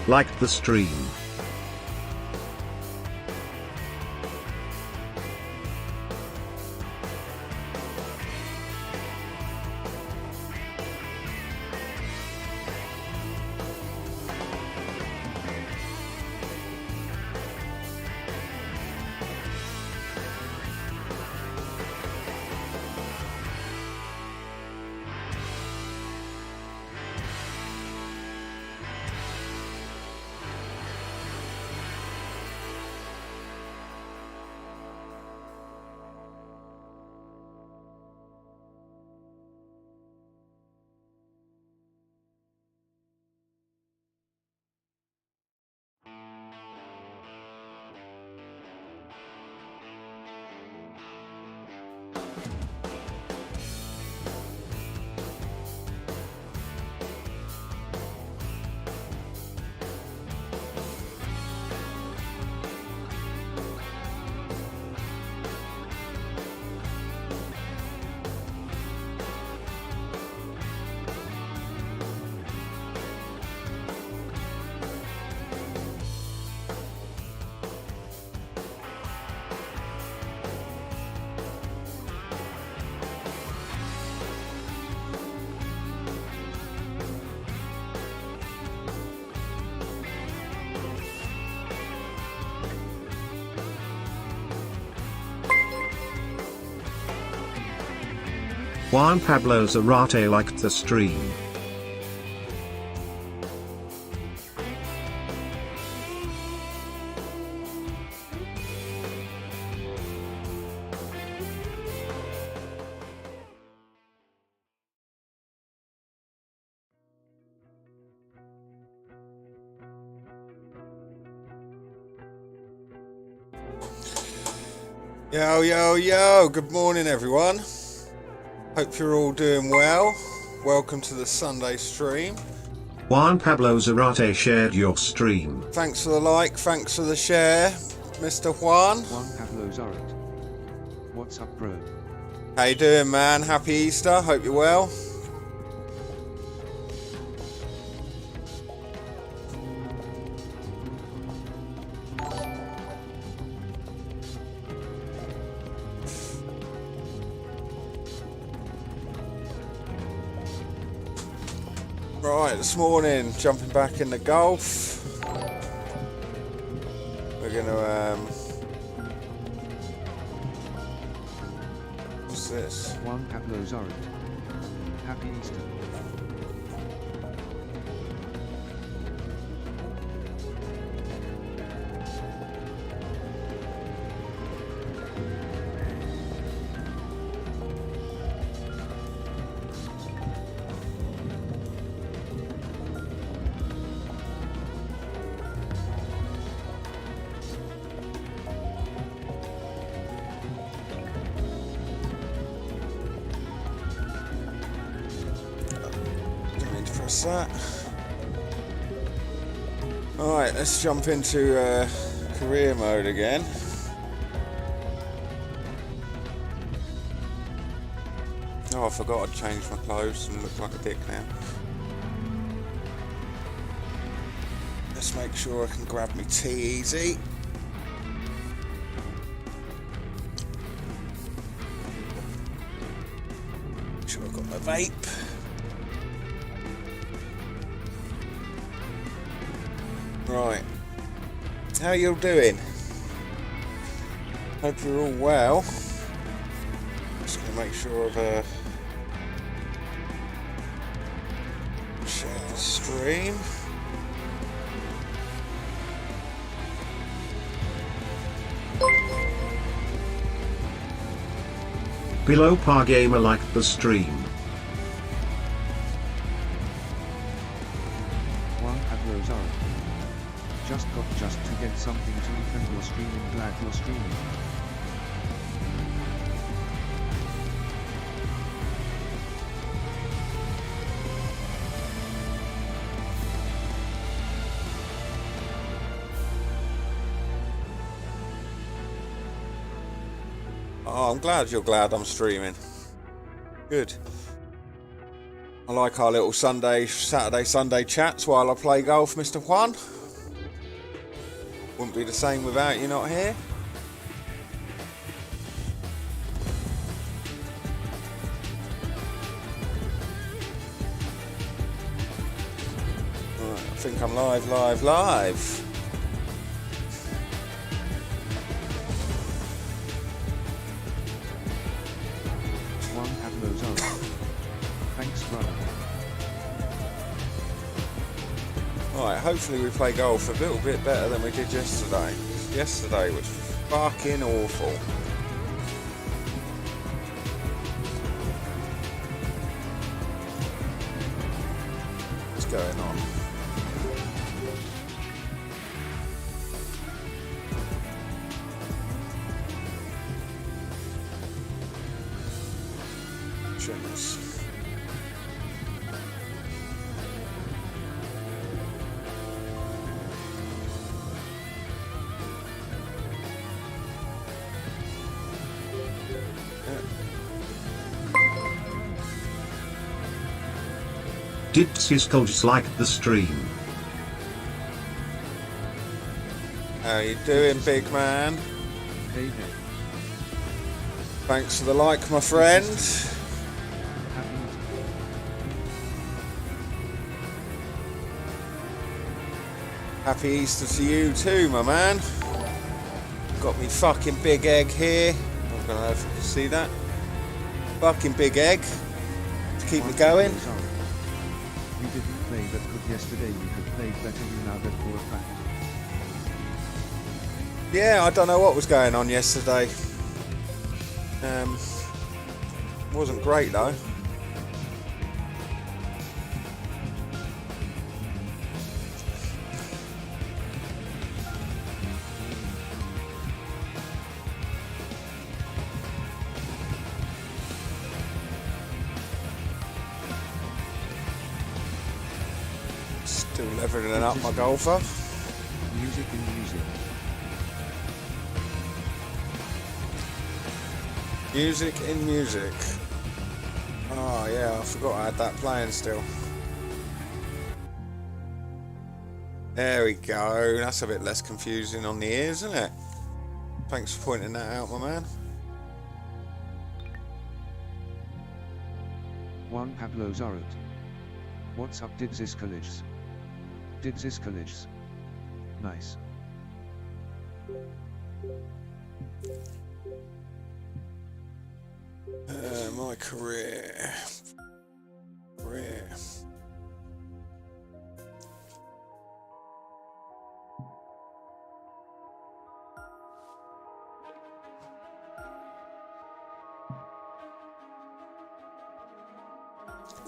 liked the stream. Juan Pablo Zarate liked the stream. Yo, yo, yo, good morning everyone. Hope you're all doing well. Welcome to the Sunday stream. Juan Pablo Zarate shared your stream. Thanks for the like, thanks for the share, Mr. Juan. Juan Pablo Zarate. What's up, bro? How you doing, man? Happy Easter, hope you're well. Right, this morning, jumping back in the Gulf. We're gonna, what's this? Juan Pablo Zarate. Happy Easter. That. Alright, let's jump into career mode again. Oh, I forgot I'd changed my clothes and look like a dick now. Let's make sure I can grab my tea easy. Make sure I've got my vape. Right, how you all doing? Hope you're all well. Just gonna make sure I've shared the stream. Below Par Gamer liked the stream. Juan Pablo Zarate. Just to get something to eat and you're streaming. Glad you're streaming. Oh, I'm glad you're glad I'm streaming. Good. I like our little Saturday, Sunday chats while I play golf, Mr. Juan. Wouldn't be the same without you not here. Right, I think I'm live. Juan Pablo Zara. Thanks, brother. Right, hopefully we play golf a little bit better than we did yesterday. Yesterday was fucking awful. What's going on? Goodness. Did Siskel like the stream? How you doing, big man? Hey, hey. Thanks for the like, my friend. Happy Happy Easter to you too, my man. Got me fucking big egg here. I don't know if you can see that. Fucking big egg to keep me Juan going. Pablo Zara. You didn't play that good yesterday, you have played better, you know that for a fact. Yeah, I don't know what was going on yesterday. Wasn't great though. Still leveling up my golfer. Music in music. Music in music. Oh yeah, I forgot I had that playing still. There we go. That's a bit less confusing on the ears, isn't it? Thanks for pointing that out, my man. Juan Pablo Zarot. What's up, did this college? Did this college? Nice. My career.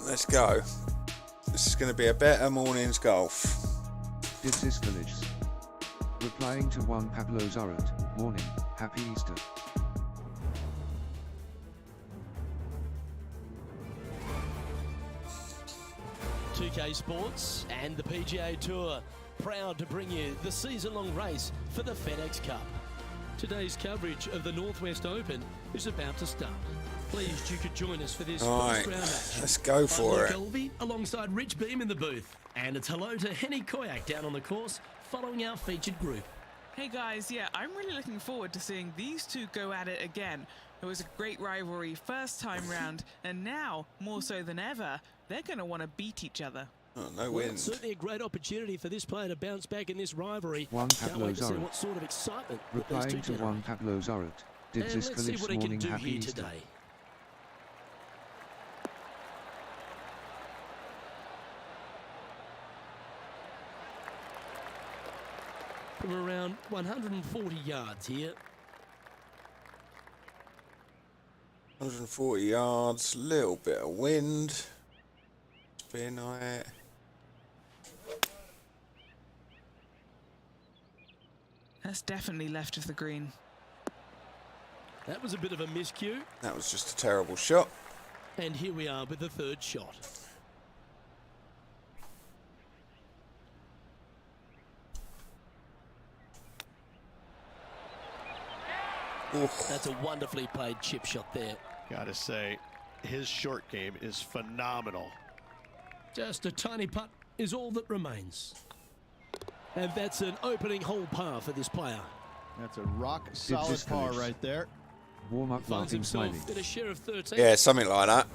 Let's go. This is going to be a better morning's golf. Did this college? Replying to Juan Pablo Zarot. Morning, happy Easter. .2K Sports and the PGA Tour proud to bring you the season-long race for the FedEx Cup. Today's coverage of the Northwest Open is about to start. Pleased you could join us for this Alright, first round action. let's go for it. I'm Luke Elvey alongside Rich Beam in the booth. And it's hello to Henny Koyak down on the course following our featured group. Hey guys, yeah, I'm really looking forward to seeing these two go at it again. It was a great rivalry first time round, and now, more so than ever, they're going to want to beat each other. Oh, no Well, wind. certainly a great opportunity for this player to bounce back in this rivalry. Juan Can't Pablo wait to see Zarot. what sort of excitement that these two Replying to generate. Juan Pablo Zarot. Did And this let's see college what he can morning, do happy here Easter. today. From around 140 yards here. 140 yards, little bit of wind. Spin on it. That's definitely left of the green. That was a bit of a miscue. That was just a terrible shot. And here we are with the third shot. Oof. That's a wonderfully played chip shot there. Gotta say, his short game is phenomenal. Just a tiny putt is all that remains. And that's an opening hole par for this player. That's a rock solid par right there. Warm up, Finds laughing, smiling. himself in a share of 13. Yeah, something like that.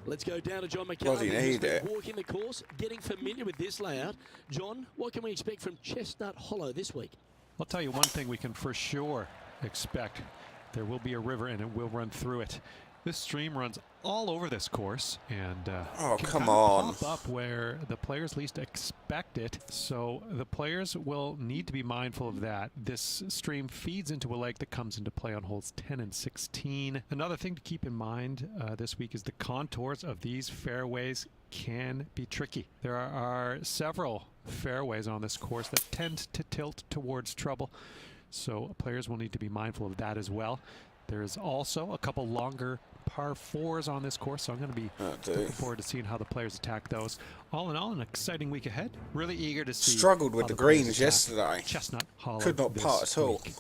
Let's go down to John Bloody McCarthy, who's need been it. walking the course, getting familiar with this layout. John, what can we expect from Chestnut Hollow this week? I'll tell you one thing we can for sure expect. There will be a river and it will run through it. This stream runs all over this course and Oh, can come kind of on. pop up where the players least expect it. So the players will need to be mindful of that. This stream feeds into a lake that comes into play on holes 10 and 16. Another thing to keep in mind this week is the contours of these fairways can be tricky. There are several fairways on this course that tend to tilt towards trouble. So players will need to be mindful of that as well. There's also a couple longer par 4s on this course, so I'm going to be looking forward to seeing how the players attack those. All in all, an exciting week ahead. Really eager to see. Struggled with how the players greens attack yesterday. Chestnut Hollow. Could not this putt at all. week.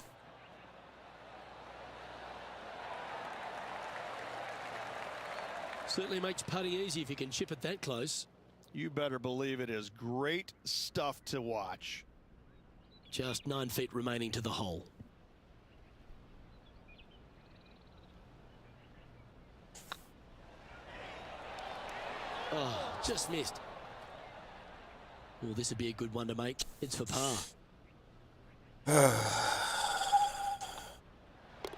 Certainly makes putting easy if you can chip it that close. You better believe it is great stuff to watch. Just 9 feet remaining to the hole. Oh, just missed. Oh, this would be a good one to make. It's for par.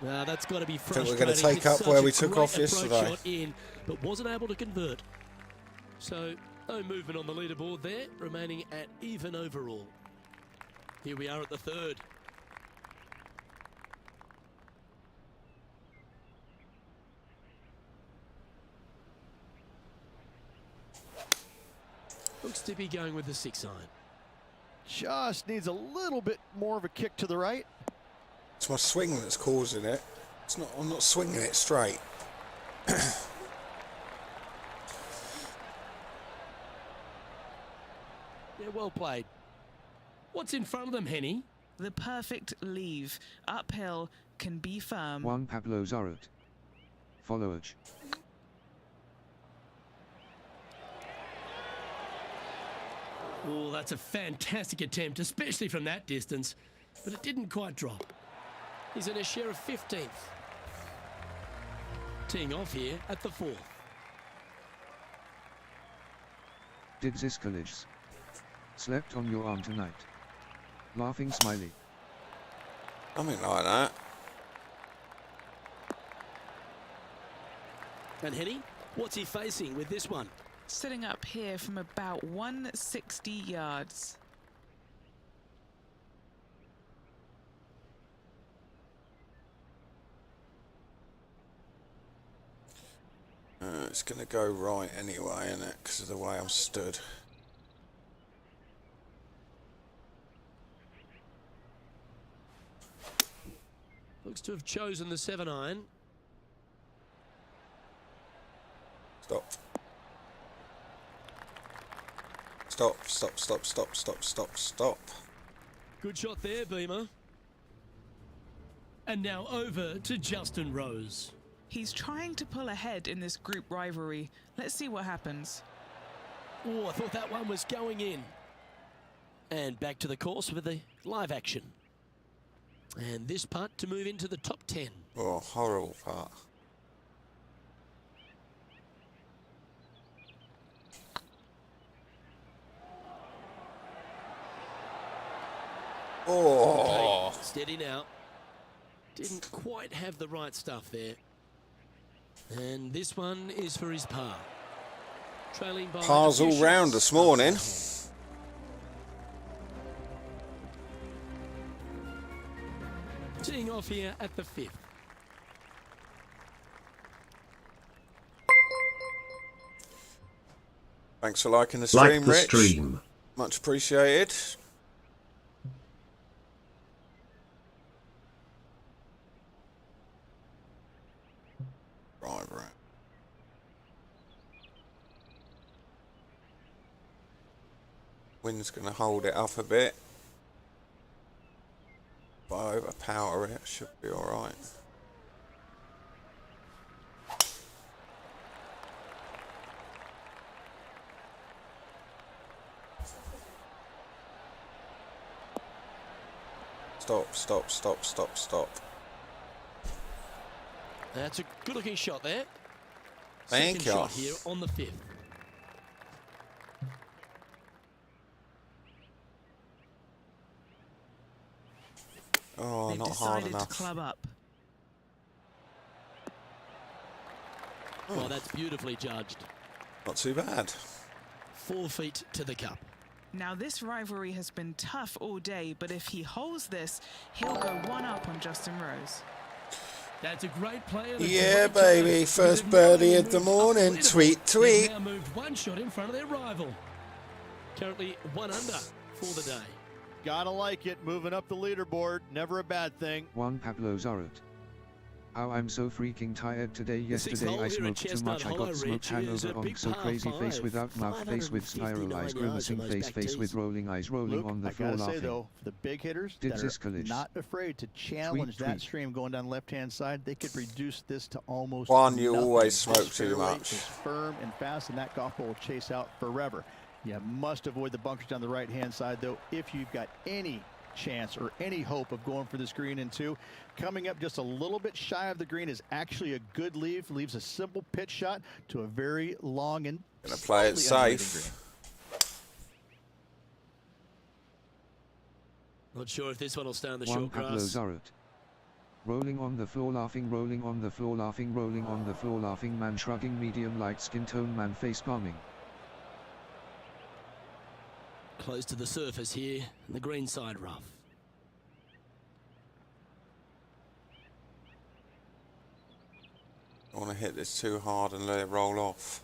That's got to be frustrating. we're gonna take It's up such where a we took great off approach yesterday. shot in, but wasn't able to convert. So no movement on the leaderboard there, remaining at even overall. Here we are at the third. Looks to be going with the 6 iron. Just needs a little bit more of a kick to the right. It's my swing that's causing it. It's not. I'm not swinging it straight. Yeah, well played. What's in front of them, Henny? The perfect leave. Uphill, can be firm. Juan Pablo Zorot. Followage. Oh, that's a fantastic attempt, especially from that distance. But it didn't quite drop. He's in a share of 15th. Teeing off here at the 4th. Did this colleges. Slept on your arm tonight. Laughing, smiley. Something like that. And Henny, what's he facing with this one? Sitting up here from about 160 yards. It's going to go right anyway, isn't it? Because of the way I'm stood. Looks to have chosen the 7 iron. Stop. Stop, stop, stop, stop, stop, stop, stop. Good shot there, Beamer. And now over to Justin Rose. He's trying to pull ahead in this group rivalry. Let's see what happens. Oh, I thought that one was going in. And back to the course with the live action. And this putt to move into the top 10. Oh, horrible part. Oh, Okay, steady now. Didn't quite have the right stuff there. And this one is for his par. Trailing by pars all round this morning. Teeing off here at the 5th. Thanks for liking the stream, Like the Rich. stream. Much appreciated. Right. Wind's going to hold it up a bit. If I overpower it, should be alright. Stop. That's a good-looking shot there. Thank Second you. shot here on the 5th. Oh, They've not hard decided to enough. club up. Well, that's beautifully judged. Not too bad. 4 feet to the cup. Now, this rivalry has been tough all day, but if he holds this, he'll go one up on Justin Rose. That's a great play. And a Yeah, great baby. chance. First They've birdie now of the moved up morning. the leaderboard. Tweet, tweet. They've now moved 1 shot in front of their rival. Currently 1 under for the day. Gotta like it. Moving up the leaderboard. Never a bad thing. Juan Pablo Zorot. Oh, I'm so freaking tired today. sixth Yesterday hole I here at smoked too Chestnut much. I Hollow got smoke Ridge is hangover a on. big So par crazy face five. without mouth, face with spiral 559 eyes, yards grimacing on those face, back face with tees. rolling eyes, rolling Luke, on the I floor gotta say laughing. though, for the big hitters Did that this are college? not afraid to challenge that tweet. stream going down the left-hand side, they could reduce this to almost Juan, you nothing. always This smoke too fairway much. is firm and fast, and that golf ball will chase out forever. You must avoid the bunkers down the right-hand side, though, if you've got any chance or any hope of going for this green in 2. Coming up just a little bit shy of the green is actually a good leave. Leaves a simple pitch shot to a very long and Gonna play it slightly undulating safe. green. Not sure if this one will stay on the Juan short Pablo grass. Zorot. Rolling on the floor laughing, rolling on the floor laughing, rolling on the floor laughing, man shrugging, medium light skin tone, man face palming. Close to the surface here, the green side rough. I want to hit this too hard and let it roll off.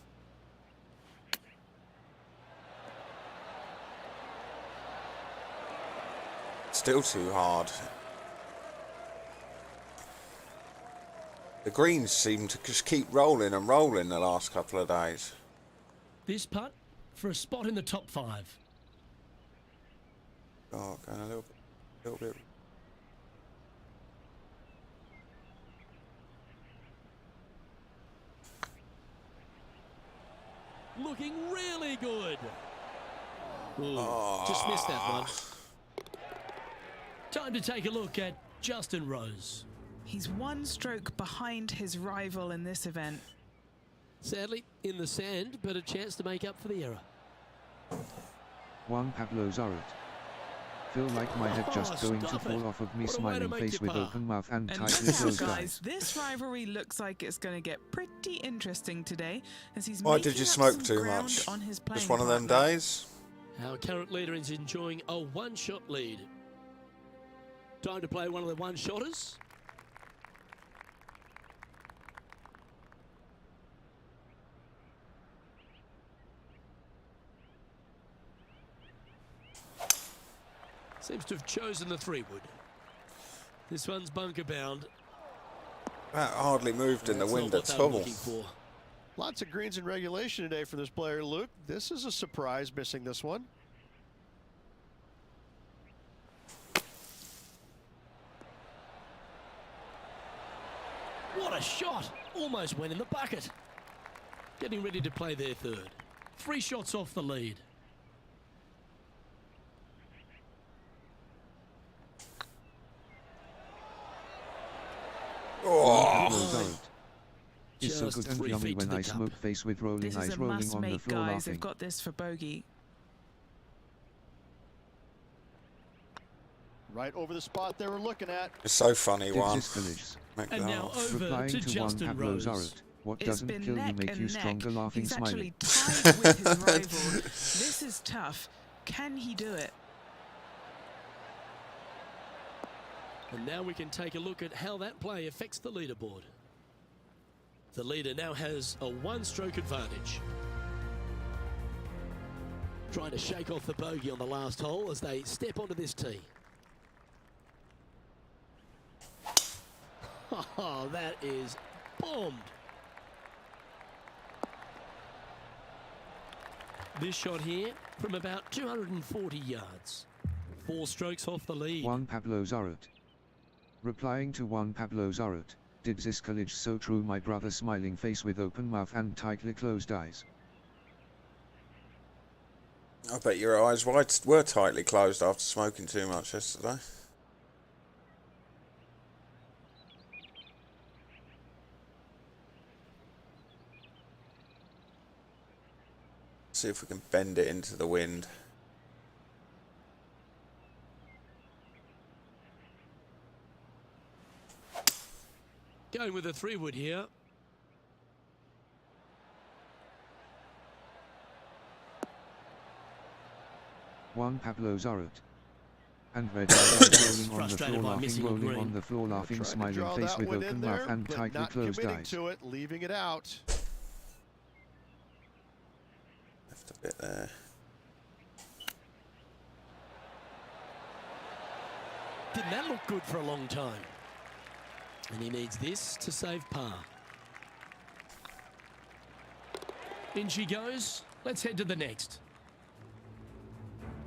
Still too hard. The greens seem to just keep rolling and rolling the last couple of days. This putt for a spot in the top 5. Oh, going a little bit. Looking really good. Ooh, just missed that one. Time to take a look at Justin Rose. He's 1 stroke behind his rival in this event. Sadly, in the sand, but a chance to make up for the error. Juan Pablo Zorot. Feel like my head just going to stop it. fall off of me, What a way to smiling make face your with par. open mouth and And tightly look out, closed guys, eyes. this rivalry looks like it's going to get pretty interesting today, as he's Why making did you up smoke some too ground much? on his playing Just one of them partner. days? Our current leader is enjoying a 1-shot lead. Time to play one of the 1-shotters. Seems to have chosen the 3-wood. This one's bunker bound. That hardly moved in the That's not wind what at they were all. looking for. Lots of greens in regulation today for this player, Luke. This is a surprise missing this one. What a shot! Almost went in the bucket. Getting ready to play their 3rd. 3 shots off the lead. Oh, Zorot. Is so Just good and 3 yummy feet to when the I cup. smoke face with rolling This is eyes, a rolling must on the make, floor guys. laughing. They've got this for bogey. Right over the spot they were looking at. it's so funny, Did Juan. this college? Make And me now laugh. over Replying to to Juan Justin Pablo Rose. Zorot. What It's doesn't been kill you neck make and you neck. stronger, laughing, He's smiling. actually tied with his rival. This is tough. Can he do it? And now we can take a look at how that play affects the leaderboard. The leader now has a 1-stroke advantage. Trying to shake off the bogey on the last hole as they step onto this tee. Oh, that is bombed. This shot here from about 240 yards. 4 strokes off the lead. Juan Pablo Zorot. Replying to Juan Pablo Zorot. Did this college so true, my brother, smiling face with open mouth and tightly closed eyes. I bet your eyes were tightly closed after smoking too much yesterday. see if we can bend it into the wind. Going with a 3-wood here. One Pablo Zorot. And Red Eye rolling on the Frustrated floor by laughing, missing a rolling green. on the floor laughing, Trying to smiling draw face that with one in open there, mouth and but tightly not closed committing eyes. to it, leaving it out. Left a bit there. Didn't that look good for a long time? And he needs this to save par. In she goes. Let's head to the next.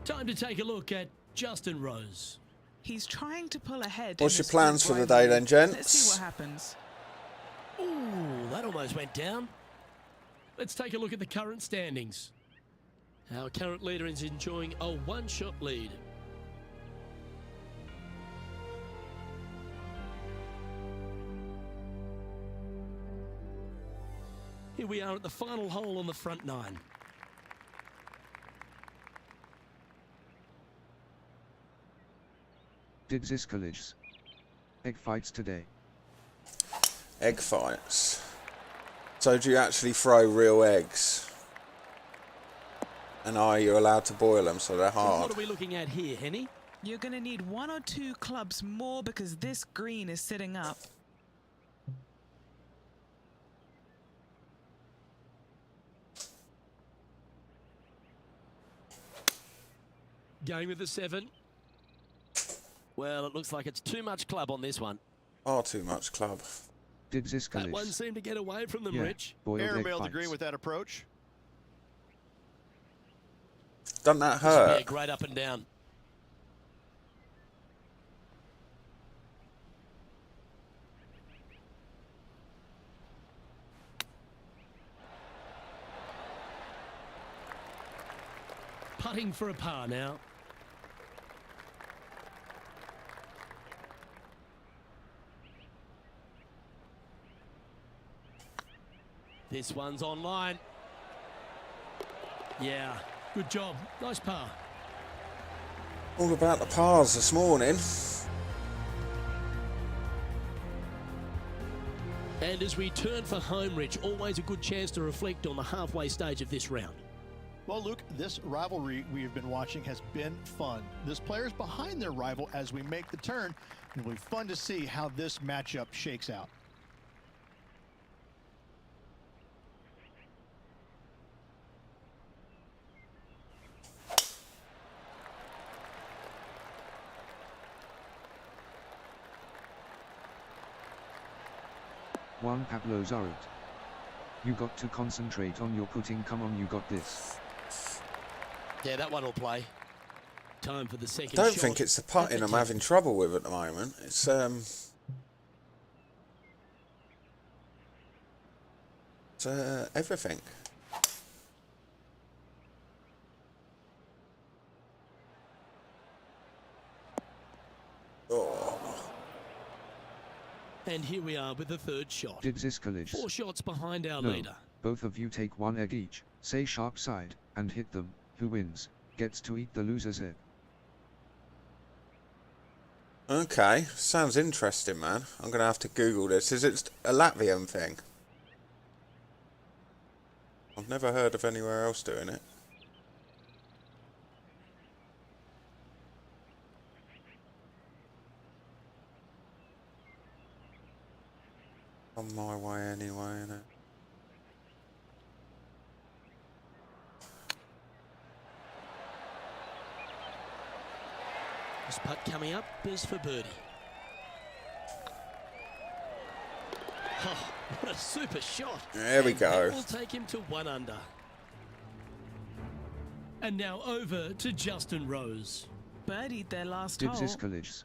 Time to take a look at Justin Rose. He's trying to pull ahead. What's in your this plans group for the day rivalry. then, gents? Let's see what happens. Ooh, that almost went down. Let's take a look at the current standings. Our current leader is enjoying a one-shot lead. Here we are at the final hole on the front nine. Did Ziskalic. Egg fights today. Egg fights. So do you actually throw real eggs? And are you allowed to boil them so they're So hard? what are we looking at here, Henny? You're going to need 1 or 2 clubs more because this green is sitting up. Going with the 7. Well, it looks like it's too much club on this one. Far too much club. Did That one Ziskalic. seemed to get away from them, Yeah, Rich. boiled egg Airmailed fights. agreeing with that approach. Doesn't that This will be a hurt? great up and down. Putting for a par now. This one's online. Yeah, good job. Nice par. All about the pars this morning. And as we turn for home, Rich, always a good chance to reflect on the halfway stage of this round. Well, Luke, this rivalry we have been watching has been fun. This player's behind their rival as we make the turn. It'll be fun to see how this matchup shakes out. One Pablo Zorot. You got to concentrate on your putting. Come on, you got this. Yeah, that one will play. Time for the second I don't shot think it's the at putting I'm tee. having trouble with at the moment. It's everything. Oh, And here we are with the third shot. Did Ziskalic. 4 shots behind our No, leader. both of you take 1 egg each, say sharp side, and hit them. Who wins, gets to eat the loser's egg. okay. Sounds interesting, man. I'm gonna have to Google this. Is it a Latvian thing? I've never heard of anywhere else doing it. On my way anyway, innit? This putt coming up is for birdie. Oh, what a super shot. There we And go. that will take him to 1 under. And now over to Justin Rose. Birdied their last Did hole. Ziskalic.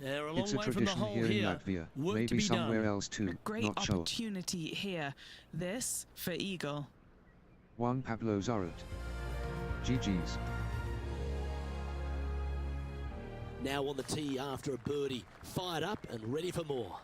They're a long It's a way from the tradition hole here in here. Latvia, Work to maybe be somewhere done. else too, Great not sure. opportunity here. This for Eagle. One Pablo Zorot. GG's. Now on the tee after a birdie. Fired up and ready for more.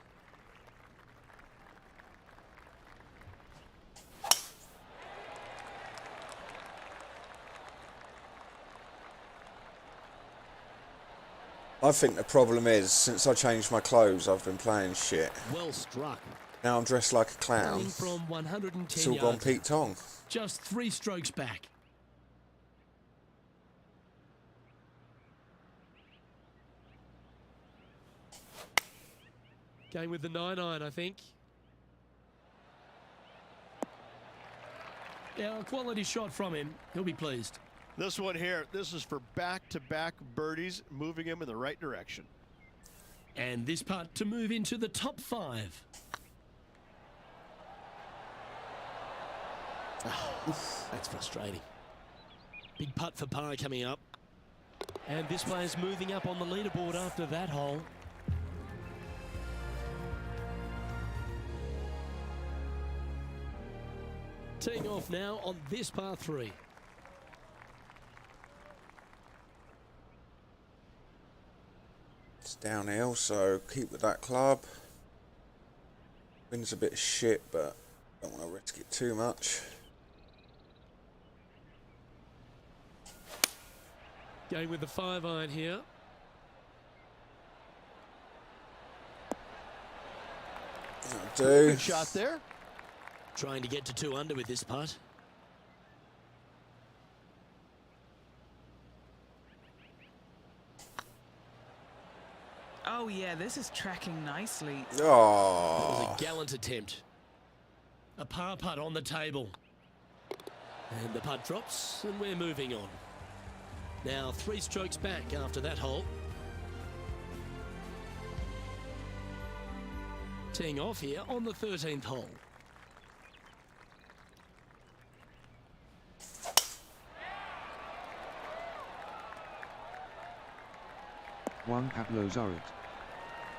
I think the problem is, since I changed my clothes, I've been playing shit. Well struck. Now I'm dressed like a clown. Playing from 110 It's all yards. gone Pete Tong. Just 3 strokes back. Going with the 9-iron, I think. Yeah, a quality shot from him. He'll be pleased. This one here, this is for back-to-back birdies, moving him in the right direction. And this putt to move into the top 5. That's frustrating. Big putt for par coming up. And this player's moving up on the leaderboard after that hole. Teeing off now on this par 3. It's downhill, so keep with that club. Wind's a bit shit, but don't want to risk it too much. Going with the 5-iron here. That'll do. Good shot there. Trying to get to 2 under with this putt. Oh yeah, this is tracking nicely. That Oh, was a gallant attempt. A par putt on the table. And the putt drops, and we're moving on. Now 3 strokes back after that hole. Teeing off here on the 13th hole. Juan Pablo Zorot.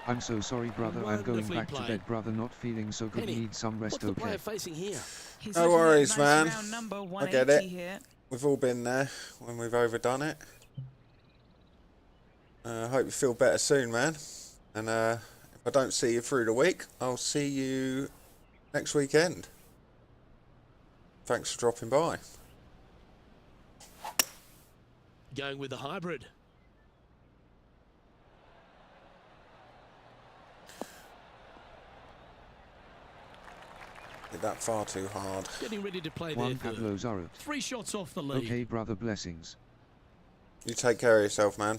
I'm so sorry, brother. I'm going Wonderfully back to played. bed, brother. Not feeling so good. Henny, Need some rest. What's the Okay. player facing here? He's No looking at worries, nice man. round number I get it. 180 here. we've all been there when we've overdone it. I hope you feel better soon, man. And if I don't see you through the week, I'll see you next weekend. Thanks for dropping by. Going with the hybrid. Hit that far too hard. Getting ready to play Juan their Pablo third. Zorot. 3 shots off the lead. Okay, brother. Blessings. You take care of yourself, man.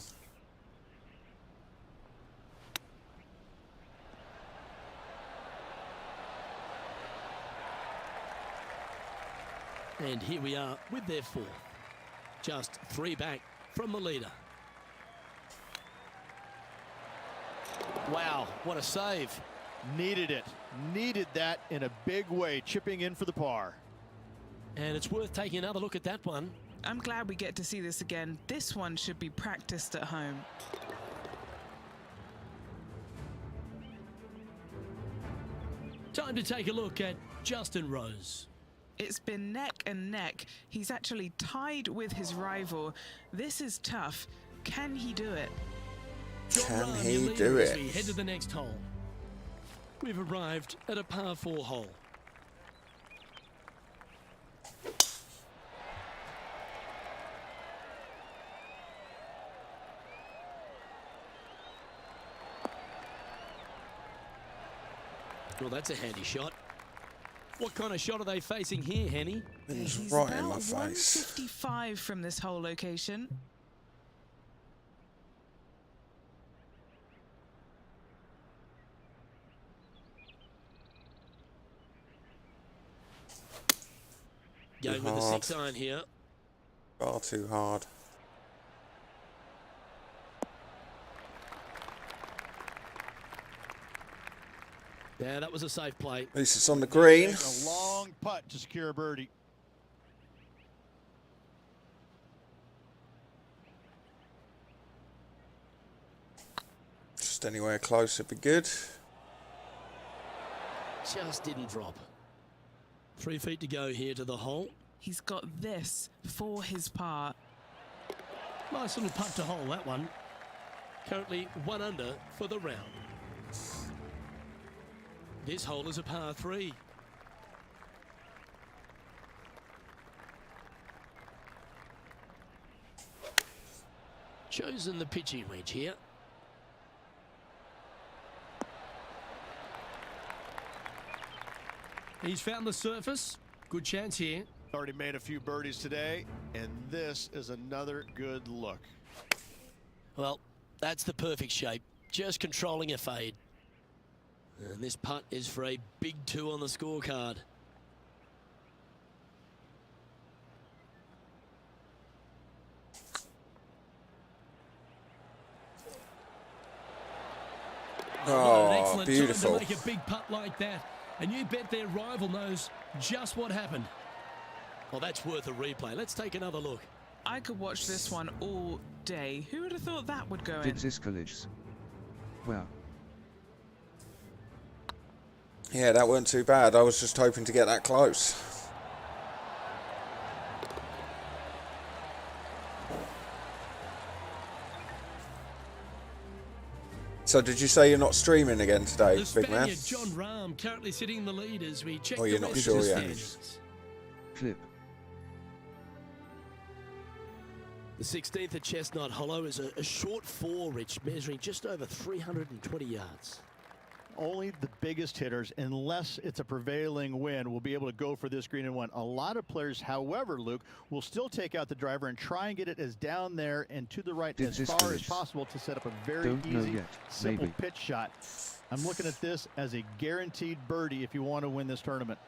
And here we are with their 4th. Just 3 back from the leader. Wow, what a save. Needed it. Needed that in a big way, chipping in for the par. And it's worth taking another look at that one. I'm glad we get to see this again. This one should be practiced at home. Time to take a look at Justin Rose. It's been neck and neck. He's actually tied with his rival. This is tough. Can he do it? John Can Rahm, he your leader do as it? we head to the next hole. We've arrived at a par 4 hole. Well, that's a handy shot. What kind of shot are they facing here, Henny? Wind's He's right about in my face. 155 from this whole location. Going with the hard. 6-iron here. Far too hard. Yeah, that was a safe play. At least it's on the green. Take a long putt to secure a birdie. Just anywhere close would be good. Just didn't drop. 3 feet to go here to the hole. He's got this for his par. Nice little putt to hole, that one. Currently 1 under for the round. This hole is a par 3. Chosen the pitching wedge here. He's found the surface. Good chance here. Already made a few birdies today, and this is another good look. Well, that's the perfect shape. Just controlling a fade. And this putt is for a big 2 on the scorecard. Oh, An excellent beautiful. time to make a big putt like that. And you bet their rival knows just what happened. Well, that's worth a replay. Let's take another look. I could watch this one all day. Who would have thought that would go in? Did Ziskalic. Well, Yeah, that weren't too bad. I was just hoping to get that close. So did you say you're not streaming again today, The big man? Spaniard, John Rahm, currently sitting in the lead as we check Oh, you're the not rest sure of the yet. standings. clip. The 16th at Chestnut Hollow is a short 4, Rich, measuring just over 320 yards. Only the biggest hitters, unless it's a prevailing wind, will be able to go for this green and one. A lot of players, however, Luke, will still take out the driver and try and get it as down there and to the right Did as this far as finish? possible to set up a very Don't know easy, yet. simple Maybe. pitch shot. I'm looking at this as a guaranteed birdie if you want to win this tournament.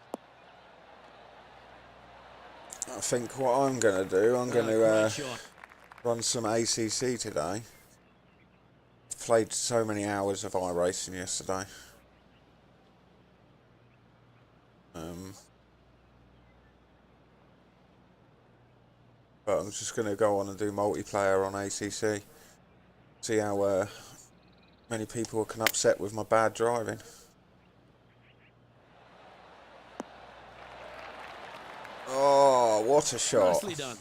I think what I'm going to do, I'm going Great to shot. run some ACC today. Played so many hours of iRacing yesterday. But I'm just going to go on and do multiplayer on ACC. See how many people can upset with my bad driving. Oh, what a shot. Nicely done.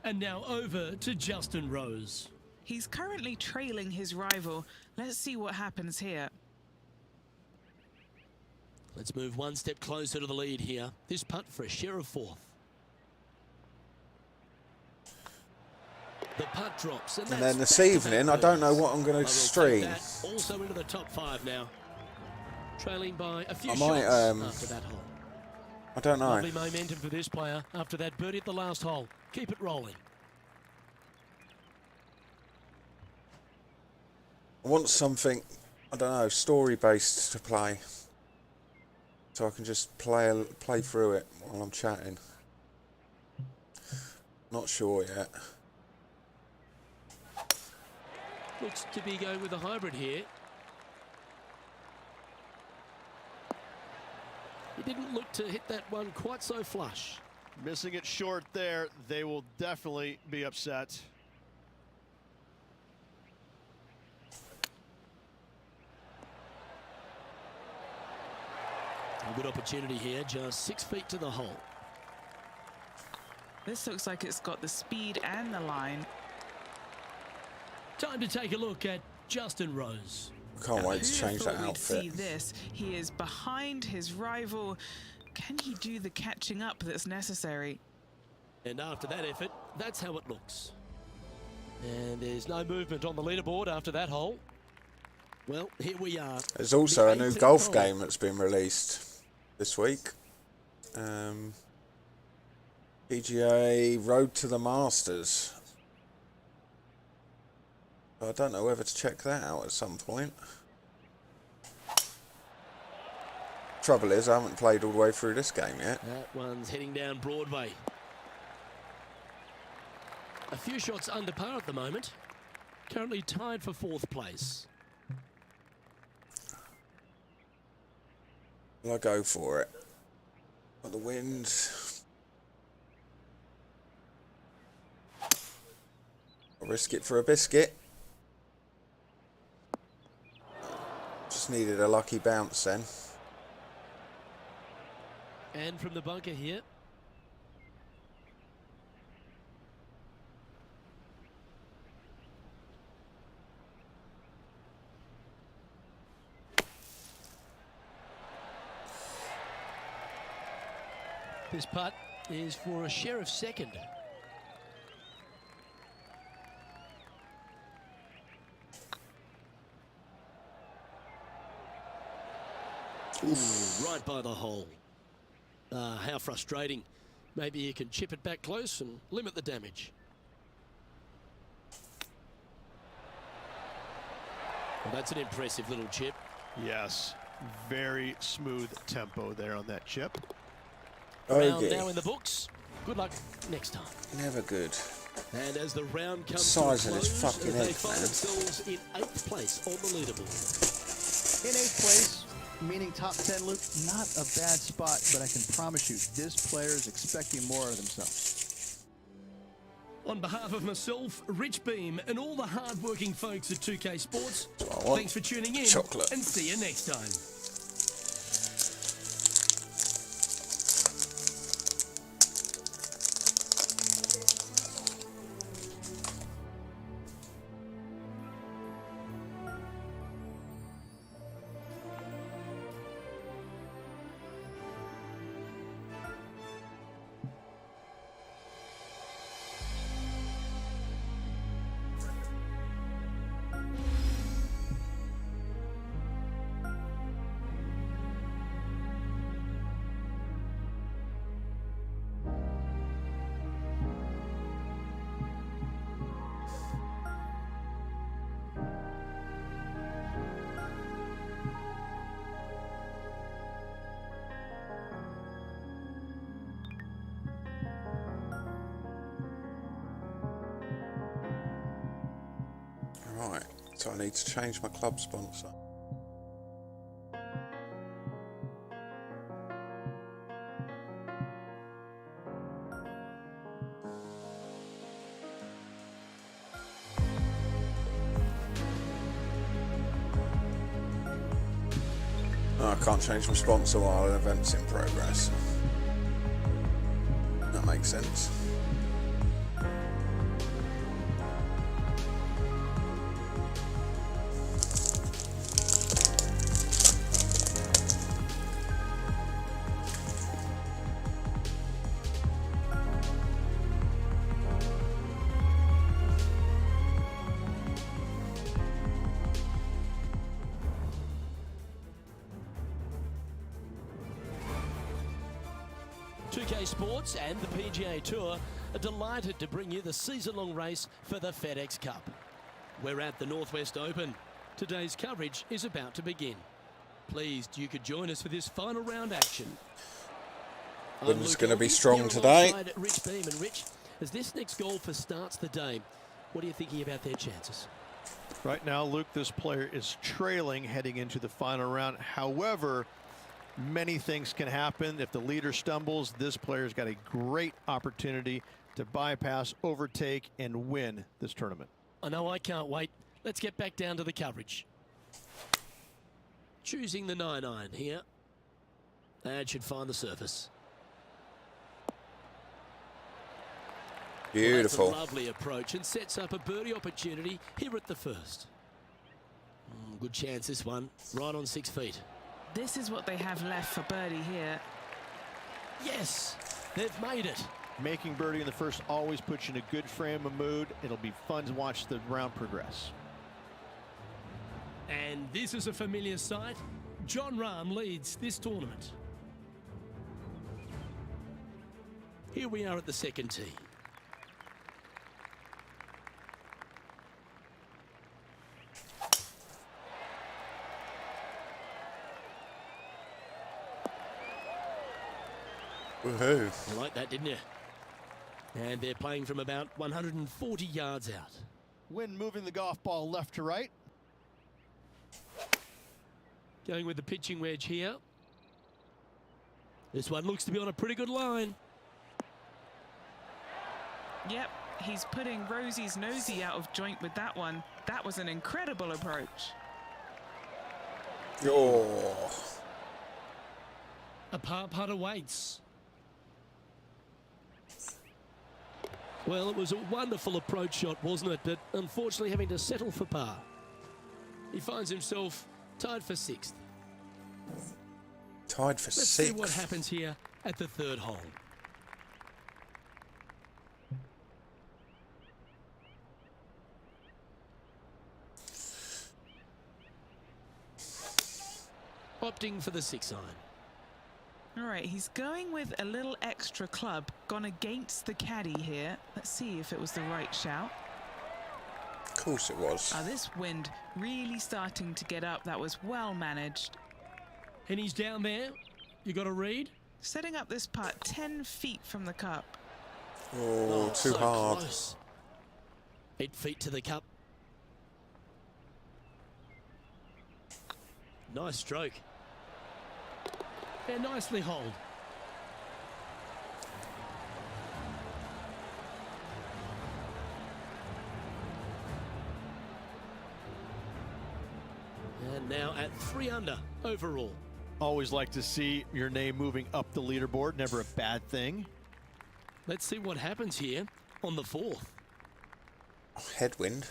And now over to Justin Rose. He's currently trailing his rival. Let's see what happens here. Let's move one step closer to the lead here. This putt for a share of 4th. The putt drops. And then this evening, I don't know what I'm going to stream. Also into the top 5 now. Trailing by a few I shots might, after that hole. I don't know. Lovely momentum for this player after that birdie at the last hole. Keep it rolling. I want something, I don't know, story-based to play. So I can just play through it while I'm chatting. Not sure yet. Looks to be going with a hybrid here. He didn't look to hit that one quite so flush. Missing it short there, they will definitely be upset. A good opportunity here, just 6 feet to the hole. This looks like it's got the speed and the line. Time to take a look at Justin Rose. Can't wait to Who'd change have that thought we'd see outfit. this? He is behind his rival. Can he do the catching up that's necessary? And after that effort, that's how it looks. And there's no movement on the leaderboard after that hole. Well, here we are. There's also The a new 18th golf hole. game that's been released this week. PGA Road to the Masters. I don't know whether to check that out at some point. Trouble is, I haven't played all the way through this game yet. That one's heading down Broadway. A few shots under par at the moment. Currently tied for 4th place. Will I go for it? Got the wind. I'll risk it for a biscuit. Just needed a lucky bounce then. And from the bunker here. This putt is for a share of 2nd. Ooh, right by the hole. How frustrating. Maybe you can chip it back close and limit the damage. Well, that's an impressive little chip. Yes, very smooth tempo there on that chip. Round Okay. now in the books. Good luck next time. Never good. And as the round comes Size to a of this close, fucking they egg, find man. themselves in 8th place on the leaderboard. In 8th place, meaning top 10, Luke, not a bad spot, but I can promise you, this player is expecting more of themselves. On behalf of myself, Rich Beam, and all the hard-working folks at 2K Sports, what I want. thanks for tuning in, Chocolate. and see you next time. Right, so I need to change my club sponsor. Oh, I can't change my sponsor while an event's in progress. That makes sense. Sports and the PGA Tour are delighted to bring you the season-long race for the FedEx Cup. We're at the Northwest Open. Today's coverage is about to begin. Pleased you could join us for this final round action. Wynn's Luke going to be Elvey, strong here today. alongside Rich Beam. And Rich, as this next golfer starts the day, what are you thinking about their chances? Right now, Luke, this player is trailing heading into the final round. However, many things can happen. If the leader stumbles, this player's got a great opportunity to bypass, overtake, and win this tournament. I know I can't wait. Let's get back down to the coverage. Choosing the 9-iron here. That should find the surface. Beautiful. Well, that's a lovely approach and sets up a birdie opportunity here at the first. Good chance this one, right on 6 feet. This is what they have left for birdie here. Yes, they've made it. Making birdie in the first always puts you in a good frame of mood. It'll be fun to watch the round progress. And this is a familiar sight. Jon Rahm leads this tournament. Here we are at the second tee. Woohoo. You like that, didn't you? And they're playing from about 140 yards out. Wynn moving the golf ball left to right. Going with the pitching wedge here. This one looks to be on a pretty good line. Yep, he's putting Rosie's nosy out of joint with that one. That was an incredible approach. Oh. A par putt awaits. Well, it was a wonderful approach shot, wasn't it? But unfortunately having to settle for par. He finds himself tied for 6th. Tied for Let's 6th. see what happens here at the 3rd hole. opting for the 6 iron. All right, he's going with a little extra club, gone against the caddy here. Let's see if it was the right shout. Of course it was. This wind really starting to get up. That was well managed. And he's down there. You got a read? Setting up this putt 10 feet from the cup. Oh, too so hard. Close. 8 feet to the cup. Nice stroke. And nicely holed. And now at 3 under overall. Always like to see your name moving up the leaderboard. Never a bad thing. Let's see what happens here on the 4th. Headwind.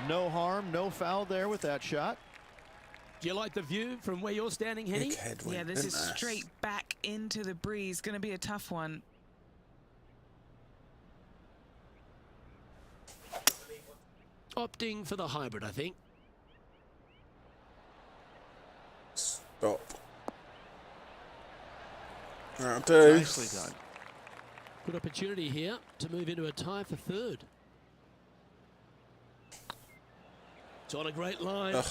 No harm, no foul there with that shot. Do you like the view from where you're standing, Henny? Big headwind. Yeah, this is isn't there? straight back into the breeze. Going to be a tough one. Opting for the hybrid, I think. Stop. That'll do. Nicely done. Good opportunity here to move into a tie for 3rd. It's on a great line. Ugh.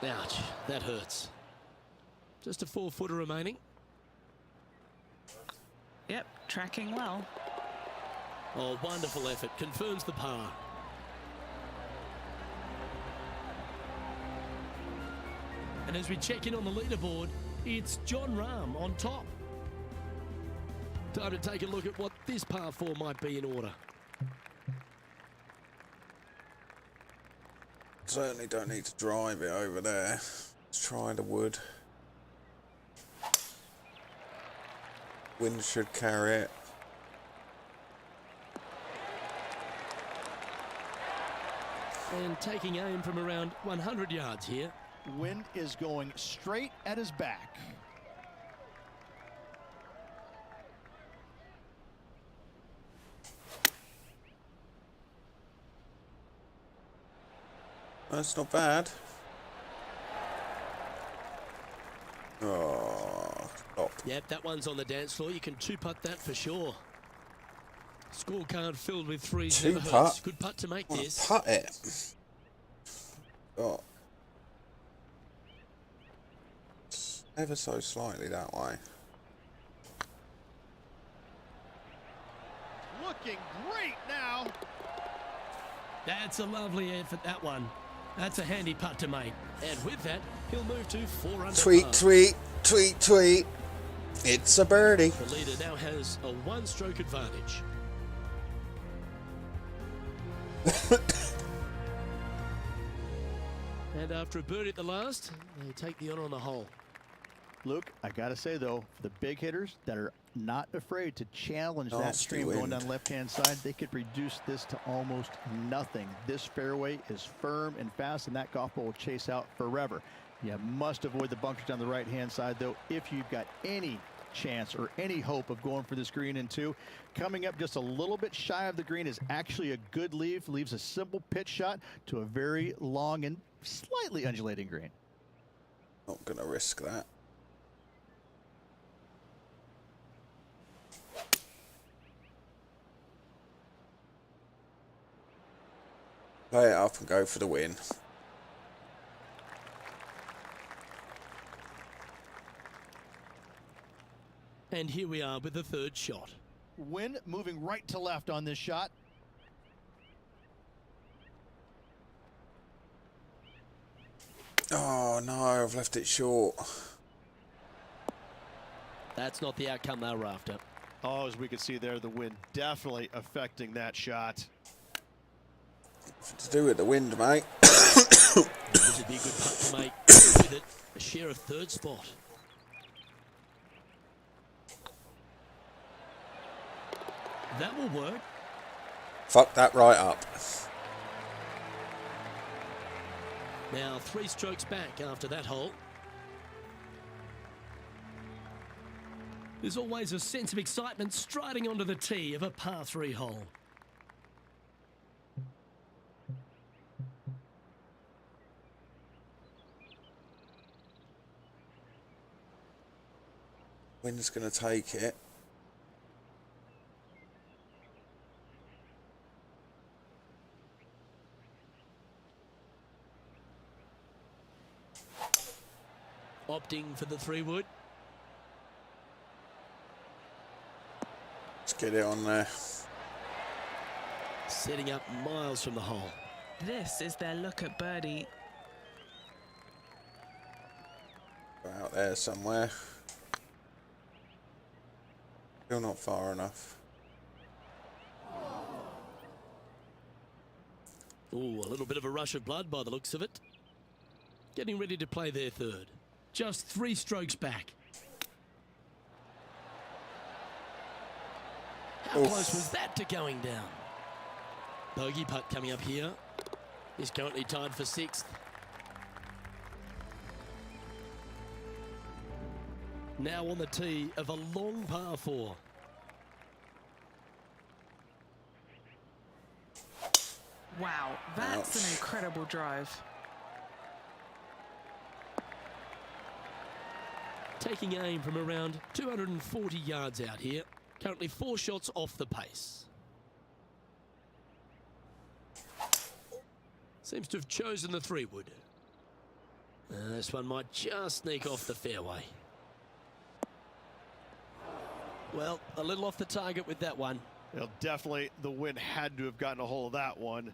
Ouch, that hurts. Just a 4-footer remaining. Yep, tracking well. Oh, wonderful effort. Confirms the par. And as we check in on the leaderboard, it's Jon Rahm on top. Time to take a look at what this par 4 might be in order. Certainly don't need to drive it over there. Let's try the wood. Wind should carry it. And taking aim from around 100 yards here. Wind is going straight at his back. That's not bad. Oh, stop. Yep, that one's on the dance floor. You can 2-putt that for sure. Scorecard filled with 3s. Never hurts. 2-putt? Good putt to make I want this. to putt it. Oh. Ever so slightly that way. Looking great now. That's a lovely effort, that one. That's a handy putt to make. And with that, he'll move to 4 under Tweet, par. tweet, tweet, tweet. It's a birdie. The leader now has a 1-stroke advantage. And after a birdie at the last, they take the honour on the hole. Luke, I gotta say though, for the big hitters that are not afraid to challenge that Nasty stream going wind. down the left-hand side, they could reduce this to almost nothing. This fairway is firm and fast, and that golf ball will chase out forever. You must avoid the bunkers down the right-hand side though if you've got any chance or any hope of going for this green in 2. Coming up just a little bit shy of the green is actually a good leave. Leaves a simple pitch shot to a very long and slightly undulating green. Not gonna risk that. Play it up and go for the win. And here we are with the 3rd shot. Wind moving right to left on this shot. Oh no, I've left it short. That's not the outcome they were after. Oh, as we can see there, the wind definitely affecting that shot. To do with the wind, mate. This would be a good putt to make. With it, a share of 3rd spot. That will work. Fuck that right up. Now 3 strokes back after that hole. There's always a sense of excitement striding onto the tee of a par 3 hole. Wind's going to take it. Opting for the 3-wood. Let's get it on there. Setting up miles from the hole. This is their look at birdie. Out there somewhere. Still not far enough. Ooh, a little bit of a rush of blood by the looks of it. Getting ready to play their 3rd. Just 3 strokes back. How close was that to going down? Bogey putt coming up here. He's currently tied for 6th. Now on the tee of a long par 4. Wow, that's an incredible drive. Taking aim from around 240 yards out here. Currently 4 shots off the pace. Seems to have chosen the 3-wood. This one might just sneak off the fairway. Well, a little off the target with that one. Well, definitely the wind had to have gotten a hold of that one.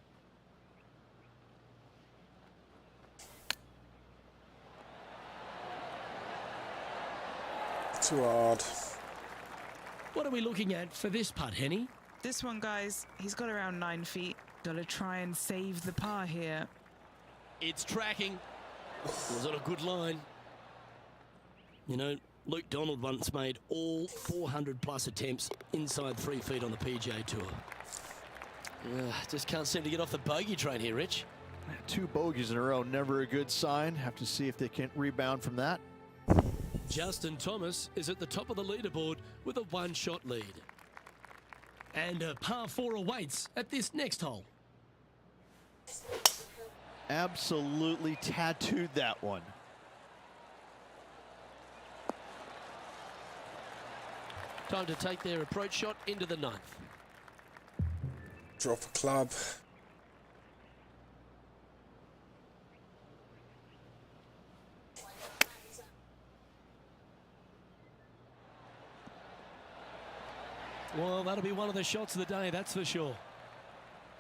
Too hard. What are we looking at for this putt, Henny? This one, guys, he's got around 9 feet. Gotta try and save the par here. It's tracking. Was on a good line. You know, Luke Donald once made all 400+ attempts inside 3 feet on the PGA Tour. Just can't seem to get off the bogey train here, Rich. 2 bogeys in a row, never a good sign. Have to see if they can rebound from that. Justin Thomas is at the top of the leaderboard with a 1-shot lead. And a par 4 awaits at this next hole. Absolutely tattooed that one. Time to take their approach shot into the 9th. Drop a club. Well, that'll be one of the shots of the day, that's for sure.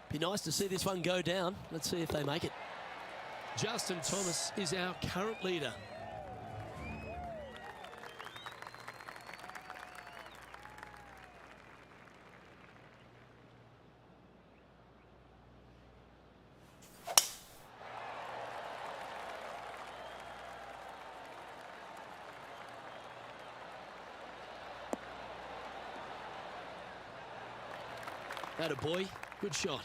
Be nice to see this one go down. Let's see if they make it. Justin Thomas is our current leader. Atta boy, good shot.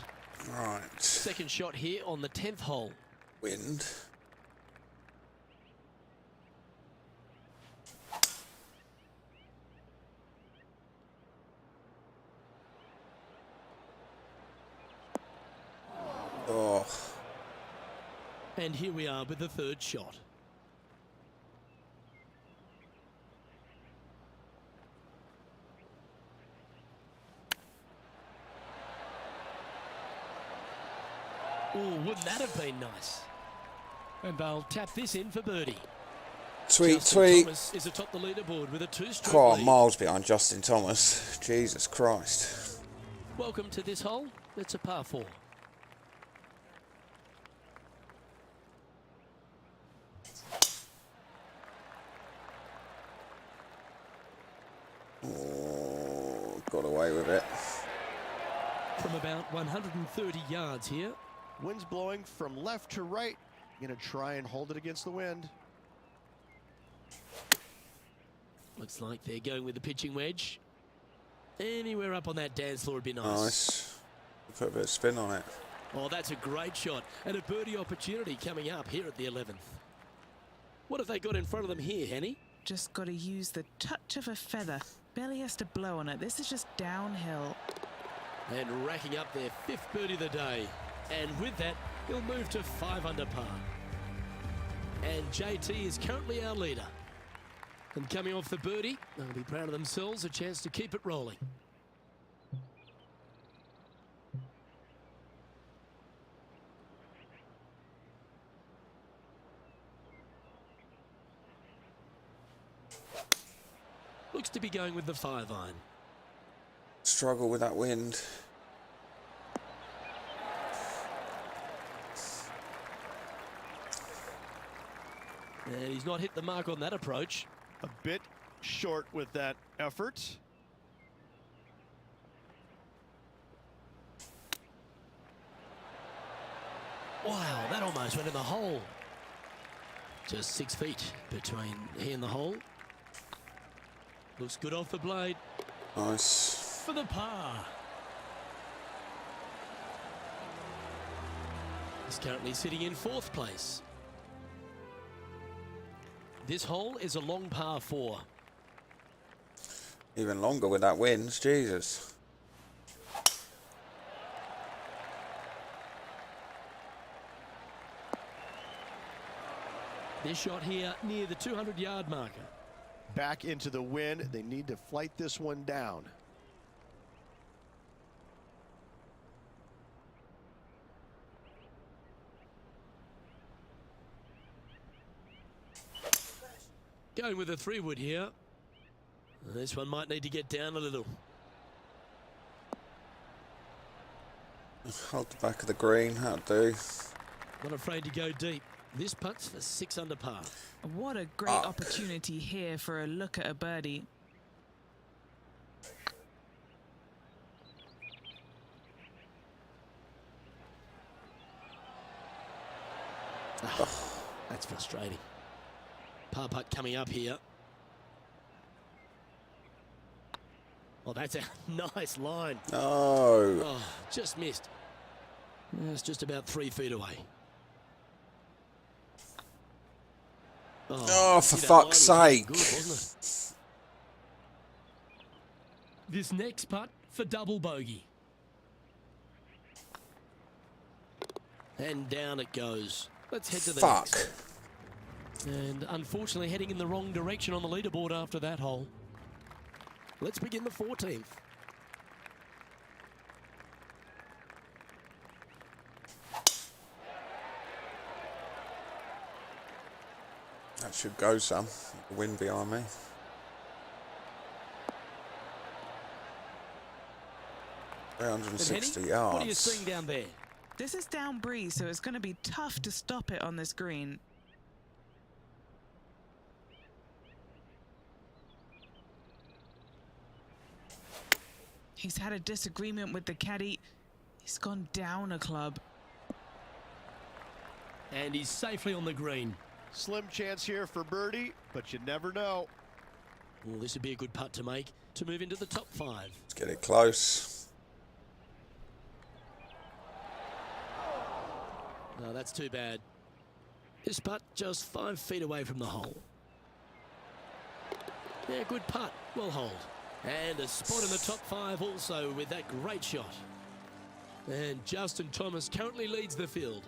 Right. Second shot here on the 10th hole. Wind. Oh. And here we are with the 3rd shot. Oh, wouldn't that have been nice? And they'll tap this in for birdie. Sweet, Justin sweet. Thomas is atop the leaderboard with a 2-stroke Oh, lead. miles behind Justin Thomas. Jesus Christ. Welcome to this hole. It's a par 4. Oh, got away with it. From about 130 yards here. Wind's blowing from left to right. Gonna try and hold it against the wind. Looks like they're going with the pitching wedge. Anywhere up on that dance floor would be nice. Nice. Put a bit of spin on it. Oh, that's a great shot. And a birdie opportunity coming up here at the 11th. What have they got in front of them here, Henny? Just got to use the touch of a feather. Barely has to blow on it. This is just downhill. And racking up their 5th birdie of the day. And with that, he'll move to 5 under par. And JT is currently our leader. And coming off the birdie, they'll be proud of themselves, a chance to keep it rolling. Looks to be going with the 5-iron. Struggle with that wind. And he's not hit the mark on that approach. A bit short with that effort. Wow, that almost went in the hole. Just 6 feet between he and the hole. Looks good off the blade. Nice. For the par. He's currently sitting in 4th place. This hole is a long par 4. Even longer with that wind, Jesus. This shot here near the 200-yard marker. Back into the wind. They need to flight this one down. Going with a 3-wood here. This one might need to get down a little. Hold the back of the green, that'll do. Not afraid to go deep. This putt's for 6 under par. What a great opportunity here for a look at a birdie. That's frustrating. Par putt coming up here. Oh, that's a nice line. No. Oh, just missed. It's just about 3 feet away. Oh, for see, that line fuck's was sake. good, wasn't it? This next putt for double bogey. And down it goes. Let's head to the Fuck. next. And unfortunately heading in the wrong direction on the leaderboard after that hole. Let's begin the 14th. That should go some. The wind behind me. And 360 Henny, yards. what are you seeing down there? This is down breeze, so it's going to be tough to stop it on this green. He's had a disagreement with the caddy. He's gone down a club. And he's safely on the green. Slim chance here for birdie, but you never know. Well, this would be a good putt to make to move into the top 5. Let's get it close. No, that's too bad. This putt just 5 feet away from the hole. Yeah, good putt. Well hold. And a spot in the top 5 also with that great shot. And Justin Thomas currently leads the field.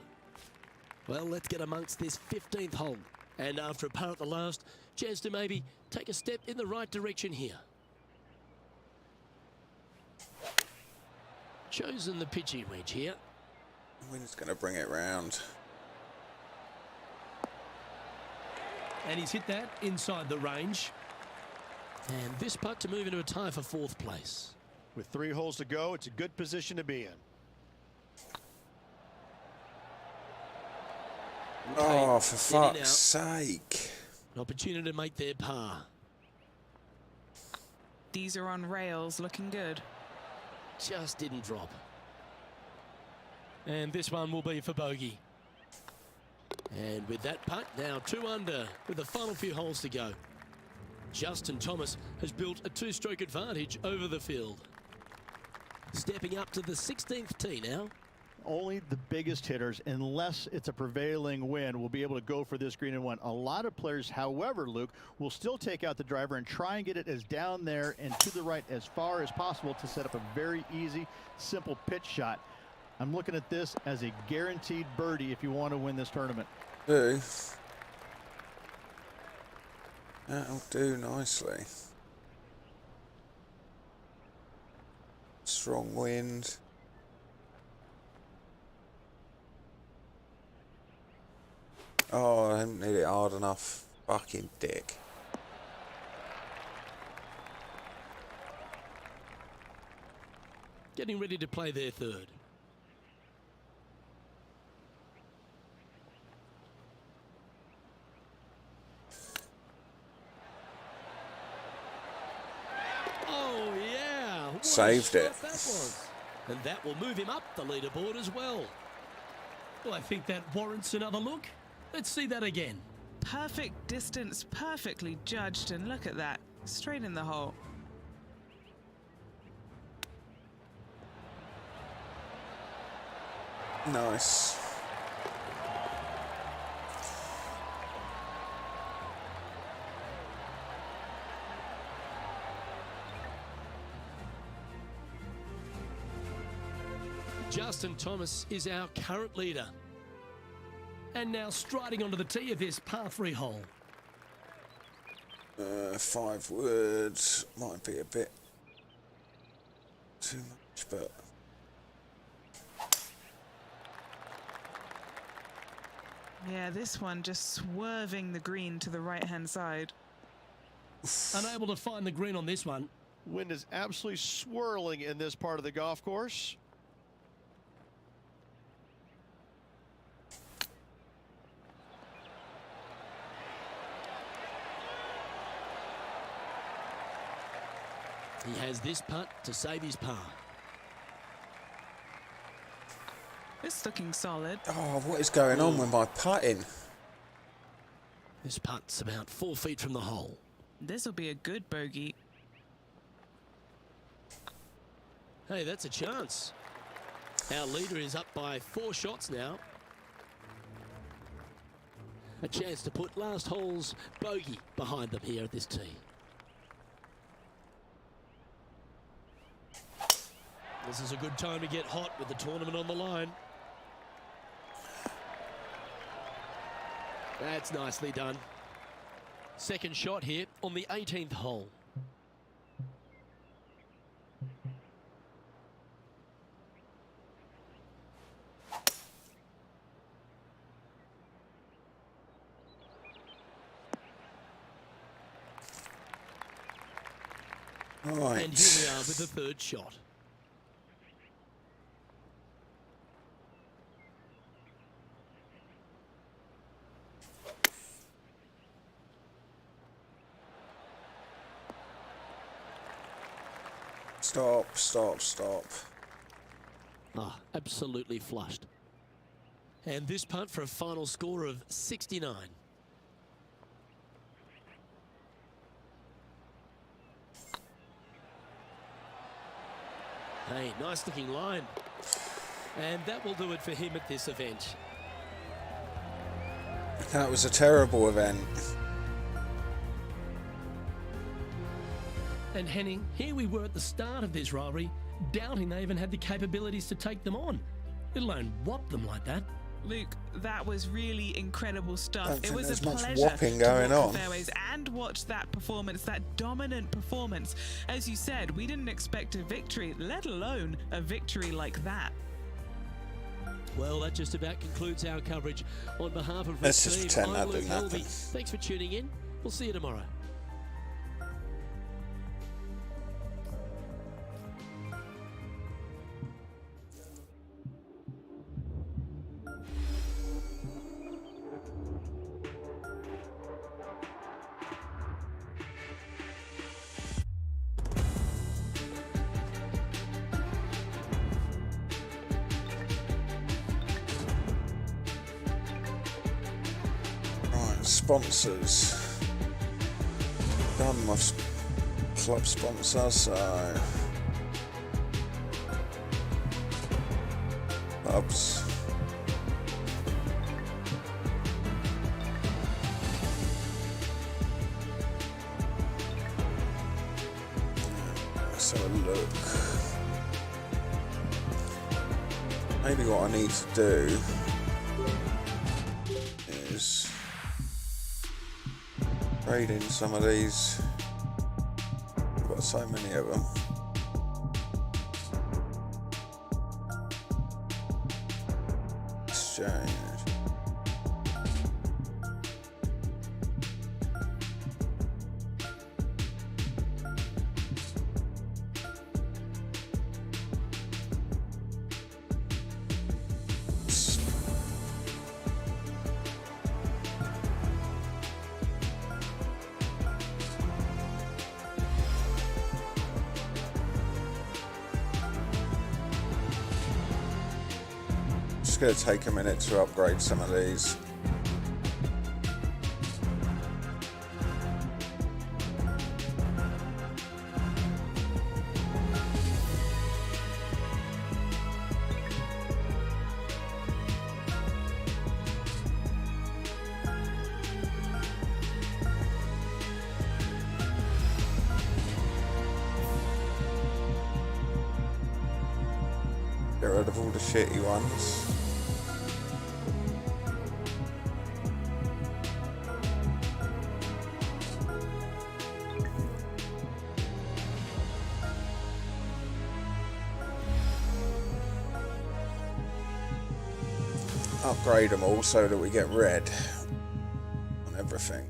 Well, let's get amongst this 15th hole. And after a par at the last, chance to maybe take a step in the right direction here. Chosen the pitching wedge here. The wind's going to bring it round. And he's hit that inside the range. And this putt to move into a tie for 4th place. With 3 holes to go, it's a good position to be in. Oh, for in and fuck's out. sake. An opportunity to make their par. These are on rails, looking good. Just didn't drop. And this one will be for bogey. And with that putt, now 2 under with the final few holes to go. Justin Thomas has built a 2-stroke advantage over the field. Stepping up to the 16th tee now. only the biggest hitters, unless it's a prevailing wind, will be able to go for this green and one. A lot of players, however, Luke, will still take out the driver and try and get it as down there and to the right as far as possible to set up a very easy, simple pitch shot. I'm looking at this as a guaranteed birdie if you want to win this tournament. That'll do nicely. Strong wind. Oh, I haven't hit it hard enough. Fucking dick. Getting ready to play their third. Oh, yeah. What a Saved it. shot that was. And that will move him up the leaderboard as well. Well, I think that warrants another look. Let's see that again. Perfect distance, perfectly judged, and look at that. Straight in the hole. Nice. Justin Thomas is our current leader. And now striding onto the tee of this par 3 hole. 5 words might be a bit too much, but Yeah, this one just swerving the green to the right-hand side. Unable to find the green on this one. Wind is absolutely swirling in this part of the golf course. He has this putt to save his par. It's looking solid. oh, what is going on with my putting? This putt's about 4 feet from the hole. This will be a good bogey. Hey, that's a chance. Our leader is up by 4 shots now. A chance to put last hole's bogey behind them here at this tee. This is a good time to get hot with the tournament on the line. That's nicely done. Second shot here on the 18th hole. Right. And here we are with the third shot. Stop, stop, stop. Ah, absolutely flushed. And this putt for a final score of 69. Hey, nice looking line. And that will do it for him at this event. That was a terrible event. And Henning, here we were at the start of this rivalry, doubting they even had the capabilities to take them on, let alone whop them like that. Luke, that was really incredible stuff. Don't It think was there's a much pleasure whopping to going walk on. the fairways and watch that performance, that dominant performance. As you said, we didn't expect a victory, let alone a victory like that. Well, that just about concludes our coverage. On behalf of Let's Red just Team, pretend I'm that Luke didn't Helvey. happen. Thanks for tuning in. We'll see you tomorrow. Right, sponsors. Done my club sponsor, so Clubs. Let's have a look. Maybe what I need to do is trade in some of these. I've got so many of them. Exchange. Just going to take a minute to upgrade some of these. Get rid of all the shitty ones. Upgrade them all so that we get red on everything.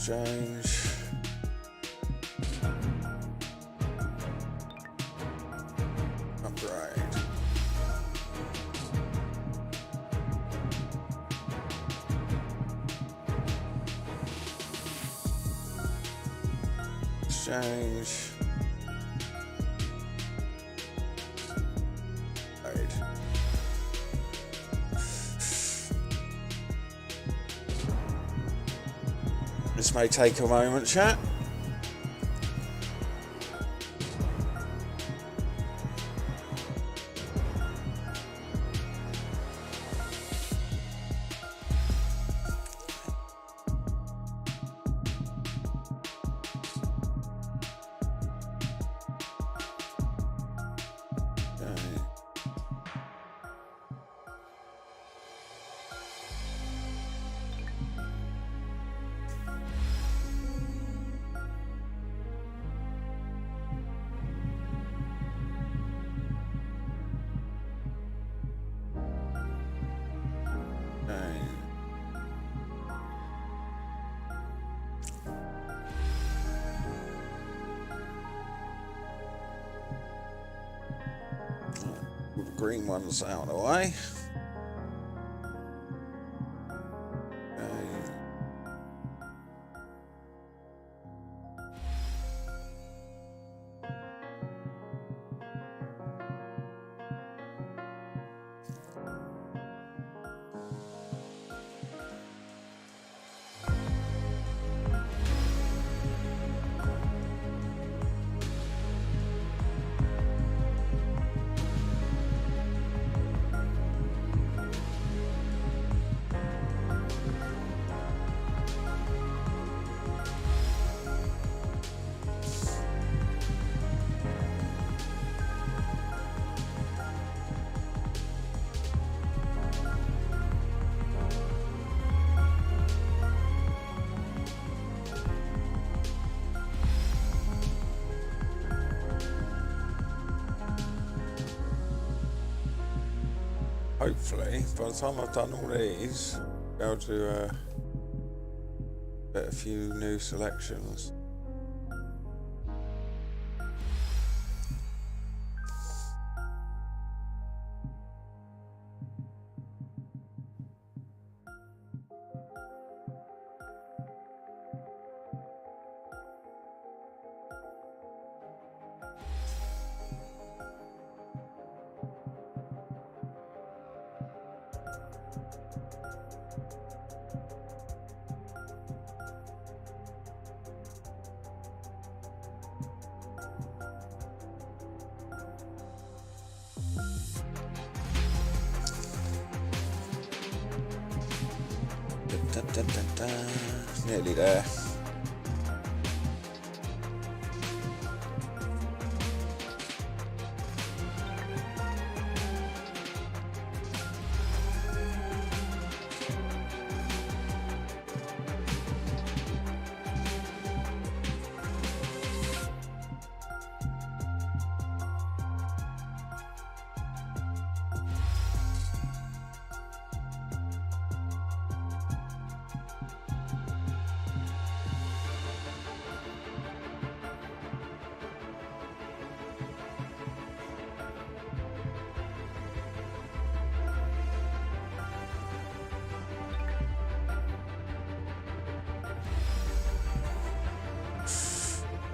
Exchange. Upgrade. Exchange. Right. This may take a moment, chat. With the green ones out of the way. hopefully, by the time I've done all these, be able to get a few new selections. Dun, dun, dun, dun. Nearly there.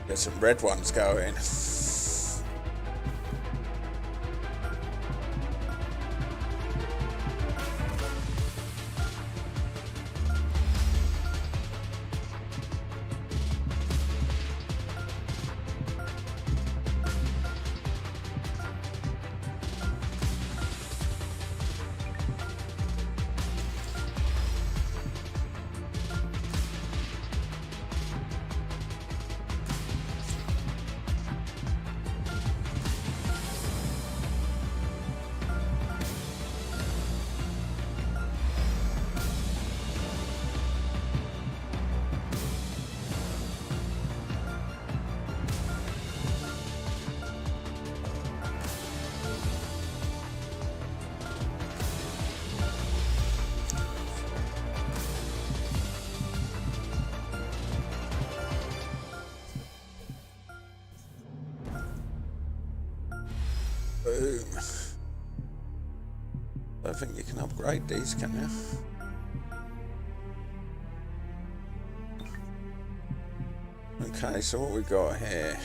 Get some red ones going. Boom. I think you can upgrade these, can you? Okay, so what we got here?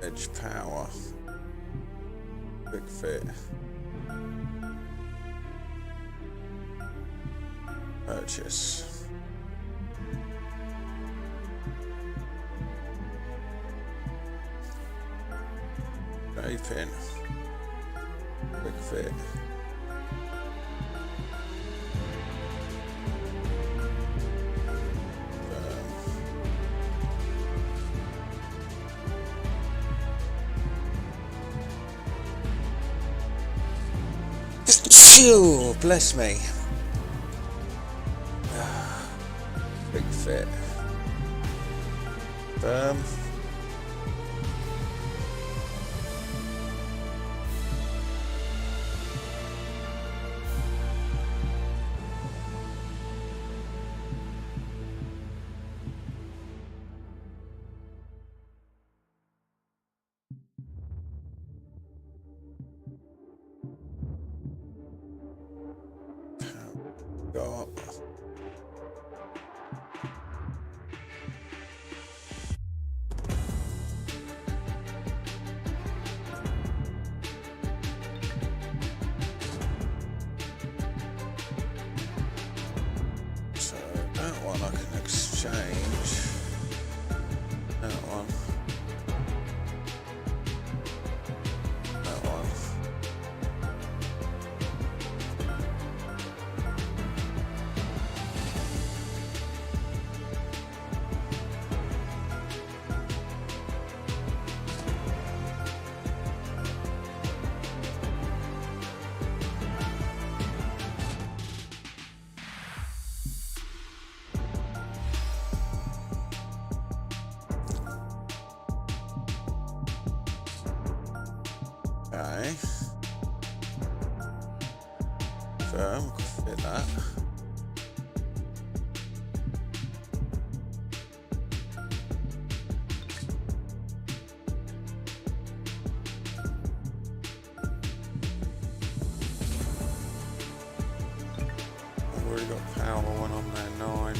Edge power. Big fit. Purchase. Pin. Big fit. Phew, bless me. Big fit. Got so that one I can exchange. That one. That one. Okay. Firm, fit that. I've already got power one on there, 9.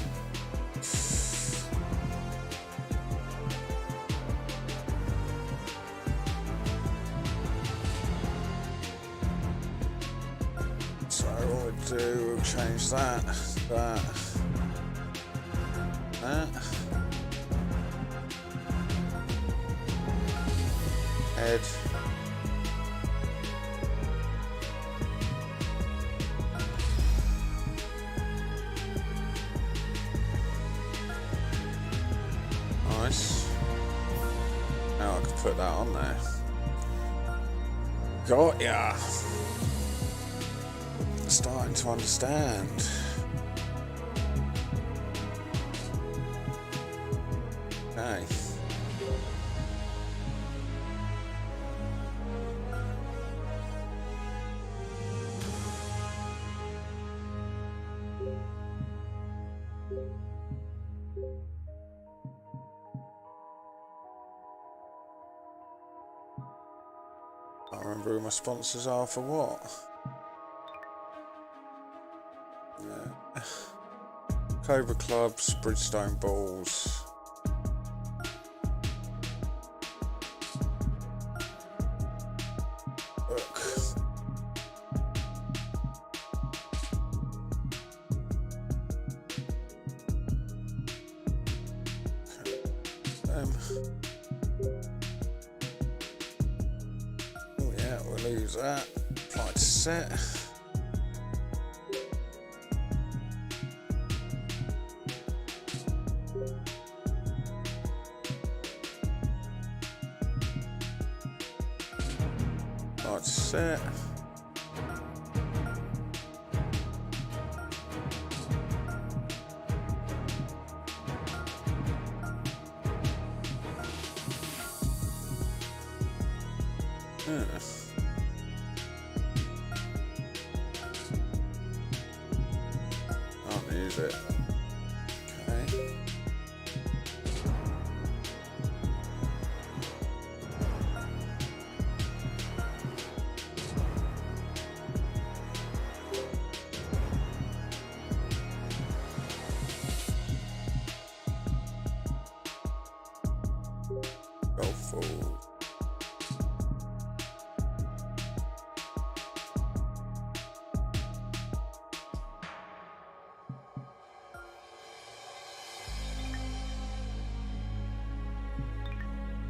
So what we'll do, we'll change that. Head. Nice. Now I can put that on there. Got ya. Starting to understand. Okay. I remember who my sponsors are for what. Cobra Clubs, Bridgestone Balls. Look. Oh yeah, we'll lose that. Apply to set. Set. Can't use it. Okay. Go forward.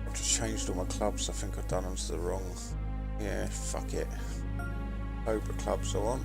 I've just changed all my clubs. I think I've done them to the wrong. Yeah, fuck it. Cobra Clubs I want.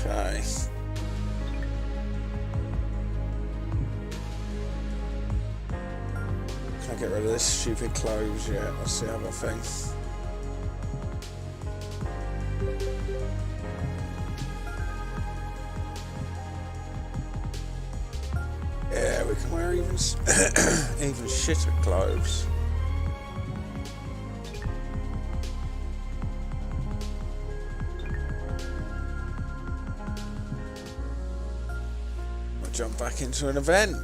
Okay. Can I get rid of this stupid clothes? Yeah, that's the other thing. Yeah, we can wear even even shitter clothes. I'll jump back into an event.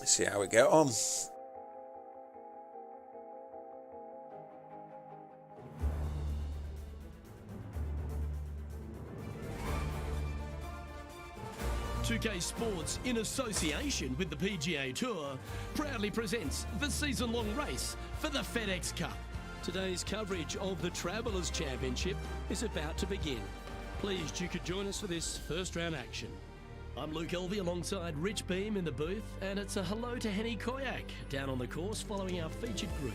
See how we get on. 2K Sports, in association with the PGA Tour, proudly presents the season-long race for the FedEx Cup. Today's coverage of the Travelers Championship is about to begin. Pleased you could join us for this first round action. I'm Luke Elvey alongside Rich Beam in the booth, and it's a hello to Henny Koyak down on the course following our featured group.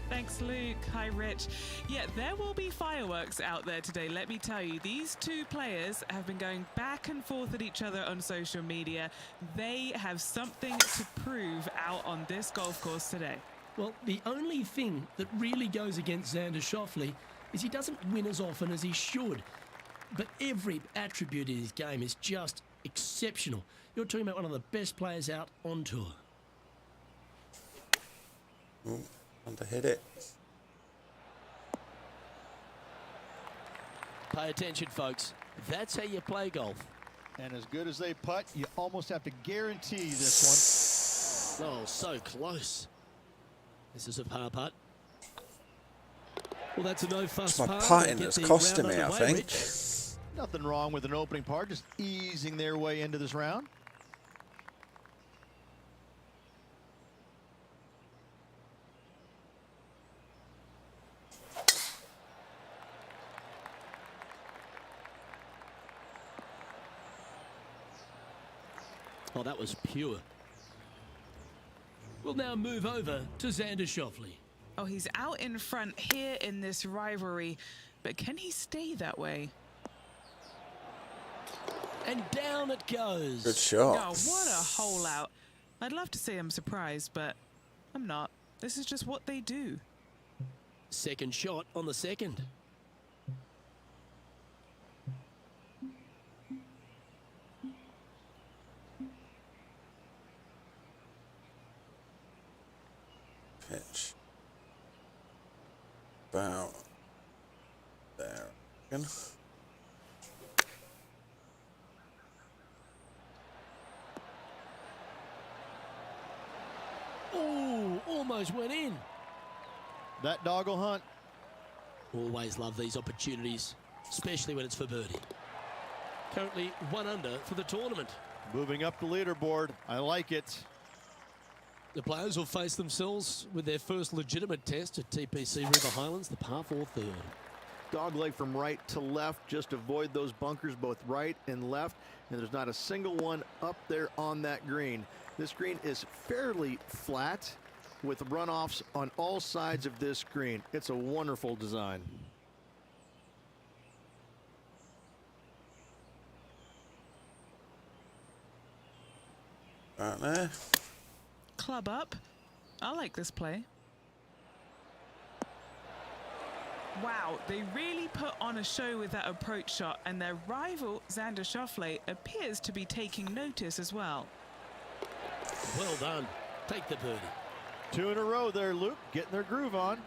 Thanks, Luke. Hi, Rich. Yeah, there will be fireworks out there today, let me tell you. These two players have been going back and forth at each other on social media. They have something to prove out on this golf course today. Well, the only thing that really goes against Xander Schauffele is he doesn't win as often as he should. But every attribute in his game is just exceptional. You're talking about one of the best players out on tour. To hit it. Pay attention, folks. That's how you play golf. And as good as they putt, you almost have to guarantee this one. Oh, so close. This is a par putt. Well, that's a no-fuss It's my par. putting Get that's the costing round me, I underway, think. Rich. Nothing wrong with an opening par, just easing their way into this round. Oh, that was pure. We'll now move over to Xander Schauffele. Oh, he's out in front here in this rivalry, but can he stay that way? And down it goes. Good shot. Oh, what a hole out. I'd love to say I'm surprised, but I'm not. This is just what they do. Second shot on the second. Pitch. About there. Again. Oh, almost went in. That doggle hunt. Always love these opportunities, especially when it's for birdie. Currently 1 under for the tournament. Moving up the leaderboard. I like it. The players will face themselves with their first legitimate test at TPC River Highlands, the par 4 third. Dogleg from right to left. Just avoid those bunkers both right and left. And there's not a single one up there on that green. This green is fairly flat with runoffs on all sides of this green. It's a wonderful design. Right there. Club up. I like this play. Wow, they really put on a show with that approach shot, and their rival, Xander Schauffele, appears to be taking notice as well. Well done. Take the birdie. 2 in a row there, Luke. Getting their groove on.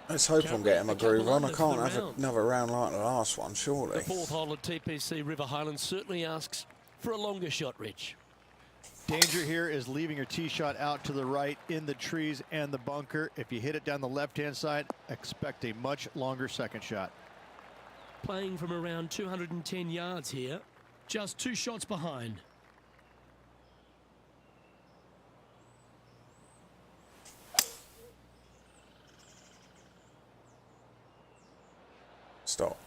Let's hope I'm getting my groove on. I can't have round. another round like the last one, surely. The 4th hole at TPC River Highlands certainly asks for a longer shot, Rich. Danger here is leaving your tee shot out to the right in the trees and the bunker. If you hit it down the left-hand side, expect a much longer second shot. Playing from around 210 yards here, just 2 shots behind. Stop.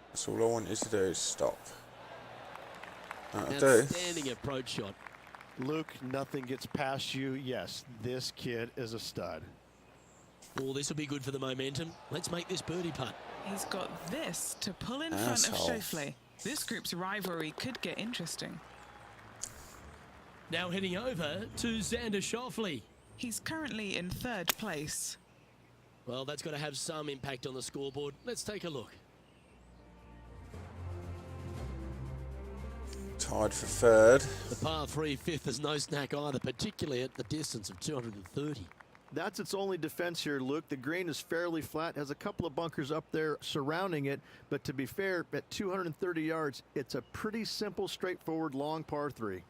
That's all I want you to do is stop. That'll do. Outstanding approach shot. Luke, nothing gets past you. Yes, this kid is a stud. Oh, this will be good for the momentum. Let's make this birdie putt. He's got this to pull in front of Schauffele. This group's rivalry could get interesting. Now heading over to Xander Schauffele. He's currently in 3rd place. Well, that's got to have some impact on the scoreboard. Let's take a look. Tied for 3rd. The par 3 5th is no snack either, particularly at the distance of 230. That's its only defense here, Luke. The green is fairly flat, has a couple of bunkers up there surrounding it, but to be fair, at 230 yards, it's a pretty simple, straightforward, long par 3.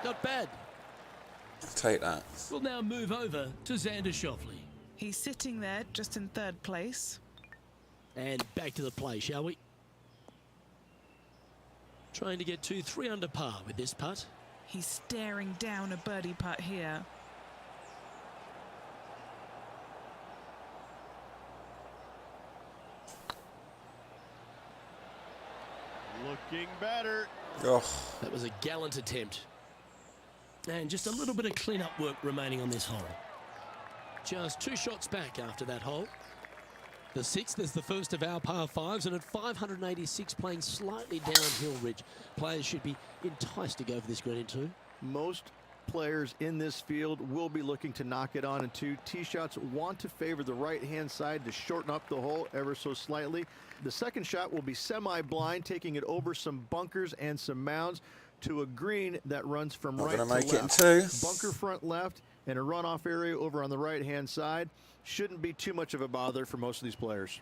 Not bad. Take that. We'll now move over to Xander Schauffele. He's sitting there just in third place. And back to the play, shall we? Trying to get 2-3 under par with this putt. He's staring down a birdie putt here. Looking better. Oh, That was a gallant attempt. And just a little bit of clean-up work remaining on this hole. Just 2 shots back after that hole. The 6th is the first of our par 5s, and at 586 playing slightly downhill ridge. Players should be enticed to go for this green in 2. Most players in this field will be looking to knock it on in 2. Tee shots want to favor the right-hand side to shorten up the hole ever so slightly. The second shot will be semi-blind, taking it over some bunkers and some mounds to a green that runs from not right going to to make left. it in 2. Bunker front left and a runoff area over on the right-hand side. Shouldn't be too much of a bother for most of these players.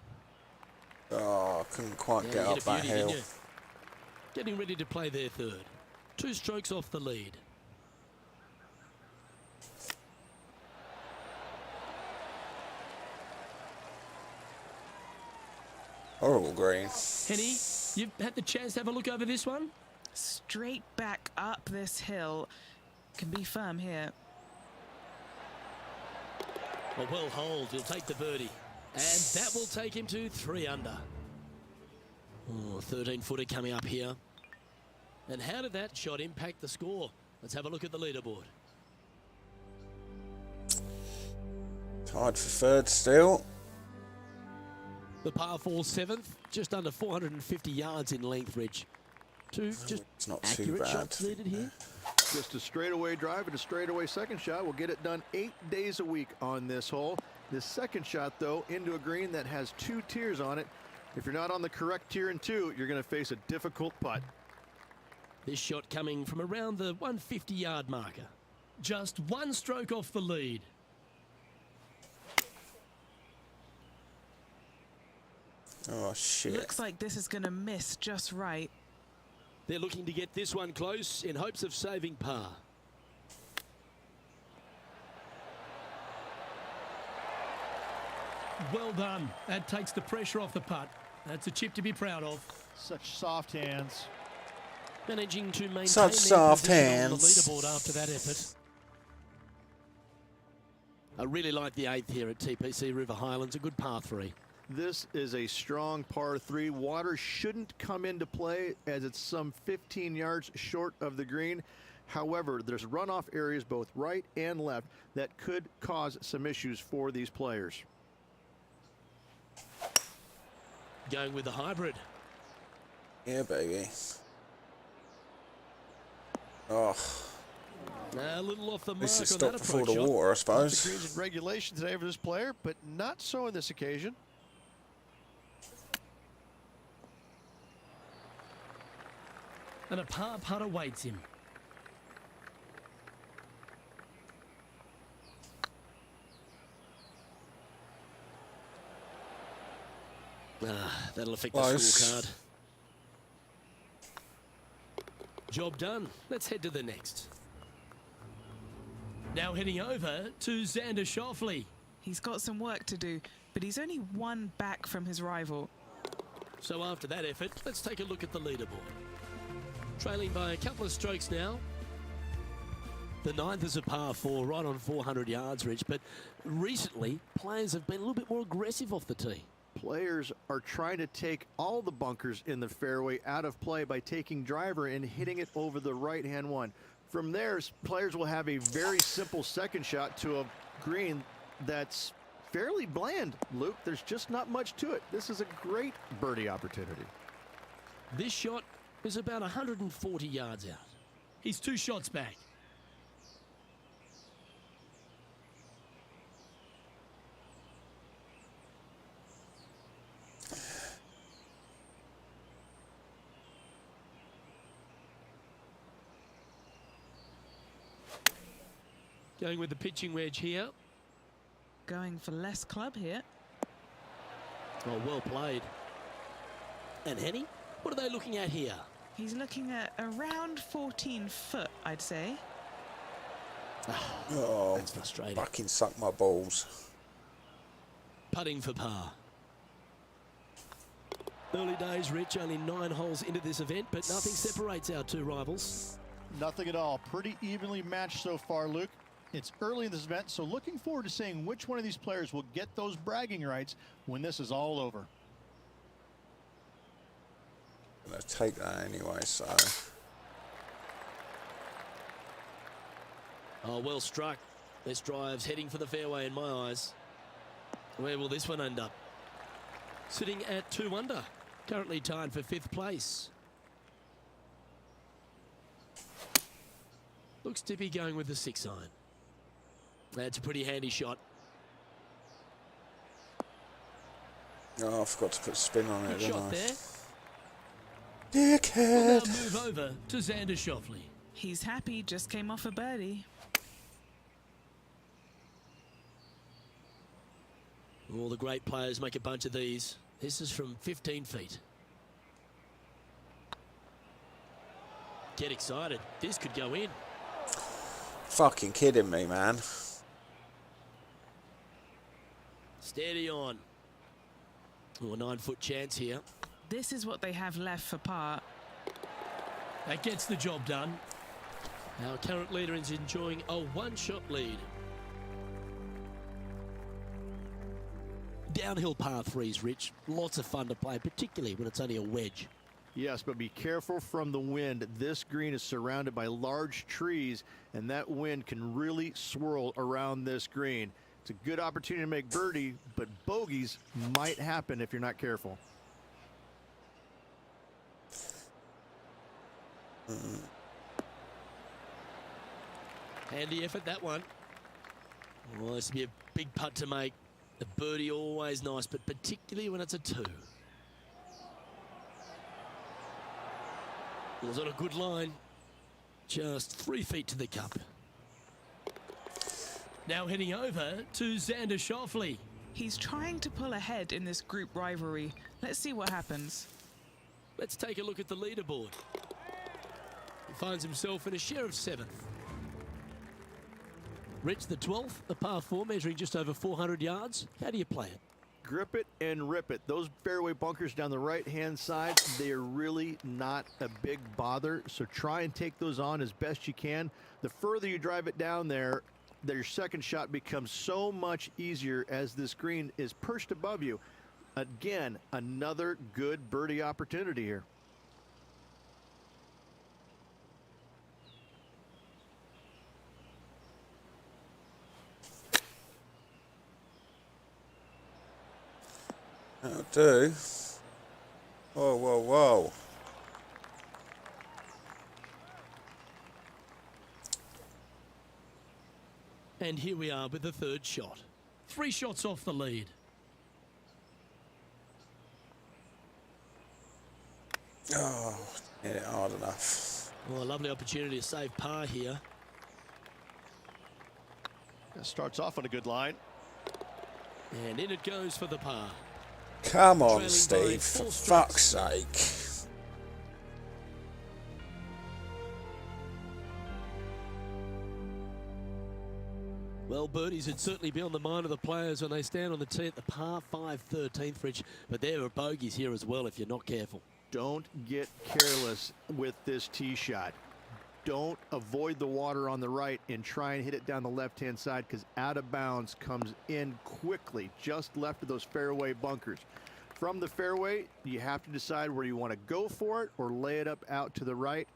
Oh, couldn't quite Yeah, get you up hit a that beauty, hill. didn't you? Getting ready to play their 3rd. 2 strokes off the lead. Horrible green. Henny, you've had the chance to have a look over this one? Straight back up this hill. Can be firm here. A well holed, he'll take the birdie. And that will take him to 3 under. Oh, 13-footer coming up here. And how did that shot impact the score? Let's have a look at the leaderboard. Tied for 3rd still. The par 4 7th, just under 450 yards in length, Rich. 2 just It's not too accurate bad. shots needed here. Just a straightaway drive and a straightaway second shot will get it done 8 days a week on this hole. This second shot, though, into a green that has 2 tiers on it. If you're not on the correct tier in 2, you're going to face a difficult putt. This shot coming from around the 150-yard marker. Just 1 stroke off the lead. Oh, shit. Looks like this is going to miss just right. They're looking to get this one close in hopes of saving par. Well done. That takes the pressure off the putt. That's a chip to be proud of. Such soft hands. Managing to maintain Such their soft position on the hands. leaderboard after that effort. I really like the 8th here at TPC River Highlands. A good par 3. This is a strong par 3. Water shouldn't come into play as it's some 15 yards short of the green. However, there's runoff areas both right and left that could cause some issues for these players. Going with the hybrid. Yeah, baby. Oh, A little off the mark this is on stopped that before approach the shot. water, I Lots of suppose. greens and regulation today for this player, but not so on this occasion. And a par putt awaits him. That'll affect the Close. scorecard. Job done. Let's head to the next. Now heading over to Xander Schauffele. He's got some work to do, but he's only 1 back from his rival. So after that effort, let's take a look at the leaderboard. Trailing by a couple of strokes now. The 9th is a par 4, right on 400 yards, Rich. But recently, players have been a little bit more aggressive off the tee. Players are trying to take all the bunkers in the fairway out of play by taking driver and hitting it over the right-hand one. From there, players will have a very simple second shot to a green that's fairly bland, Luke. There's just not much to it. This is a great birdie opportunity. This shot is about 140 yards out. He's 2 shots back. Going with the pitching wedge here. Going for less club here. Oh, well played. And Henny, what are they looking at here? He's looking at around 14 foot, I'd say. Oh, That's frustrating. fucking suck my balls. putting for par. Early days, Rich, only 9 holes into this event, but nothing separates our two rivals. Nothing at all. Pretty evenly matched so far, Luke. It's early in this event, so looking forward to seeing which one of these players will get those bragging rights when this is all over. I'm going to take that anyway, so. Oh, well struck. This drive's heading for the fairway in my eyes. Where will this one end up? Sitting at 2 under. Currently tied for 5th place. Looks to be going with the 6-iron. That's a pretty handy shot. Oh, I forgot to put spin on it, Good didn't shot I? there. Dickhead! We'll now move over to Xander Schauffele. He's happy, just came off a birdie. All the great players make a bunch of these. This is from 15 feet. Get excited. This could go in. Fucking kidding me, man. Steady on. Oh, a 9-foot chance here. This is what they have left for par. That gets the job done. Our current leader is enjoying a 1-shot lead. Downhill par 3s, Rich. Lots of fun to play, particularly when it's only a wedge. Yes, but be careful from the wind. This green is surrounded by large trees, and that wind can really swirl around this green. It's a good opportunity to make birdie, but bogeys might happen if you're not careful. Handy effort, that one. Well, this would be a big putt to make. A birdie always nice, but particularly when it's a 2. It was on a good line. Just 3 feet to the cup. Now heading over to Xander Schauffele. He's trying to pull ahead in this group rivalry. Let's see what happens. Let's take a look at the leaderboard. He finds himself in a share of 7th. Rich, the 12th, a par 4 measuring just over 400 yards. How do you play it? Grip it and rip it. Those fairway bunkers down the right-hand side, they are really not a big bother, so try and take those on as best you can. The further you drive it down there, your second shot becomes so much easier as this green is perched above you. Again, another good birdie opportunity here. That'll do. Whoa, whoa, whoa. And here we are with the 3rd shot. 3 shots off the lead. Oh, hit it hard enough. Well, a lovely opportunity to save par here. That starts off on a good line. And in it goes for the par. Come on, Trailing by Steve, 4 for strokes. fuck's sake. Well, birdies would certainly be on the mind of the players when they stand on the tee at the par 5 13th, Rich. But there are bogeys here as well if you're not careful. Don't get careless with this tee shot. Don't avoid the water on the right and try and hit it down the left-hand side, because out of bounds comes in quickly, just left of those fairway bunkers. From the fairway, you have to decide where you want to go for it or lay it up out to the right.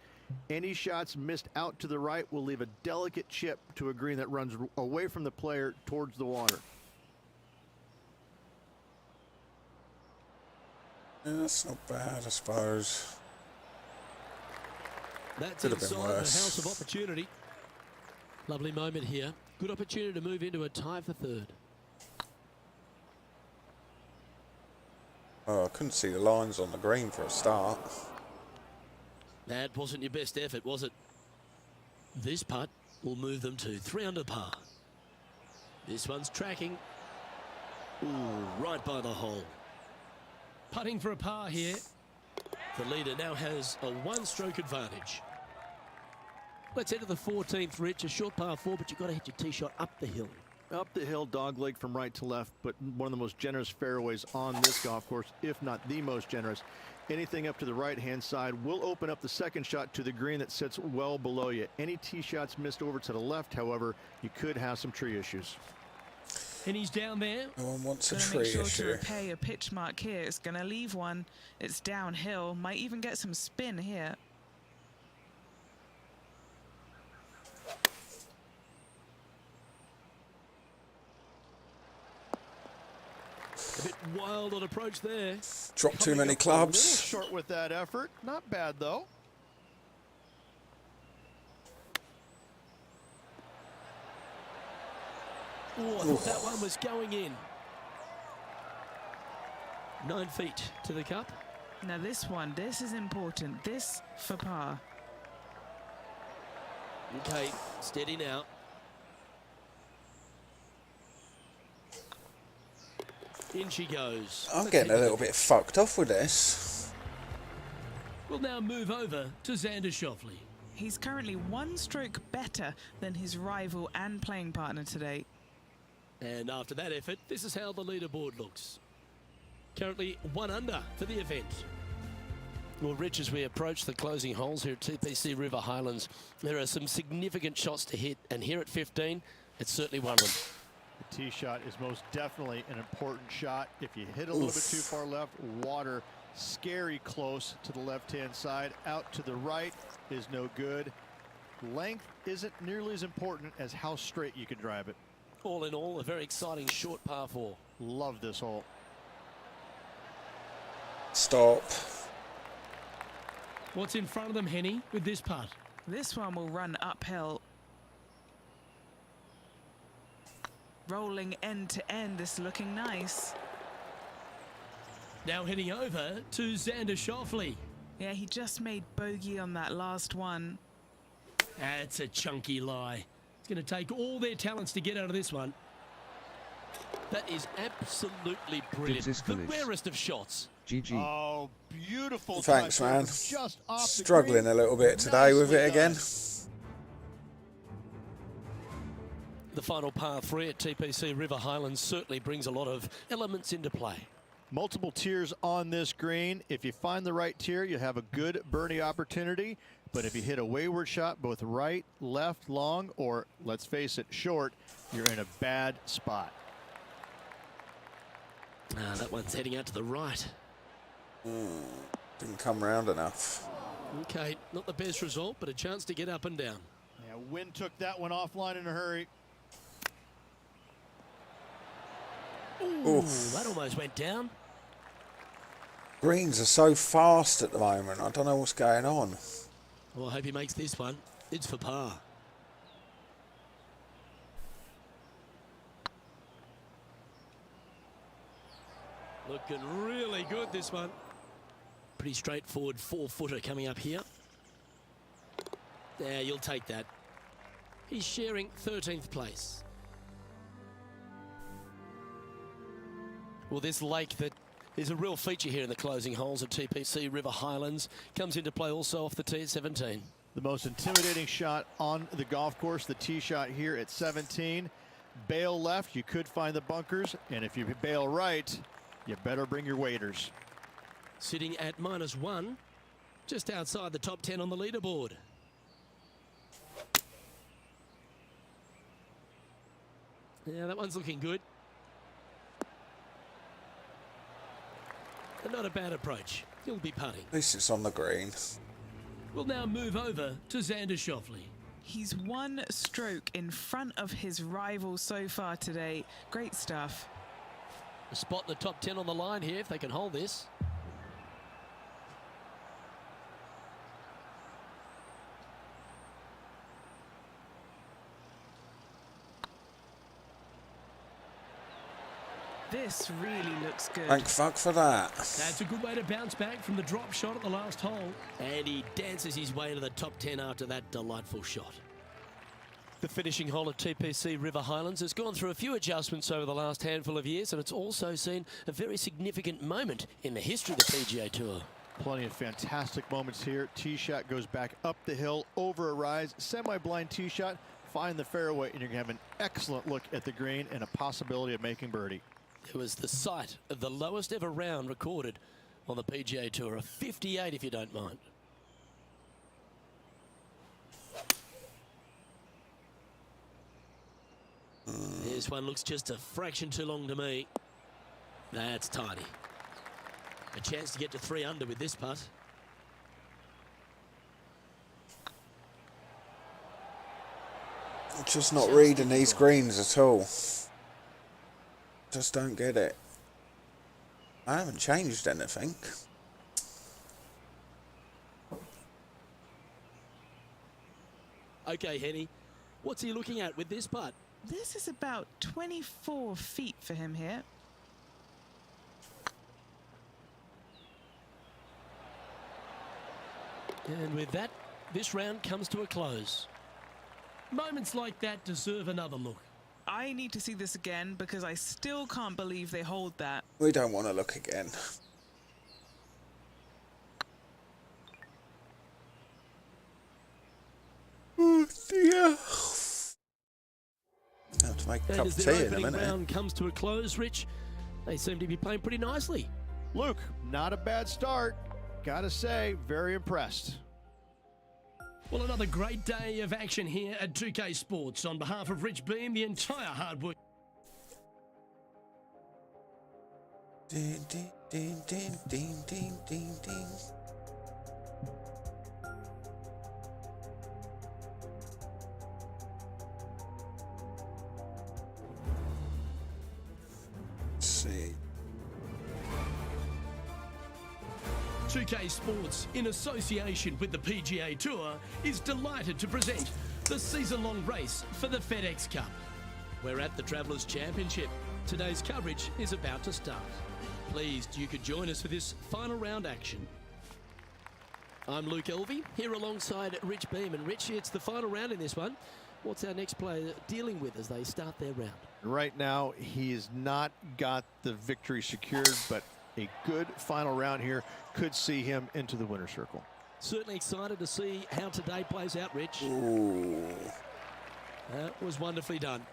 Any shots missed out to the right will leave a delicate chip to a green that runs away from the player towards the water. Yeah, that's not bad, I suppose. That's Could have been inside the worse. house of opportunity. Lovely moment here. Good opportunity to move into a tie for 3rd. Oh, I couldn't see the lines on the green for a start. That wasn't your best effort, was it? This putt will move them to 3 under par. This one's tracking. Ooh, right by the hole. Putting for a par here. The leader now has a 1-stroke advantage. Let's head to the 14th, Rich. A short par 4, but you've got to hit your tee shot up the hill. Up the hill, dog leg from right to left, but one of the most generous fairways on this golf course, if not the most generous. Anything up to the right-hand side will open up the second shot to the green that sits well below you. Any tee shots missed over to the left, however, you could have some tree issues. And he's down there. No one wants a Gonna tree make sure to issue. repair your pitch mark here. It's gonna leave one. It's downhill. Might even get some spin here. A bit wild on approach there. Dropped too many A little clubs. short with that effort. Not bad, though. Oh, I thought that one was going in. 9 feet to the cup. Now this one, this is important. This for par. Okay, steady now. In she goes. I'm getting a little bit fucked off with this. We'll now move over to Xander Schauffele. He's currently 1 stroke better than his rival and playing partner today. And after that effort, this is how the leaderboard looks. Currently 1 under for the event. Well, Rich, as we approach the closing holes here at TPC River Highlands, there are some significant shots to hit, and here at 15, it's certainly one of them. The tee shot is most definitely an important shot. If you hit a little bit too far left, water scary close to the left-hand side. Out to the right is no good. Length isn't nearly as important as how straight you can drive it. All in all, a very exciting short par 4. Love this hole. Stop. What's in front of them, Henny, with this putt? This one will run uphill. Rolling end to end, this looking nice. Now heading over to Xander Schauffele. Yeah, he just made bogey on that last one. That's a chunky lie. It's going to take all their talents to get out of this one. That is absolutely brilliant. The rarest of shots. GG. Oh, beautiful. Thanks, touch. man. Just off the Struggling green. a little bit today with Nicely it again. done. The final par 3 at TPC River Highlands certainly brings a lot of elements into play. Multiple tiers on this green. If you find the right tier, you have a good birdie opportunity. But if you hit a wayward shot, both right, left, long, or let's face it, short, you're in a bad spot. That one's heading out to the right. Didn't come round enough. Okay, not the best result, but a chance to get up and down. Yeah, wind took that one offline in a hurry. Ooh, that almost went down. Greens are so fast at the moment. I don't know what's going on. Well, I hope he makes this one. It's for par. Looking really good, this one. Pretty straightforward 4-footer coming up here. There, you'll take that. He's sharing 13th place. Well, this lake that is a real feature here in the closing holes at TPC River Highlands comes into play also off the tee at 17. The most intimidating shot on the golf course, the tee shot here at 17. Bail left, you could find the bunkers, and if you bail right, you better bring your waders. Sitting at -1, just outside the top 10 on the leaderboard. Yeah, that one's looking good. And not a bad approach. He'll be putting. At least it's on the green. We'll now move over to Xander Schauffele. He's 1 stroke in front of his rival so far today. Great stuff. A spot in the top 10 on the line here if they can hold this. This really looks good. Thank fuck for that. That's a good way to bounce back from the drop shot at the last hole. And he dances his way to the top 10 after that delightful shot. The finishing hole at TPC River Highlands has gone through a few adjustments over the last handful of years, and it's also seen a very significant moment in the history of the PGA Tour. Plenty of fantastic moments here. Tee shot goes back up the hill, over a rise, semi-blind tee shot, find the fairway, and you're going to have an excellent look at the green and a possibility of making birdie. It was the site of the lowest ever round recorded on the PGA Tour, a 58 if you don't mind. This one looks just a fraction too long to me. That's tidy. A chance to get to 3 under with this putt. Just not reading these greens at all. Just don't get it. I haven't changed anything. Okay, Henny, what's he looking at with this putt? This is about 24 feet for him here. And with that, this round comes to a close. Moments like that deserve another look. I need to see this again because I still can't believe they hold that. We don't want to look again. Oh dear. I have to make a And cup as of their tea in a opening minute. round comes to a close, Rich, they seem to be playing pretty nicely. Luke, not a bad start. Gotta say, very impressed. Well, another great day of action here at 2K Sports. On behalf of Rich Beam, the entire hard work. Ding, ding, ding, ding, ding, ding, ding, ding. Let's see. 2K Sports, in association with the PGA Tour, is delighted to present the season-long race for the FedEx Cup. We're at the Travelers Championship. Today's coverage is about to start. Pleased you could join us for this final round action. I'm Luke Elvey, here alongside Rich Beam. And Rich, it's the final round in this one. What's our next player dealing with as they start their round? Right now, he has not got the victory secured, but a good final round here could see him into the winner's circle. Certainly excited to see how today plays out, Rich. Ooh. That was wonderfully done.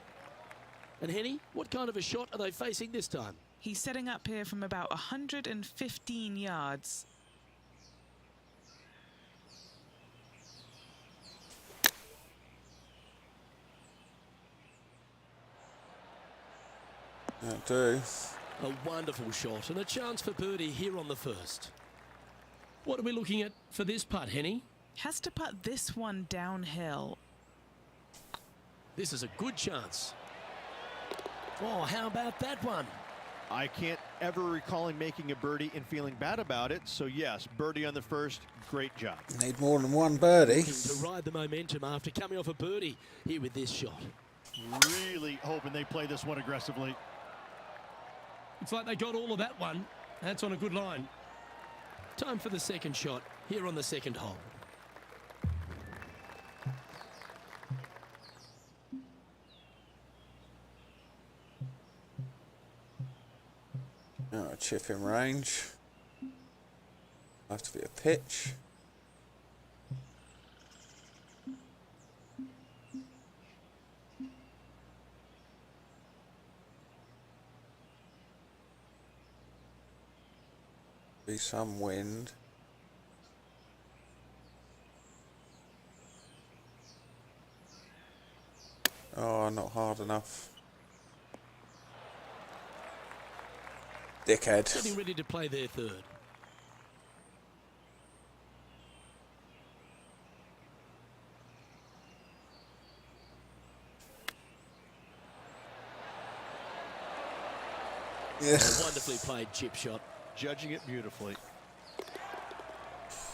And Henny, what kind of a shot are they facing this time? He's setting up here from about 115 yards. That'll do. A wonderful shot and a chance for birdie here on the first. What are we looking at for this putt, Henny? Has to putt this one downhill. This is a good chance. Oh, how about that one? I can't ever recall him making a birdie and feeling bad about it. So yes, birdie on the first, great job. Need more than one birdie. Looking to ride the momentum after coming off a birdie here with this shot. Really hoping they play this one aggressively. It's like they got all of that one. That's on a good line. Time for the second shot here on the second hole. Oh, a chip in range. Have to be a pitch. Be some wind. Oh, not hard enough. Dickhead. Getting ready to play their third. Yeah. A wonderfully played chip shot. Judging it beautifully.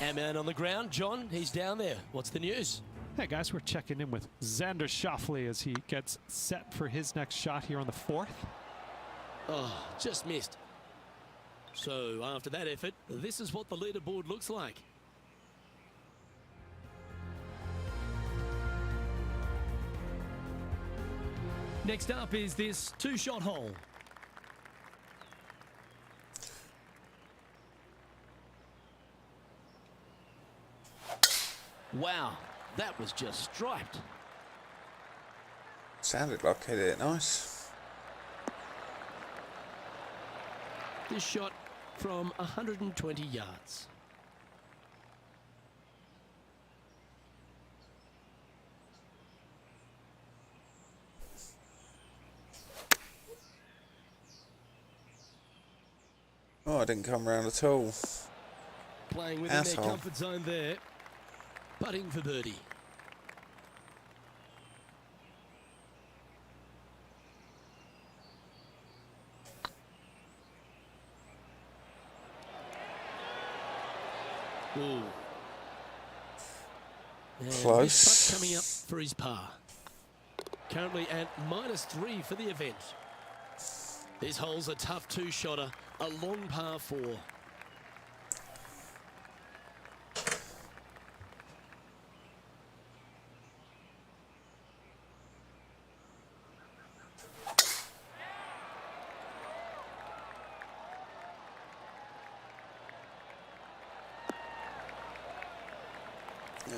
Our man on the ground, John, he's down there. What's the news? Hey guys, we're checking in with Xander Schauffele as he gets set for his next shot here on the fourth. Oh, just missed. So after that effort, this is what the leaderboard looks like. Next up is this two-shot hole. Wow, that was just striped. Sounded like hit it nice. This shot from 120 yards. Oh, I didn't come round at all. Playing within Asshole. their comfort zone there. Putting for birdie. Ooh. And Close. this putt coming up for his par. Currently at -3 for the event. This hole's a tough two-shotter, a long par 4.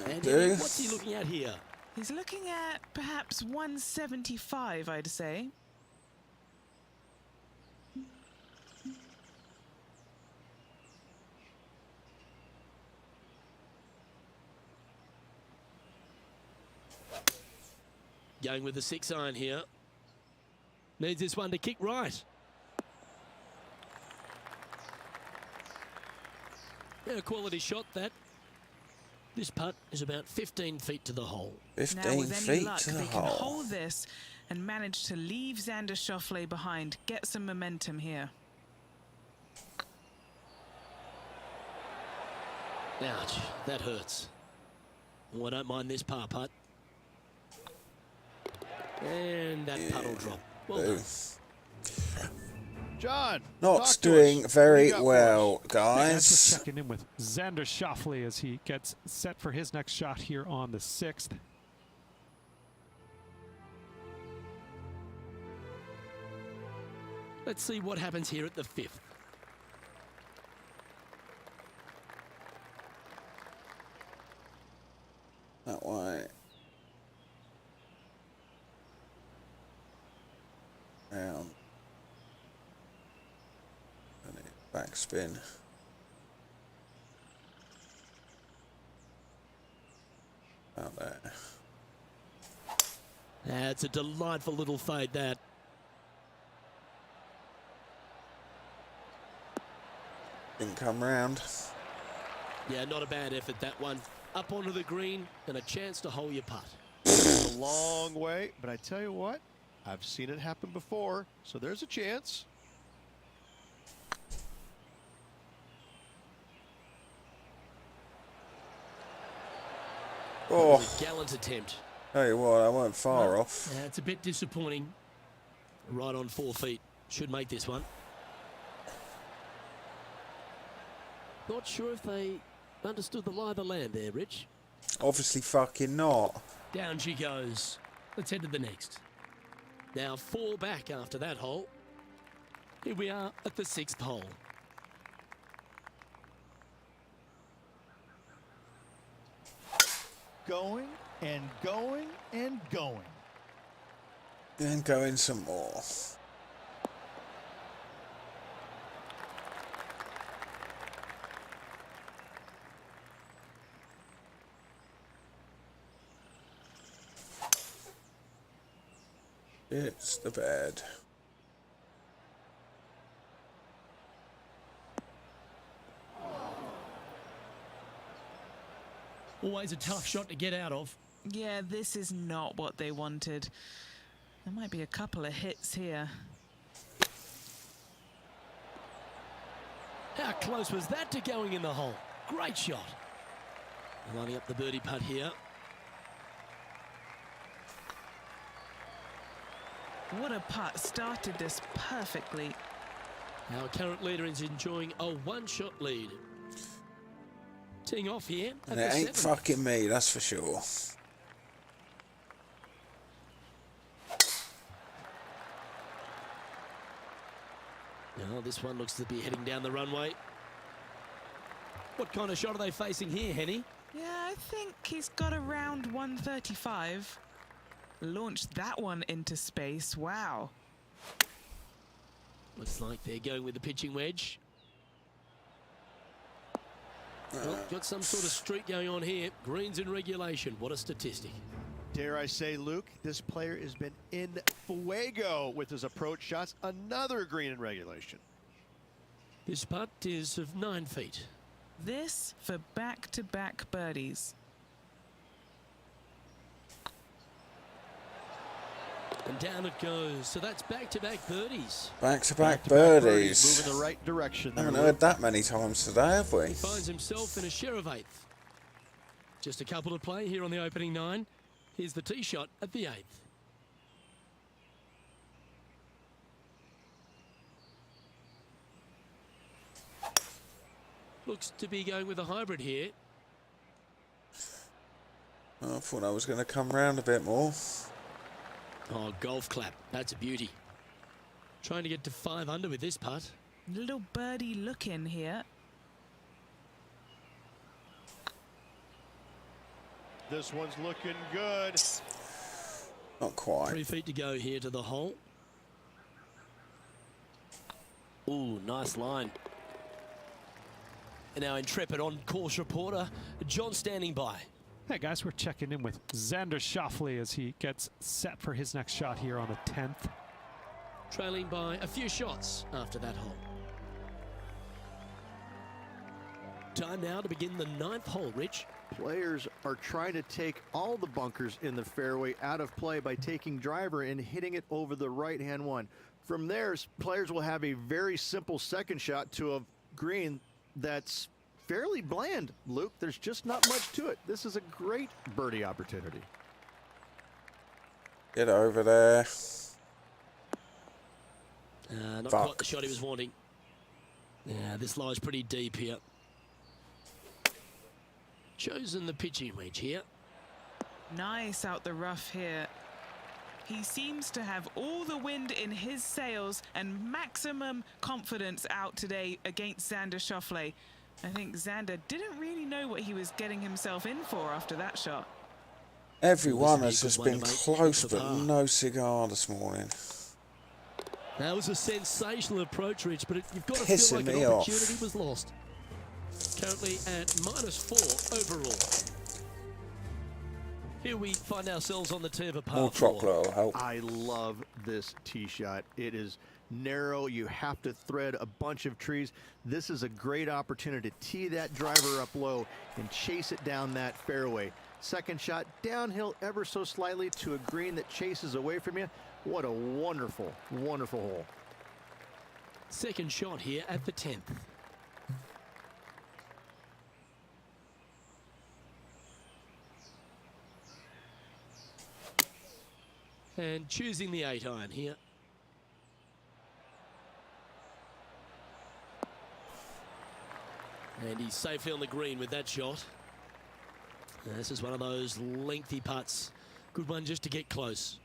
And do. what's he looking at here? He's looking at perhaps 175, I'd say. Going with the 6-iron here. Needs this one to kick right. Yeah, a quality shot that. This putt is about 15 feet to the hole. Now, 15 with any feet luck, to the they can hole. hold this and manage to leave Xander Schauffele behind, get some momentum here. Ouch, that hurts. Oh, I don't mind this par putt. And that putt will drop. Well done. John. Knox talk to doing us. very What do you got for well, That's guys. just checking in with Xander Schauffele as he gets set for his next shot here on the 6th. Let's see what happens here at the 5th. That way. Round. And it backspin. Out there. That's a delightful little fade, that. Didn't come round. Yeah, not a bad effort, that one. Up onto the green and a chance to hole your putt. It's a long way, but I tell you what, I've seen it happen before, so there's a chance. Oh, Gallant attempt. tell you what, I weren't far off. Yeah, it's a bit disappointing. Right on 4 feet. Should make this one. Not sure if they understood the lie of the land there, Rich. Obviously fucking not. Down she goes. Let's head to the next. Now 4 back after that hole. Here we are at the 6th hole. Going and going and going. And going some more. It's the bed. Always a tough shot to get out of. Yeah, this is not what they wanted. There might be a couple of hits here. How close was that to going in the hole? Great shot. Lining up the birdie putt here. What a putt. Started this perfectly. Our current leader is enjoying a 1-shot lead. Teeing off here at And the it ain't 7th. fucking me, that's for sure. Now this one looks to be heading down the runway. What kind of shot are they facing here, Henny? Yeah, I think he's got around 135. launched that one into space. Wow. Looks like they're going with the pitching wedge. Well, got some sort of streak going on here. Greens in regulation. What a statistic. Dare I say, Luke, this player has been in fuego with his approach shots. Another green in regulation. This putt is of 9 feet. This for back-to-back birdies. And down it goes. So that's back-to-back birdies. Back-to-back birdies. Moving the right direction there. Haven't heard that many times today, have we? He finds himself in a share of 8th. Just a couple to play here on the opening 9. Here's the tee shot at the 8th. Looks to be going with a hybrid here. I thought I was going to come round a bit more. Oh, golf clap. That's a beauty. Trying to get to 5 under with this putt. Little birdie look in here. This one's looking good. Not quite. 3 feet to go here to the hole. Ooh, nice line. And now Intrepid on course reporter John standing by. Hey guys, we're checking in with Xander Schauffele as he gets set for his next shot here on the 10th. Trailing by a few shots after that hole. Time now to begin the 9th hole, Rich. Players are trying to take all the bunkers in the fairway out of play by taking driver and hitting it over the right-hand one. From there, players will have a very simple second shot to a green that's fairly bland, Luke. There's just not much to it. This is a great birdie opportunity. Get over there. Not Fuck. quite the shot he was wanting. Yeah, this lies pretty deep here. Chosen the pitching wedge here. Nice out the rough here. He seems to have all the wind in his sails and maximum confidence out today against Xander Schauffele. I think Xander didn't really know what he was getting himself in for after that shot. Everyone This has is a just good been one to make close, for but par. no cigar this morning. That was a sensational approach, Rich, but you've got to Pissing feel like me an off. opportunity was lost. Currently at -4 overall. Here we find ourselves on the tee of a par More 4. chocolate will help. I love this tee shot. It is narrow. You have to thread a bunch of trees. This is a great opportunity to tee that driver up low and chase it down that fairway. Second shot downhill ever so slightly to a green that chases away from you. What a wonderful, wonderful hole. Second shot here at the 10th. And choosing the 8-iron here. And he's safely on the green with that shot. And this is one of those lengthy putts. Good one just to get close.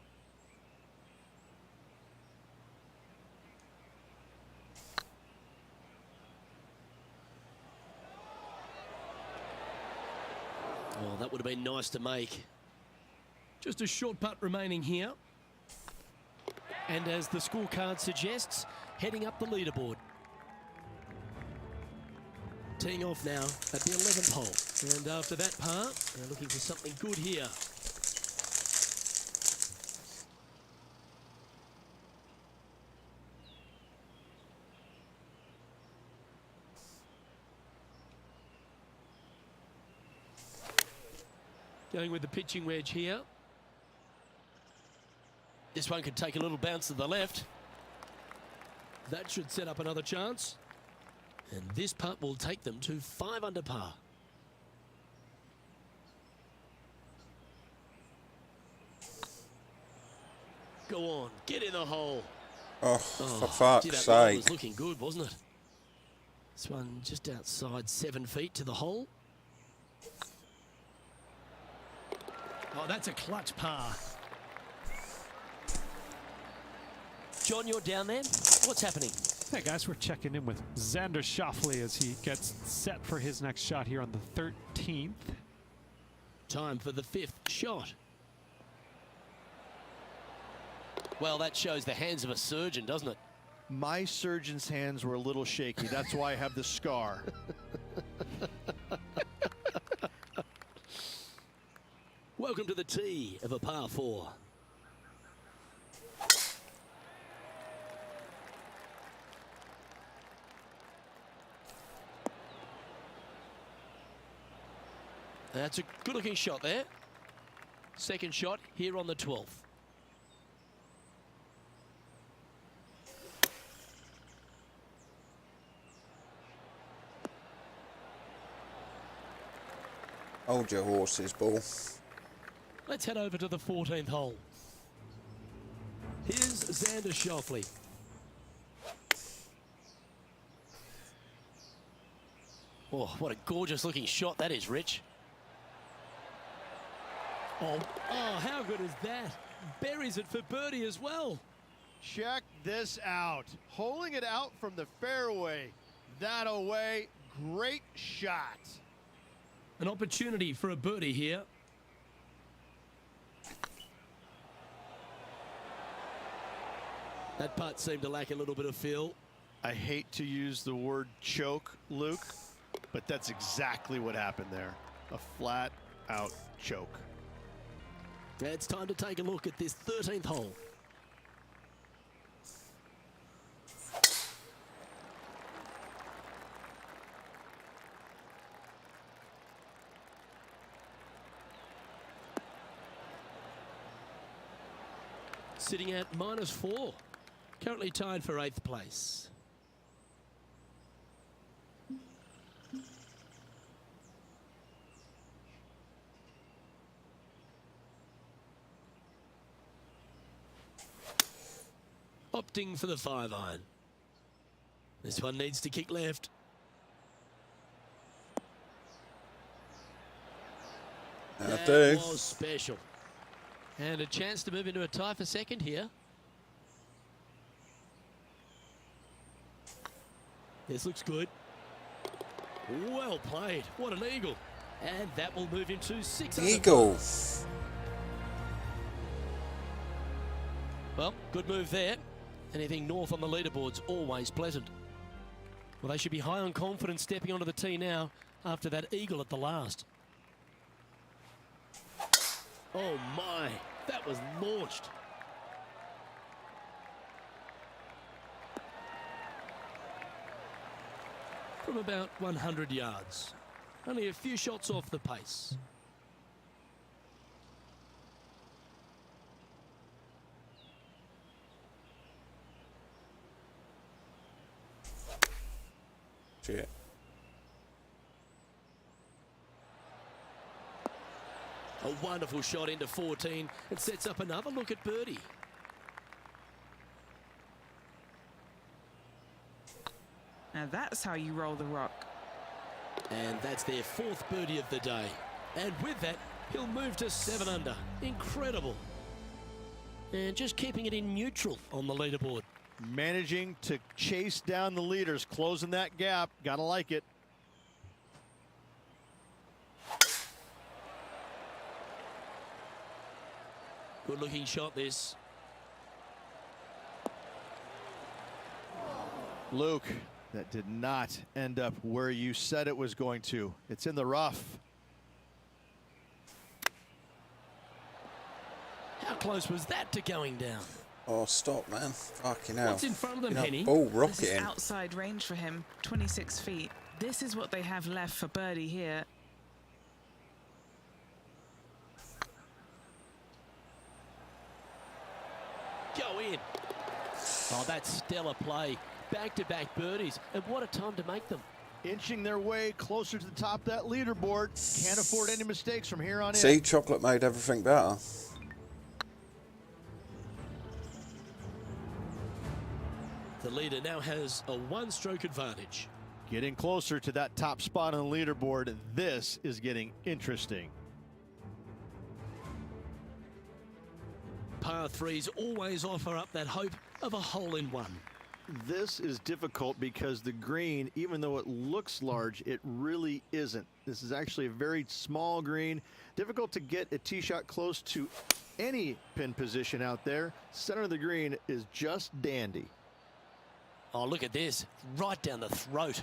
Oh, that would have been nice to make. Just a short putt remaining here. And as the scorecard suggests, heading up the leaderboard. Teeing off now at the 11th hole. And after that par, they're looking for something good here. Going with the pitching wedge here. This one could take a little bounce to the left. That should set up another chance. And this putt will take them to 5 under par. Go on, get in the hole. Oh, for Gee, fuck's that line sake. was looking good, wasn't it? This one just outside 7 feet to the hole. Oh, that's a clutch par. John, you're down there. What's happening? Hey guys, we're checking in with Xander Schauffele as he gets set for his next shot here on the 13th. Time for the 5th shot. Well, that shows the hands of a surgeon, doesn't it? My surgeon's hands were a little shaky. That's why I have the scar. Welcome to the tee of a par 4. That's a good-looking shot there. Second shot here on the 12th. Hold your horses, ball. Let's head over to the 14th hole. Here's Xander Schauffele. Oh, what a gorgeous-looking shot that is, Rich. Oh, how good is that? Buries it for birdie as well. Check this out. Holding it out from the fairway. That away. Great shot. An opportunity for a birdie here. That putt seemed to lack a little bit of feel. I hate to use the word choke, Luke, but that's exactly what happened there. A flat out choke. It's time to take a look at this 13th hole. Sitting at -4. Currently tied for 8th place. Opting for the 5-iron. This one needs to kick left. That was special. And a chance to move into a tie for second here. This looks good. Well played. What an eagle. And that will move him to 6 under. Eagle. Well, good move there. Anything north on the leaderboard's always pleasant. Well, they should be high on confidence stepping onto the tee now after that eagle at the last. Oh my, that was launched. From about 100 yards. Only a few shots off the pace. Shit. A wonderful shot into 14. It sets up another look at birdie. Now that's how you roll the rock. And that's their 4th birdie of the day. And with that, he'll move to 7 under. Incredible. And just keeping it in neutral on the leaderboard. Managing to chase down the leaders, closing that gap. Gotta like it. Good looking shot this. Luke, that did not end up where you said it was going to. It's in the rough. How close was that to going down? Oh, stop, man. Fucking hell. What's in front of them, You know, Henny? ball This is rocketing. outside range for him, 26 feet. This is what they have left for birdie here. Go in. Oh, that's stellar play. Back-to-back birdies. And what a time to make them. Inching their way closer to the top of that leaderboard. Can't afford any mistakes from here on in. See, chocolate made everything better. The leader now has a 1-stroke advantage. Getting closer to that top spot on the leaderboard. This is getting interesting. Par 3s always offer up that hope of a hole-in-one. This is difficult because the green, even though it looks large, it really isn't. This is actually a very small green. Difficult to get a tee shot close to any pin position out there. Center of the green is just dandy. Oh, look at this. Right down the throat.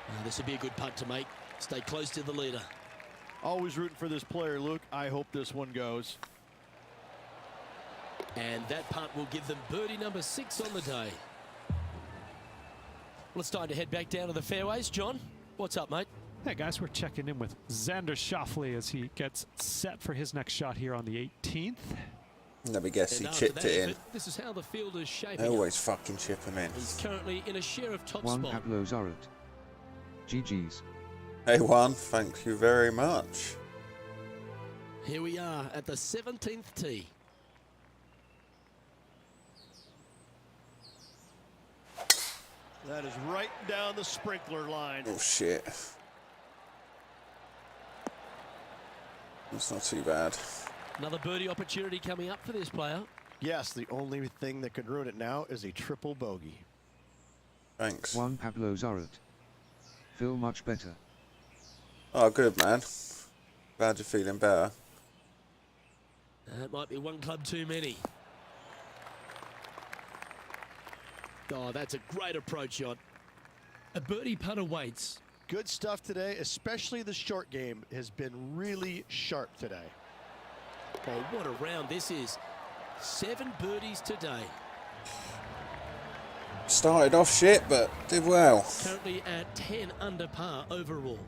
Oh, this would be a good putt to make. Stay close to the leader. Always rooting for this player, Luke. I hope this one goes. And that putt will give them birdie number 6 on the day. Well, it's time to head back down to the fairways. John, what's up, mate? Hey guys, we're checking in with Xander Schauffele as he gets set for his next shot here on the 18th. Let me guess, he And after chipped that it in. effort, this is how the field is shaping They up. always fucking chip him in. He's currently in a share of top Juan spot. Pablo Zorot. GG's. Hey, Juan, thank you very much. Here we are at the 17th tee. That is right down the sprinkler line. Oh, shit. That's not too bad. Another birdie opportunity coming up for this player. Yes, the only thing that could ruin it now is a triple bogey. Thanks. Juan Pablo Zorot. Feel much better. Oh, good, man. Glad you're feeling better. That might be one club too many. Oh, that's a great approach shot. A birdie putt awaits. Good stuff today, especially the short game has been really sharp today. Oh, what a round this is. 7 birdies today. Started off shit, but did well. Currently at 10 under par overall.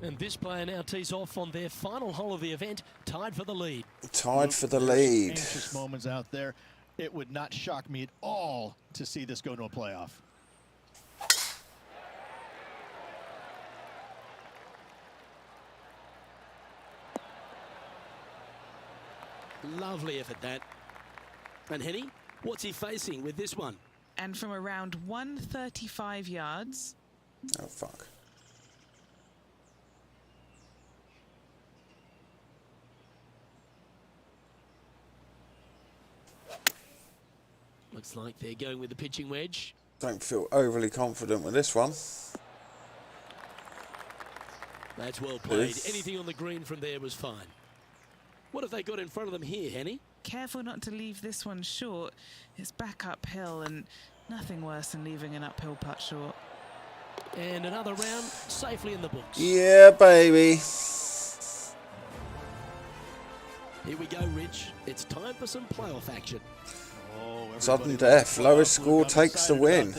And this player now tees off on their final hole of the event, tied for the lead. Tied for the lead. Anxious moments out there. It would not shock me at all to see this go to a playoff. Lovely effort, that. And Henny, what's he facing with this one? And from around 135 yards, Oh, fuck. Looks like they're going with the pitching wedge. Don't feel overly confident with this one. That's well played. Yes. Anything on the green from there was fine. What have they got in front of them here, Henny? careful not to leave this one short. It's back uphill and nothing worse than leaving an uphill putt short. And another round safely in the books. Yeah, baby. Here we go, Rich. It's time for some playoff action. Sudden death. Lowest score takes the win.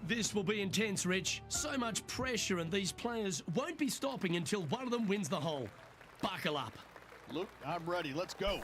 This will be intense, Rich. So much pressure, and these players won't be stopping until one of them wins the hole. Buckle up. Luke, I'm ready. Let's go.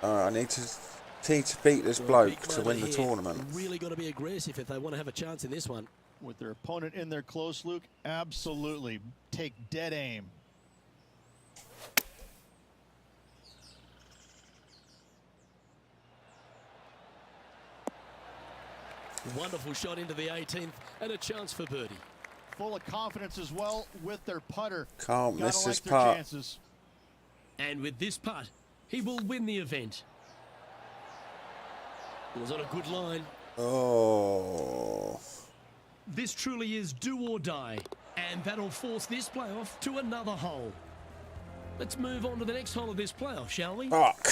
I need to beat this bloke Big to win moment the here. tournament. Really got to be aggressive if they want to have a chance in this one. With their opponent in there close, Luke, absolutely take dead aim. Wonderful shot into the 18th and a chance for birdie. Full of confidence as well with their putter. Can't Gotta miss like this their putt. chances. And with this putt, he will win the event. It was on a good line. Oh. This truly is do or die, and that'll force this playoff to another hole. Let's move on to the next hole of this playoff, shall we? Fuck.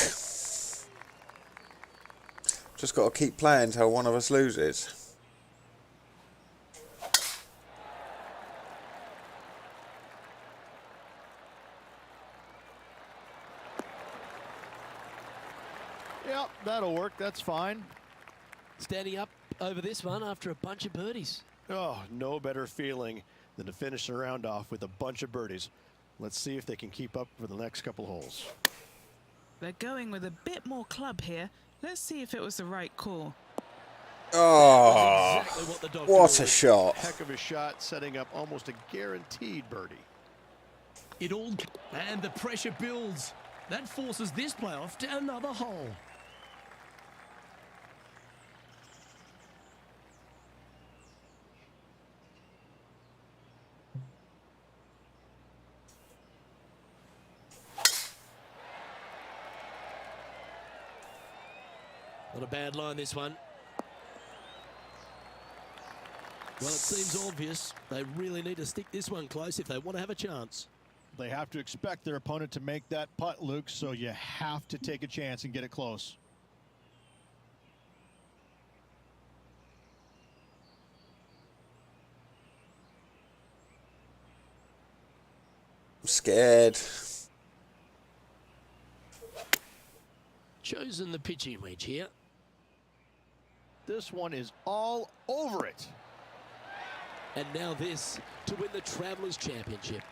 Just got to keep playing till one of us loses. Yep, that'll work. That's fine. Standing up over this one after a bunch of birdies. Oh, no better feeling than to finish the round off with a bunch of birdies. Let's see if they can keep up for the next couple holes. They're going with a bit more club here. Let's see if it was the right call. Oh, Exactly what the doctor what a ordered. shot. Heck of a shot, setting up almost a guaranteed birdie. It all, and the pressure builds. That forces this playoff to another hole. Not a bad line, this one. Well, it seems obvious. They really need to stick this one close if they want to have a chance. They have to expect their opponent to make that putt, Luke, so you have to take a chance and get it close. I'm scared. Chosen the pitching wedge here. This one is all over it. And now this to win the Travelers Championship.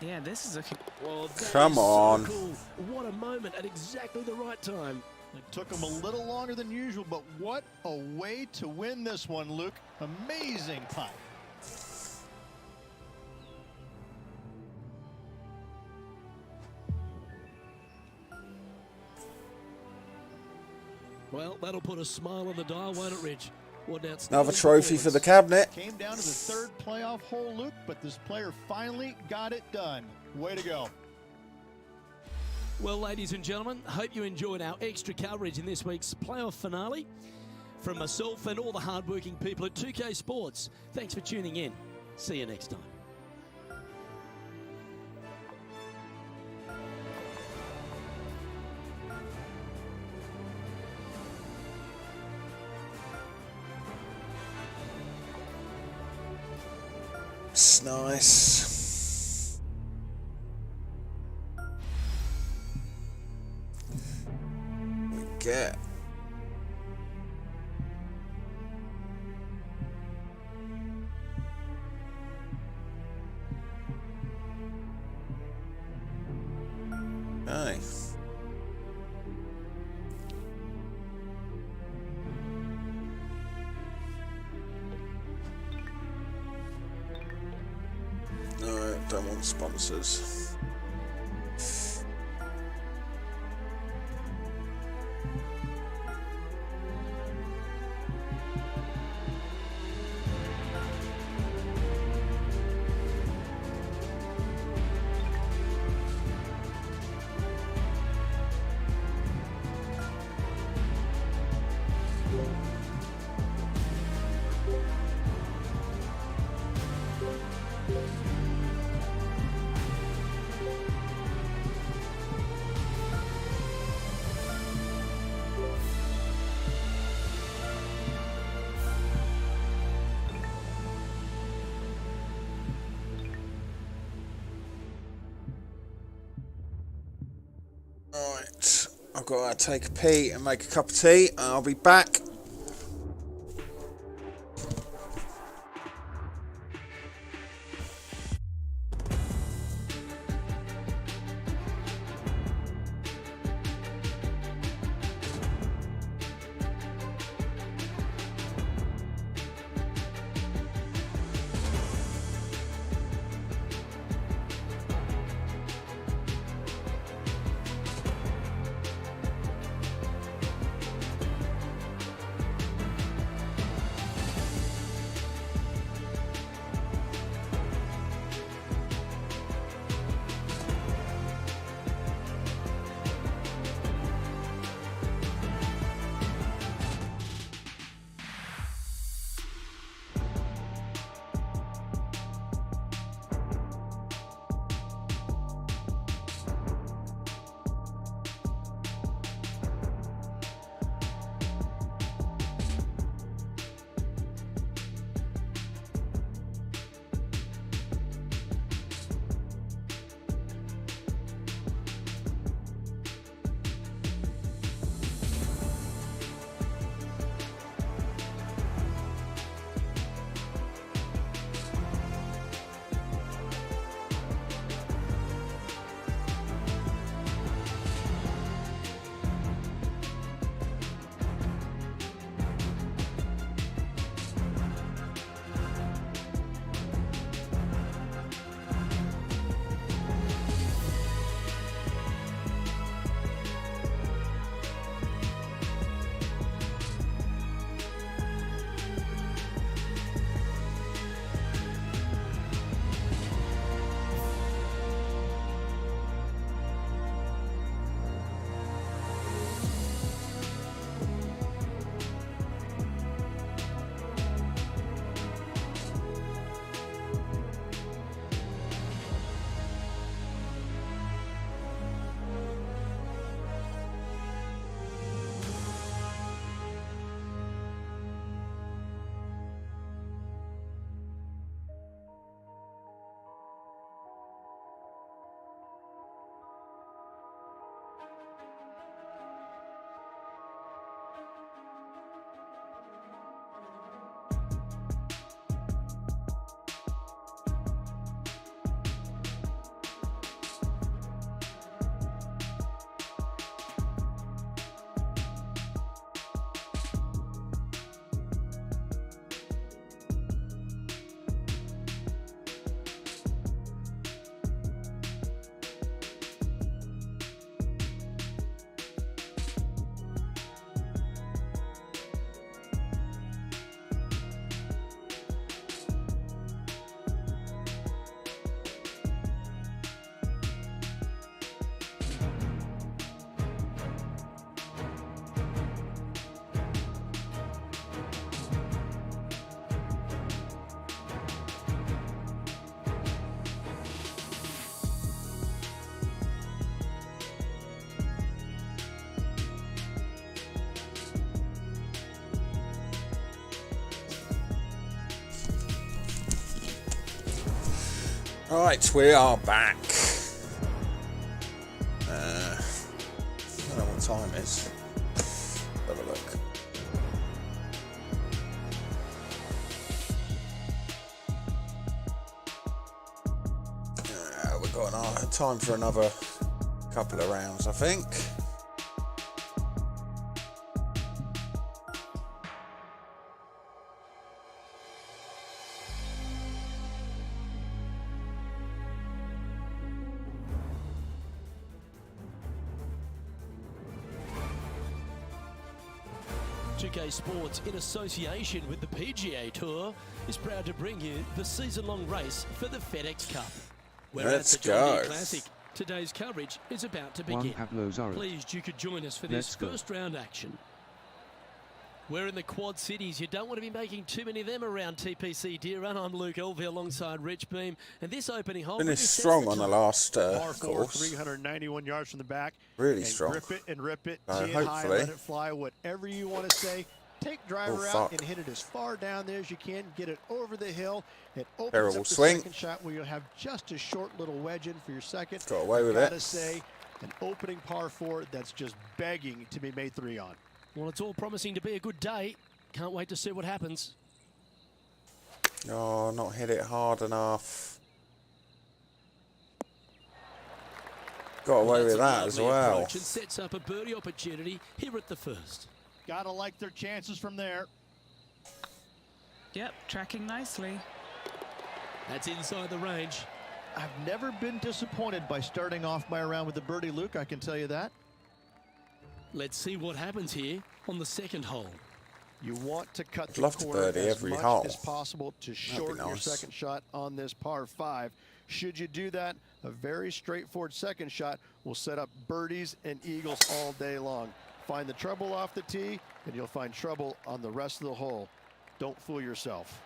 Yeah, this is a... Well, that Come is so on. cool. What a moment at exactly the right time. It took them a little longer than usual, but what a way to win this one, Luke. Amazing putt. Well, that'll put a smile on the dial, won't it, Rich? What an outstanding Another trophy for the performance. cabinet. Came down to the third playoff hole, Luke, but this player finally got it done. Way to go. Well, ladies and gentlemen, hope you enjoyed our extra coverage in this week's playoff finale. From myself and all the hardworking people at 2K Sports, thanks for tuning in. See you next time. It's nice. We get. Nice. No, don't want sponsors. Right, I've got to take a pee and make a cup of tea. I'll be back. Right, we are back. I don't know what time it is. Have a look. We've got time for another couple of rounds, I think. Sports, in association with the PGA Tour, is proud to bring you the season-long race for the FedEx Cup. We're Let's at the John Deere go. Classic. Today's coverage is about to Juan begin. Pablo Zorot. Pleased you could join us for Let's this go. first round action. We're in the Quad Cities. You don't want to be making too many of them around TPC Deer Run. I'm Luke Elvey alongside Rich Beam. And this opening hole... Finished strong on the last Par 4, course. 391 yards from the back. Really and strong. Rip it and rip it. So Tee it high, hopefully- let it fly, whatever you want to say. Take driver Oh, out fuck. and hit it as far down there as you can. Get it over the hill. It opens Terrible up the swing. second shot where you'll have just a short little wedge in for your second. Got away with it. Gotta say, an opening par 4 that's just begging to be made 3 on. Well, it's all promising to be a good day. Can't wait to see what happens. Oh, not hit it hard enough. Got away That's with a that as lovely well. approach and sets up a birdie opportunity here at the first. Gotta like their chances from there. Yep, tracking nicely. That's inside the range. I've never been disappointed by starting off my round with the birdie, Luke. I can tell you that. Let's see what happens here on the second hole. You want to cut I'd the love to corner birdie as every much hole. as possible to be shorten your nice. second shot on this par 5. Should you do that, a very straightforward second shot will set up birdies and eagles all day long. Find the trouble off the tee, and you'll find trouble on the rest of the hole. Don't fool yourself.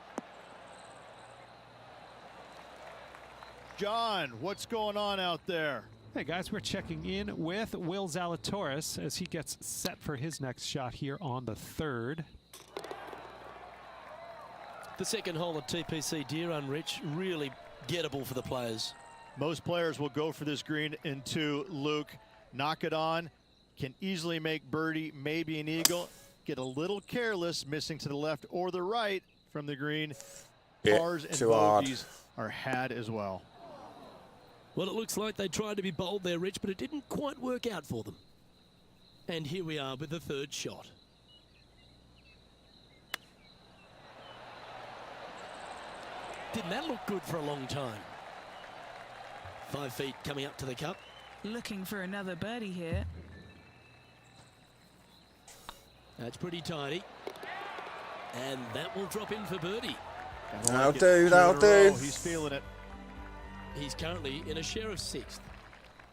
John, what's going on out there? Hey guys, we're checking in with Will Zalatoris as he gets set for his next shot here on the third. The second hole at TPC Deer Run, Rich, really gettable for the players. Most players will go for this green into Luke. Knock it on. Can easily make birdie, maybe an eagle. Get a little careless, missing to the left or the right from the green. Bit Pars and too hard. bogeys are had as well. Well, it looks like they tried to be bold there, Rich, but it didn't quite work out for them. And here we are with the third shot. Didn't that look good for a long time? 5 feet coming up to the cup. Looking for another birdie here. That's pretty tidy. And that will drop in for birdie. That'll Like it. do, 2 in that'll a row. do. He's feeling it. He's currently in a share of 6th.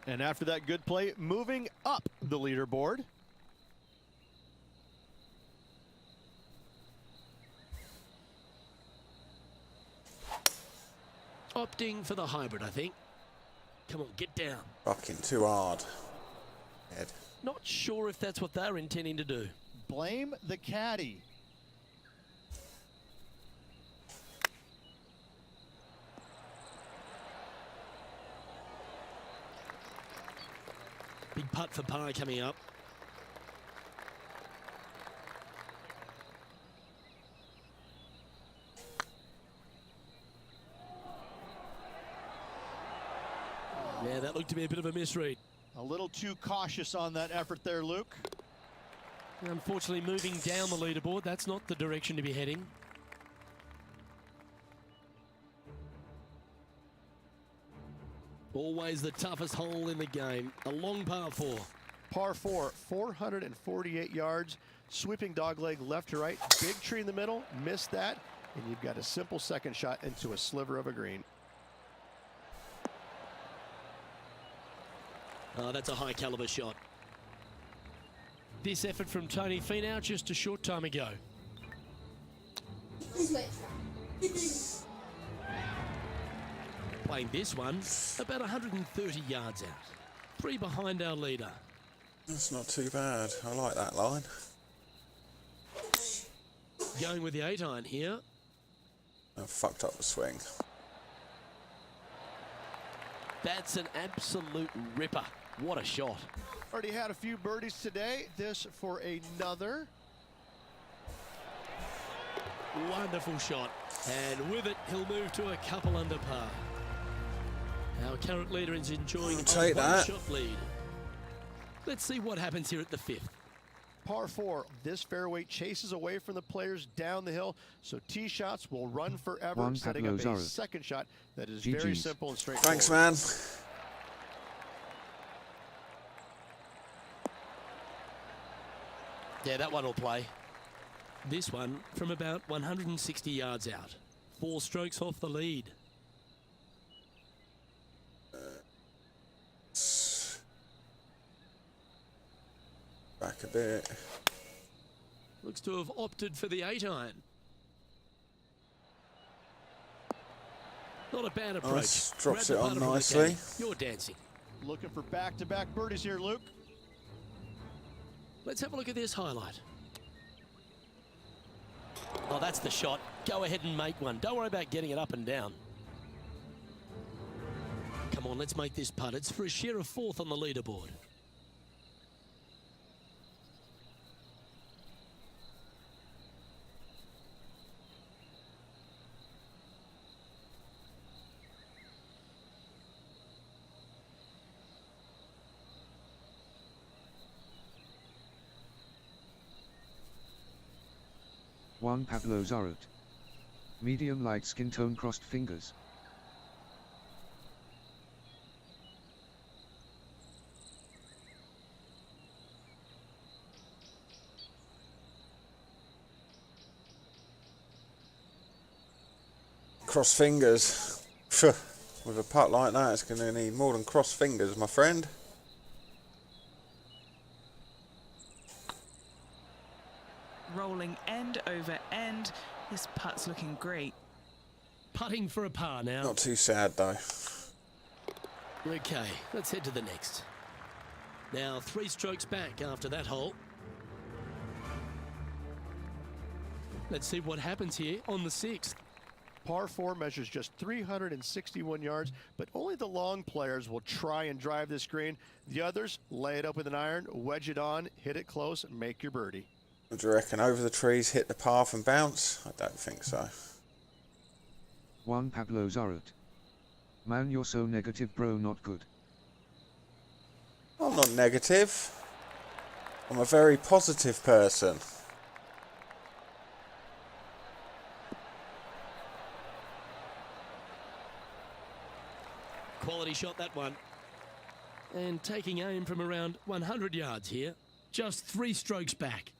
And after that good play, moving up the leaderboard. Opting for the hybrid, I think. Come on, get down. Fucking too hard. Head. Not sure if that's what they're intending to do. Blame the caddy. Big putt for par coming up. Yeah, that looked to be a bit of a misread. A little too cautious on that effort there, Luke. Unfortunately, moving down the leaderboard, that's not the direction to be heading. Always the toughest hole in the game. A long par 4. Par 4, 448 yards. Sweeping dogleg left to right. Big tree in the middle. Missed that. And you've got a simple second shot into a sliver of a green. Oh, that's a high caliber shot. This effort from Tony Finau just a short time ago. Playing this one about 130 yards out. 3 behind our leader. That's not too bad. I like that line. Going with the 8-iron here. I fucked up the swing. That's an absolute ripper. What a shot. Already had a few birdies today. This for another. Wonderful shot. And with it, he'll move to a couple under par. Our current leader is enjoying a Take that. one-shot lead. Let's see what happens here at the 5th. Par 4. This fairway chases away from the players down the hill, so tee shots will run forever, Juan setting up Pablo a Zorro. second shot that is very GG's. simple and straightforward. Thanks, man. Yeah, that one will play. This one from about 160 yards out. 4 strokes off the lead. Back a bit. Looks to have opted for the 8-iron. Not a bad approach. Nice. Drops Grab it the on putter from the nicely. caddy. You're dancing. Looking for back-to-back birdies here, Luke. Let's have a look at this highlight. Oh, that's the shot. Go ahead and make one. Don't worry about getting it up and down. Come on, let's make this putt. It's for a share of 4th on the leaderboard. Juan Pablo Zorot. Medium light skin tone, crossed fingers. Cross fingers. With a putt like that, it's going to need more than cross fingers, my friend. Rolling end over end. This putt's looking great. Putting for a par now. Not too sad, though. Okay, let's head to the next. Now 3 strokes back after that hole. Let's see what happens here on the 6th. Par 4 measures just 361 yards, but only the long players will try and drive this green. The others lay it up with an iron, wedge it on, hit it close, and make your birdie. What do you reckon? Over the trees, hit the path and bounce? I don't think so. Juan Pablo Zorot. Man, you're so negative, bro, not good. I'm not negative. I'm a very positive person. Quality shot, that one. And taking aim from around 100 yards here. Just 3 strokes back.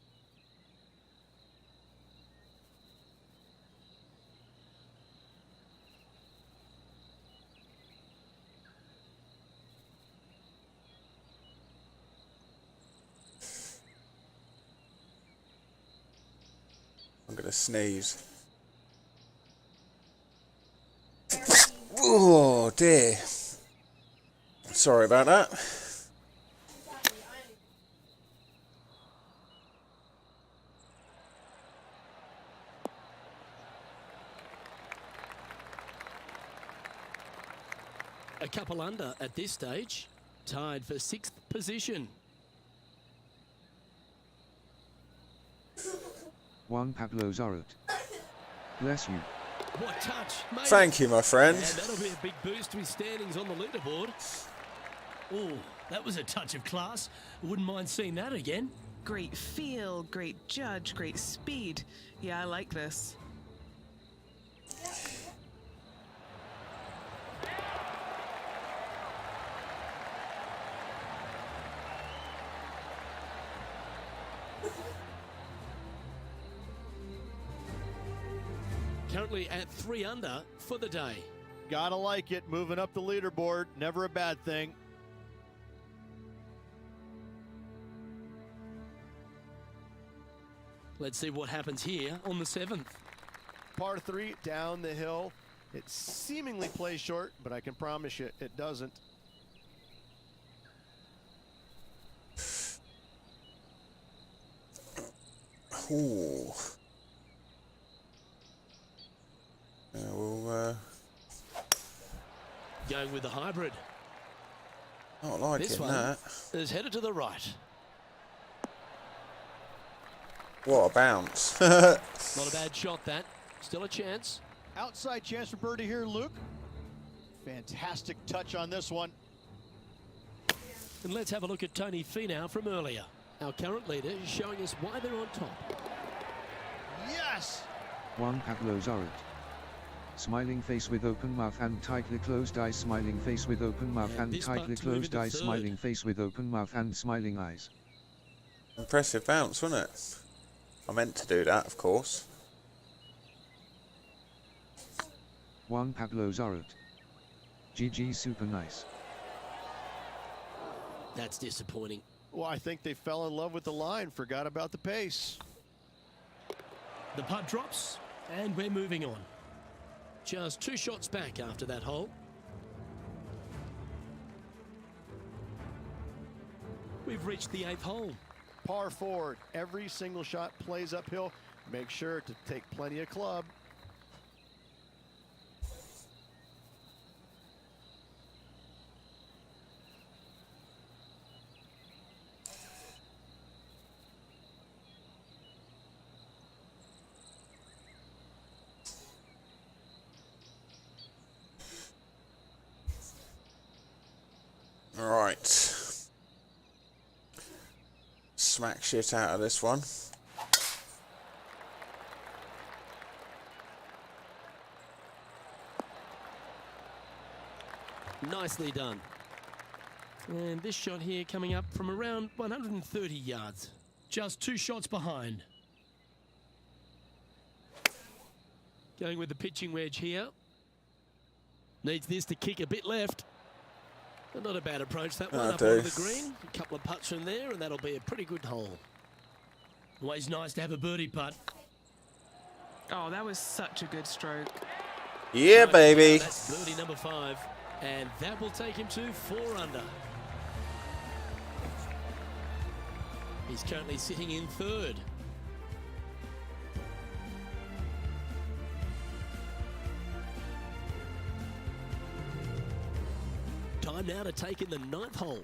I'm going to sneeze. Oh dear. Sorry about that. A couple under at this stage. Tied for 6th position. Juan Pablo Zorot. Bless you. What touch. Made Thank you, my friend. And that'll be a big boost to his standings on the leaderboard. Oh, that was a touch of class. Wouldn't mind seeing that again. Great feel, great judge, great speed. Yeah, I like this. Currently at 3 under for the day. Gotta like it, moving up the leaderboard, never a bad thing. Let's see what happens here on the 7th. Par 3 down the hill. It seemingly plays short, but I can promise you it doesn't. Ooh. We'll Going with the hybrid. Not liking This one that. is headed to the right. What a bounce. Not a bad shot, that. Still a chance. Outside chance for birdie here, Luke. Fantastic touch on this one. And let's have a look at Tony Finau from earlier. Our current leader is showing us why they're on top. Yes! Juan Pablo Zorot. Smiling face with open mouth and tightly closed eyes. Smiling face with open mouth And and this tightly putt's moving closed to eyes. third. Smiling face with open mouth and smiling eyes. Impressive bounce, wasn't it? I meant to do that, of course. Juan Pablo Zorot. GG super nice. That's disappointing. Well, I think they fell in love with the line, forgot about the pace. The putt drops, and we're moving on. Just 2 shots back after that hole. We've reached the 8th hole. Par 4, every single shot plays uphill. Make sure to take plenty of club. All right. Smack shit out of this one. Nicely done. And this shot here coming up from around 130 yards. Just 2 shots behind. Going with the pitching wedge here. Needs this to kick a bit left. But not a bad approach, that one up onto the green. A couple of putts from there, and that'll be a pretty good hole. Always nice to have a birdie putt. Oh, that was such a good stroke. Yeah, baby. That's birdie number 5, and that will take him to 4 under. He's currently sitting in 3rd. Time now to take in the 9th hole.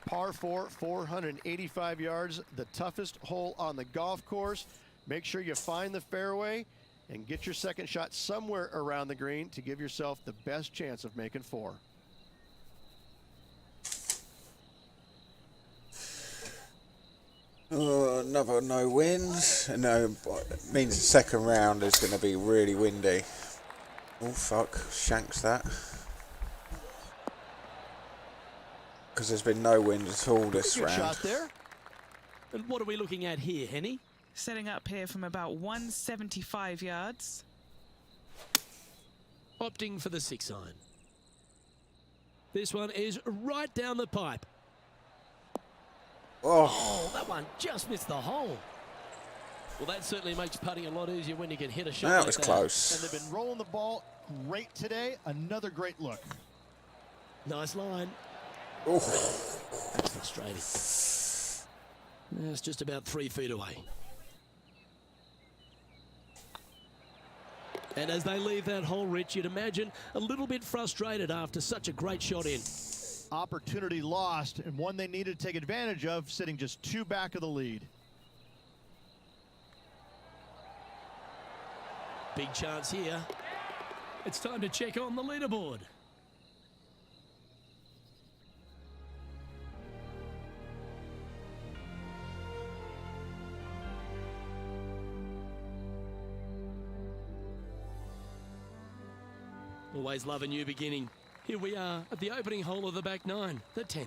Par 4, 485 yards, the toughest hole on the golf course. Make sure you find the fairway and get your second shot somewhere around the green to give yourself the best chance of making 4. Another no wins. No, it means the second round is going to be really windy. Oh fuck, shanks that. Because there's been no wind at all this Good round. shot there. And what are we looking at here, Henny? Setting up here from about 175 yards. Opting for the 6 iron. This one is right down the pipe. Oh, that one just missed the hole. Well, that certainly makes putting a lot easier when you can hit a shot That like was that. close. And they've been rolling the ball great today. Another great look. Nice line. Oh, That's frustrating. It's just about 3 feet away. And as they leave that hole, Rich, you'd imagine a little bit frustrated after such a great shot in. Opportunity lost, and one they needed to take advantage of, sitting just 2 back of the lead. Big chance here. It's time to check on the leaderboard. Always love a new beginning. Here we are at the opening hole of the back 9, the 10th.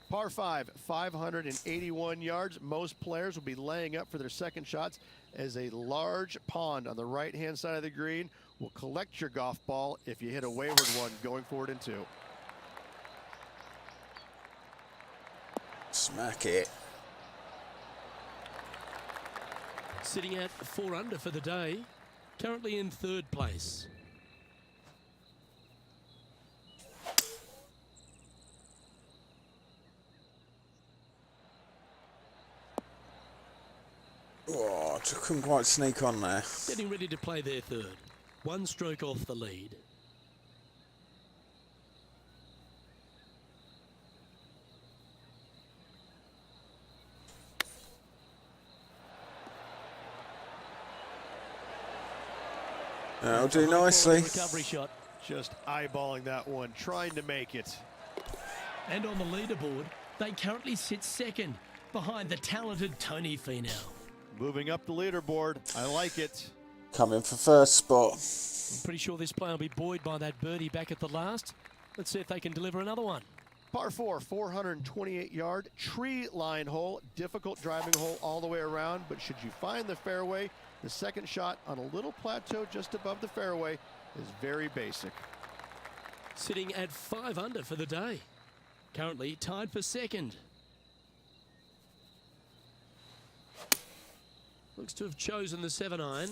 Par 5, 581 yards. Most players will be laying up for their second shots as a large pond on the right-hand side of the green will collect your golf ball if you hit a wayward one going forward in 2. smack it. Sitting at 4 under for the day, currently in 3rd place. Oh, couldn't quite sneak on there. Getting ready to play their 3rd. 1 stroke off the lead. That'll do nicely. Recovery shot. Just eyeballing that one, trying to make it. And on the leaderboard, they currently sit second behind the talented Tony Finau. Moving up the leaderboard. I like it. Coming for first spot. I'm pretty sure this player will be buoyed by that birdie back at the last. Let's see if they can deliver another one. Par 4, 428-yard tree line hole. Difficult driving hole all the way around, but should you find the fairway, the second shot on a little plateau just above the fairway is very basic. Sitting at 5 under for the day. Currently tied for second. Looks to have chosen the 7-iron.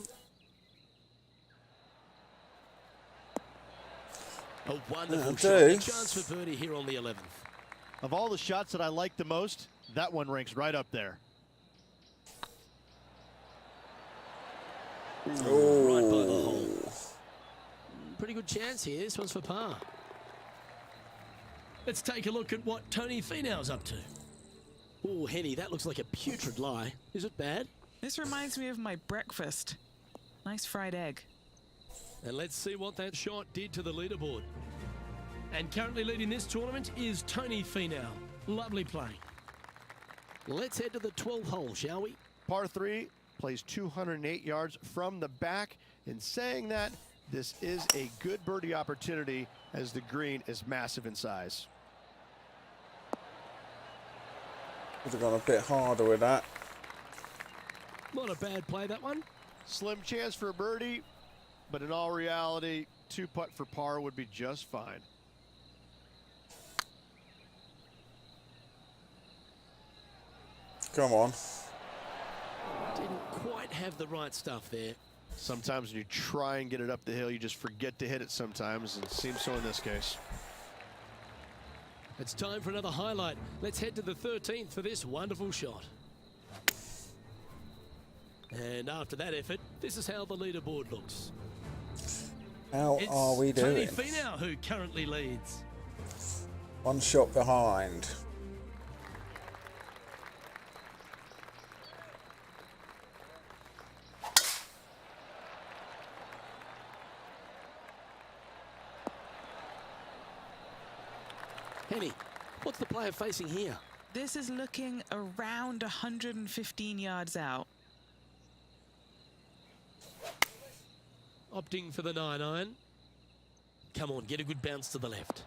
A wonderful shot. A chance for birdie here on the 11th. Of all the shots that I like the most, that one ranks right up there. Right by the hole. Pretty good chance here. This one's for par. Let's take a look at what Tony Finau's up to. Oh, Henny, that looks like a putrid lie. Is it bad? This reminds me of my breakfast. Nice fried egg. And let's see what that shot did to the leaderboard. And currently leading this tournament is Tony Finau. Lovely playing. Let's head to the 12th hole, shall we? Par 3 plays 208 yards from the back. In saying that, this is a good birdie opportunity as the green is massive in size. Could have gone a bit harder with that. Not a bad play, that one. Slim chance for a birdie, but in all reality, 2-putt for par would be just fine. Come on. Didn't quite have the right stuff there. Sometimes when you try and get it up the hill, you just forget to hit it sometimes, and it seems so in this case. It's time for another highlight. Let's head to the 13th for this wonderful shot. And after that effort, this is how the leaderboard looks. How It's are we doing? Tony Finau who currently leads. One shot behind. Henny, what's the player facing here? This is looking around 115 yards out. Opting for the 9-iron. Come on, get a good bounce to the left.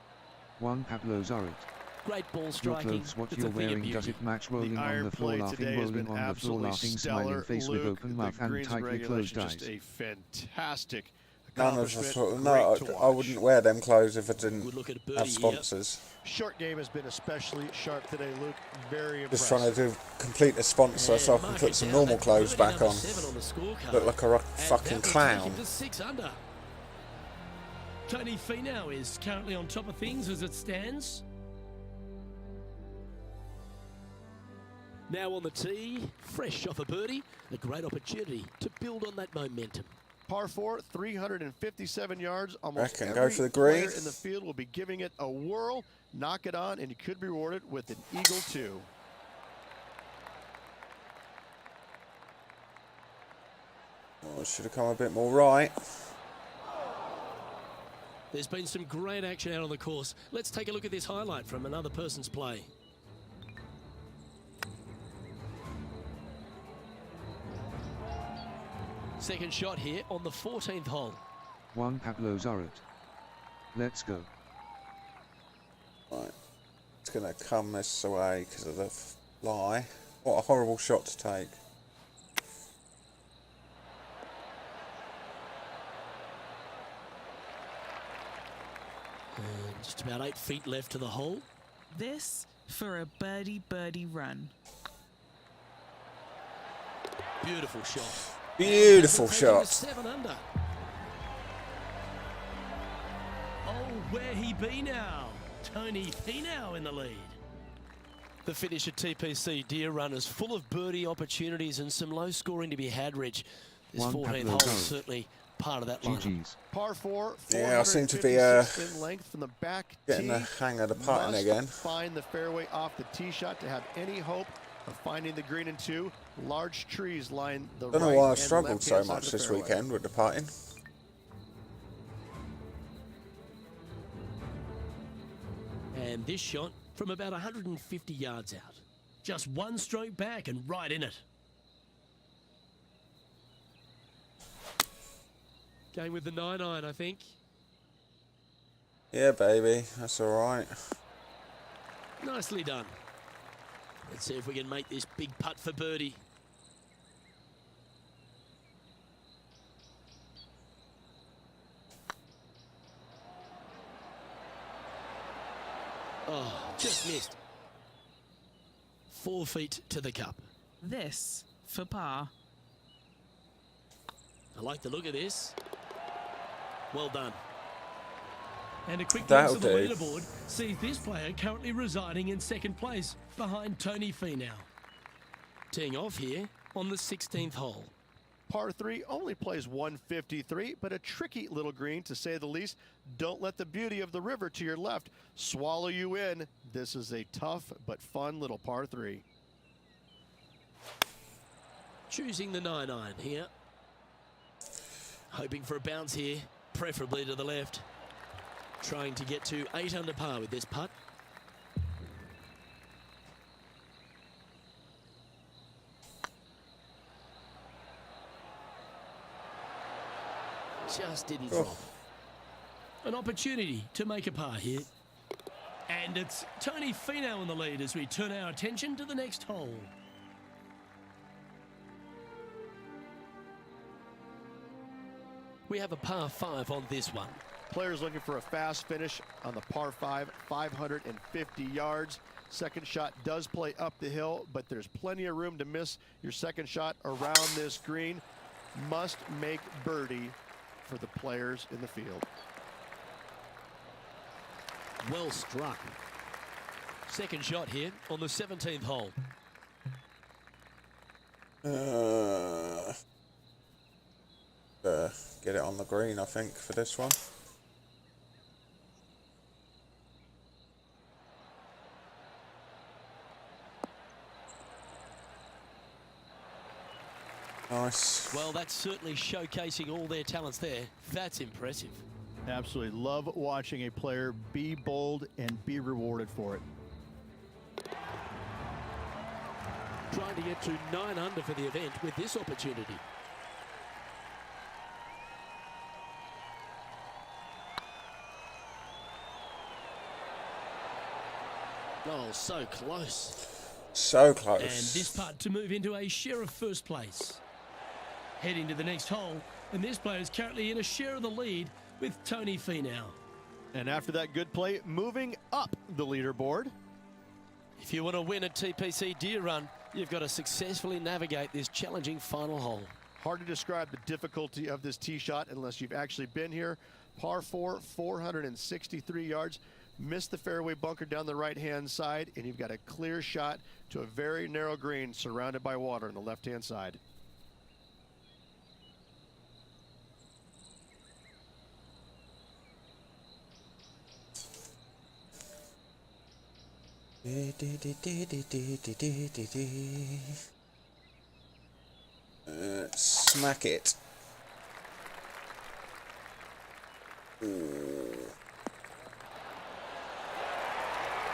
One Pablo Zorot. Great ball Your striking. clothes, what It's you're a thing of wearing, does beauty. it match? Rolling on iron the floor, play laughing, today has rolling been on the floor, absolutely laughing, stellar. smiling face with Luke, open the mouth and greens tightly regulation, closed just eyes. a fantastic None of us. accomplishment. No, Great to I watch. wouldn't wear them clothes if I didn't Good look at a birdie have here. sponsors. Short game has been especially sharp today, Luke. Very Just impressive. trying to complete a sponsor so I can Mark put it some down. normal That's clothes birdie back number on. 7 the scorecard. Look like a And fucking that will take clown. him to 6 under. Tony Finau is currently on top of things as it stands. Now on the tee, fresh off a birdie, a great opportunity to build on that momentum. Par 4, 357 yards. Almost Reckon, every go for the green. player in the field will be giving it a whirl, knock it on, and you could be rewarded with an eagle too. Oh, should have come a bit more right. There's been some great action out on the course. Let's take a look at this highlight from another person's play. Second shot here on the 14th hole. One Pablo Zorot. Let's go. Right. It's going to come this way because of the fly. What a horrible shot to take. And just about 8 feet left to the hole. This for a birdie run. Beautiful shot. Beautiful Taking him to shot. 7 under. Oh, where he be now? Tony Finau in the lead. The finish at TPC, dear runners, full of birdie opportunities and some low scoring to be had, Rich. This One 14th Pablo hole Zorot. is certainly part of that lineup. GG's. Par 4, Yeah, I seem to be 456 in length from the back Getting tee. the hang of the putting Must again. find the fairway off the tee shot to have any hope of finding the green in 2. Large trees line the Don't know right why I and struggled so left-hand side much of the this fairway. weekend with the putting. And this shot from about 150 yards out. Just one stroke back and right in it. Going with the 9-iron, I think. Yeah, baby, that's all right. Nicely done. Let's see if we can make this big putt for birdie. Oh, just missed. 4 feet to the cup. This for par. I like the look of this. Well done. And a quick That'll glance at the do. leaderboard sees this player currently residing in second place behind Tony Finau. Teeing off here on the 16th hole. Par 3 only plays 153, but a tricky little green to say the least. Don't let the beauty of the river to your left swallow you in. This is a tough but fun little par 3. Choosing the 9-iron here. Hoping for a bounce here, preferably to the left. Trying to get to 8 under par with this putt. Just didn't drop. An opportunity to make a par here. And it's Tony Finau in the lead as we turn our attention to the next hole. We have a par 5 on this one. Players looking for a fast finish on the par 5, 550 yards. Second shot does play up the hill, but there's plenty of room to miss your second shot around this green. Must make birdie for the players in the field. Well struck. Second shot here on the 17th hole. Get it on the green, I think, for this one. Nice. Well, that's certainly showcasing all their talents there. That's impressive. Absolutely love watching a player be bold and be rewarded for it. Trying to get to 9 under for the event with this opportunity. Oh, so close. So close. And this putt to move into a share of first place. Heading to the next hole, and this player is currently in a share of the lead with Tony Finau. And after that good play, moving up the leaderboard. If you want to win at TPC Deer Run, you've got to successfully navigate this challenging final hole. Hard to describe the difficulty of this tee shot unless you've actually been here. Par 4, 463 yards. Missed the fairway bunker down the right-hand side, and you've got a clear shot to a very narrow green surrounded by water on the left-hand side. Smack it.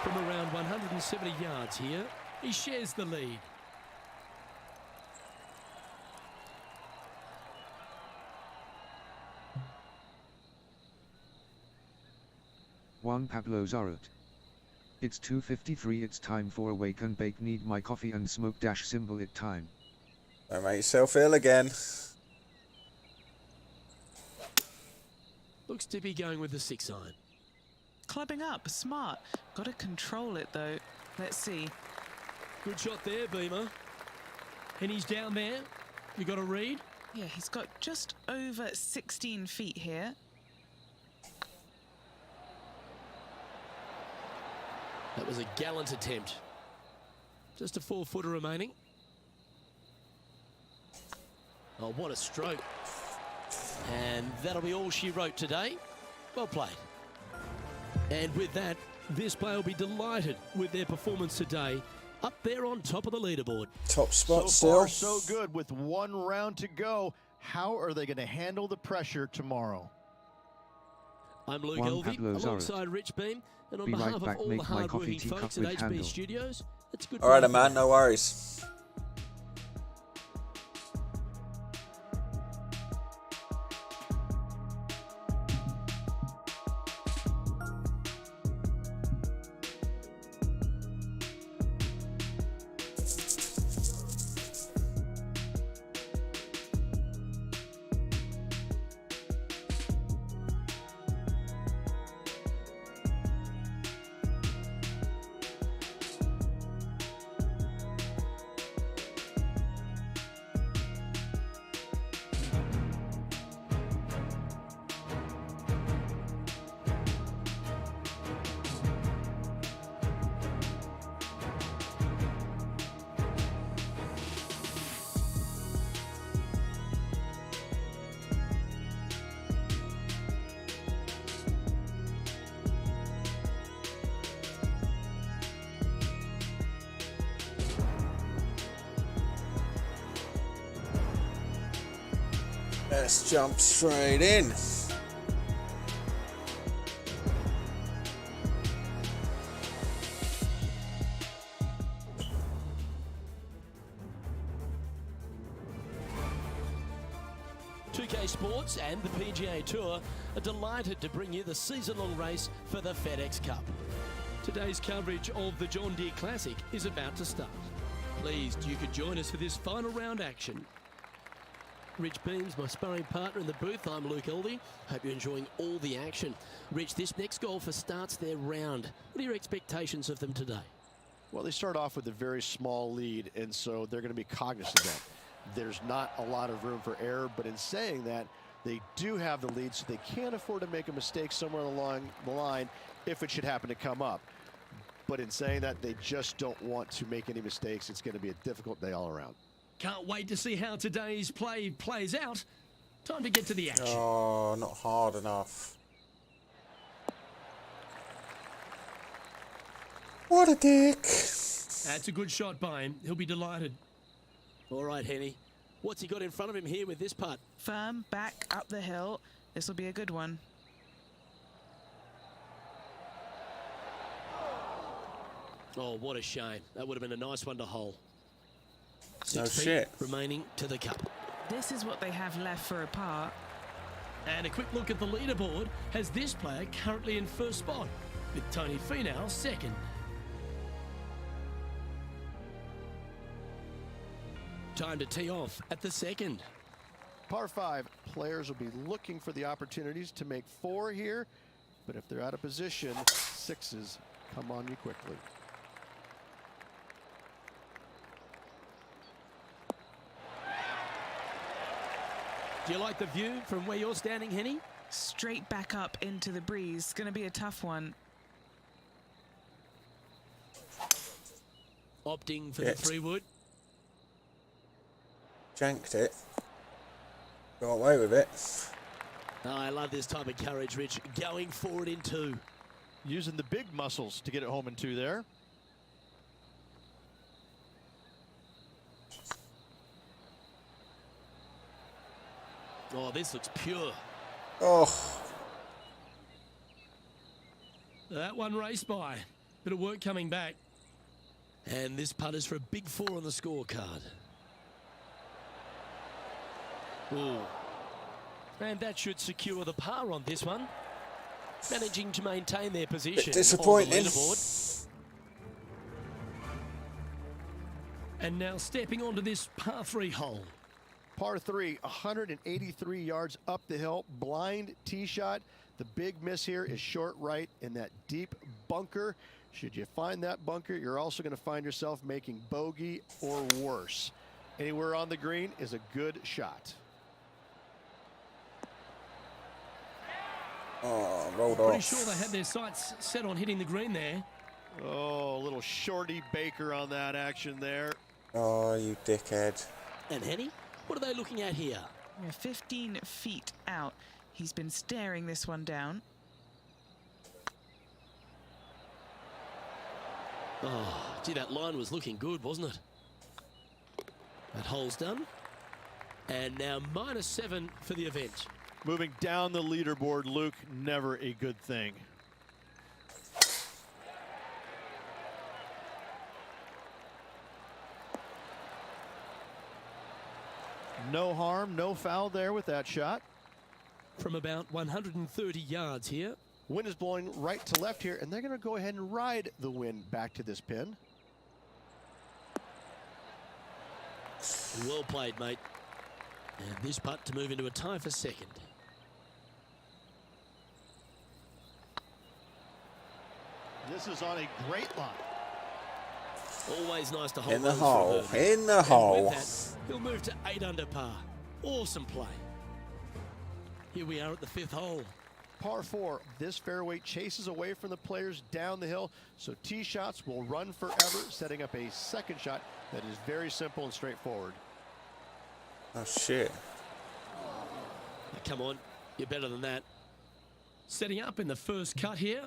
From around 170 yards here, he shares the lead. Juan Pablo Zarot. It's 2:53. It's time for awake and bake. Need my coffee and smoke dash symbol it time. Don't make yourself ill again. Looks to be going with the 6-iron. Clubbing up, smart. Got to control it though. Let's see. Good shot there, Beamer. And he's down there. You got a read? Yeah, he's got just over 16 feet here. That was a gallant attempt. Just a 4-footer remaining. Oh, what a stroke. And that'll be all she wrote today. Well played. And with that, this player will be delighted with their performance today, up there on top of the leaderboard. Top spot So far, still. so good. With one round to go, how are they going to handle the pressure tomorrow? I'm Luke Juan Elvey, Pablo Zorot. alongside Rich Beam, and on Be right behalf back, of all the make my coffee hard-working teacup folks at with HB handle. Studios, it's good. All right, man, no worries. Let's jump straight in. Sports and the PGA Tour are delighted to bring you the season-long race for the FedEx Cup. Today's coverage of the John Deere Classic is about to start. Pleased you could join us for this final round action. Rich Beams, my sparring partner in the booth. I'm Luke Elvey. Hope you're enjoying all the action. Rich, this next golfer starts their round. What are your expectations of them today? Well, they start off with a very small lead, and so they're going to be cognizant of that. There's not a lot of room for error, but in saying that, they do have the lead, so they can't afford to make a mistake somewhere along the line if it should happen to come up. But in saying that, they just don't want to make any mistakes. It's going to be a difficult day all around. Can't wait to see how today's play plays out. Time to get to the action. Oh, not hard enough. What a dick. That's a good shot by him. He'll be delighted. All right, Henny. What's he got in front of him here with this putt? Firm back up the hill. This will be a good one. Oh, what a shame. That would have been a nice one to hole. No 6 feet shit. remaining to the cup. This is what they have left for a par. And a quick look at the leaderboard has this player currently in first spot, with Tony Finau second. Time to tee off at the second. Par 5, players will be looking for the opportunities to make 4 here, but if they're out of position, 6s come on you quickly. Do you like the view from where you're standing, Henny? Straight back up into the breeze. It's going to be a tough one. Opting for the 3-wood. Janked it. Got away with it. Oh, I love this type of courage, Rich. Going forward in 2. Using the big muscles to get it home in 2 there. Oh, this looks pure. Oh. That one raced by. Bit of work coming back. And this putt is for a big 4 on the scorecard. Ooh. And that should secure the par on this one. Managing to maintain their position. Bit disappointing. On the leaderboard. And now stepping onto this par 3 hole. Par 3, 183 yards up the hill, blind tee shot. The big miss here is short right in that deep bunker. Should you find that bunker, you're also going to find yourself making bogey or worse. Anywhere on the green is a good shot. Oh, rolled Pretty off. sure they had their sights set on hitting the green there. Oh, a little shorty Baker on that action there. Oh, you dickhead. And Henny, what are they looking at here? We're 15 feet out. He's been staring this one down. Oh, gee, that line was looking good, wasn't it? That hole's done. And now -7 for the event. Moving down the leaderboard, Luke, never a good thing. No harm, no foul there with that shot. From about 130 yards here. Wind is blowing right to left here, and they're going to go ahead and ride the wind back to this pin. Well played, mate. And this putt to move into a tie for second. This is on a great line. Always nice to hold In the those for hole. Herbie. In the And hole. with that, he'll move to 8 under par. Awesome play. Here we are at the 5th hole. Par 4, this fairway chases away from the players down the hill, so tee shots will run forever, setting up a second shot that is very simple and straightforward. Oh, shit. Now, come on, you're better than that. Setting up in the first cut here.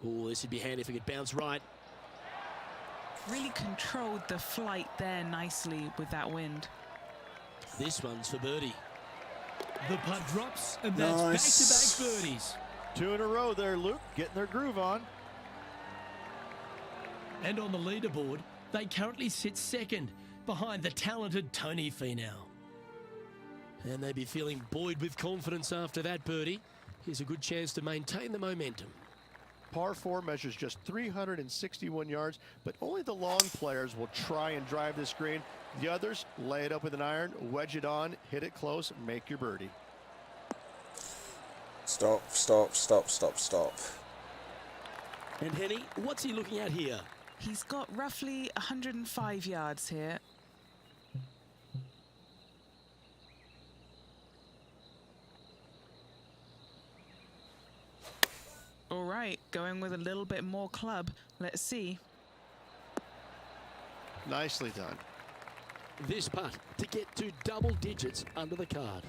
Oh, this would be handy if we could bounce right. Really controlled the flight there nicely with that wind. This one's for birdie. The putt drops, and that's Nice. back-to-back birdies. 2 in a row there, Luke, getting their groove on. And on the leaderboard, they currently sit second behind the talented Tony Finau. And they'd be feeling buoyed with confidence after that birdie. Here's a good chance to maintain the momentum. Par 4 measures just 361 yards, but only the long players will try and drive this green. The others lay it up with an iron, wedge it on, hit it close, make your birdie. Stop, stop, stop, stop, stop. And Henny, what's he looking at here? He's got roughly 105 yards here. All right, going with a little bit more club. Let's see. Nicely done. This putt to get to double digits under the card.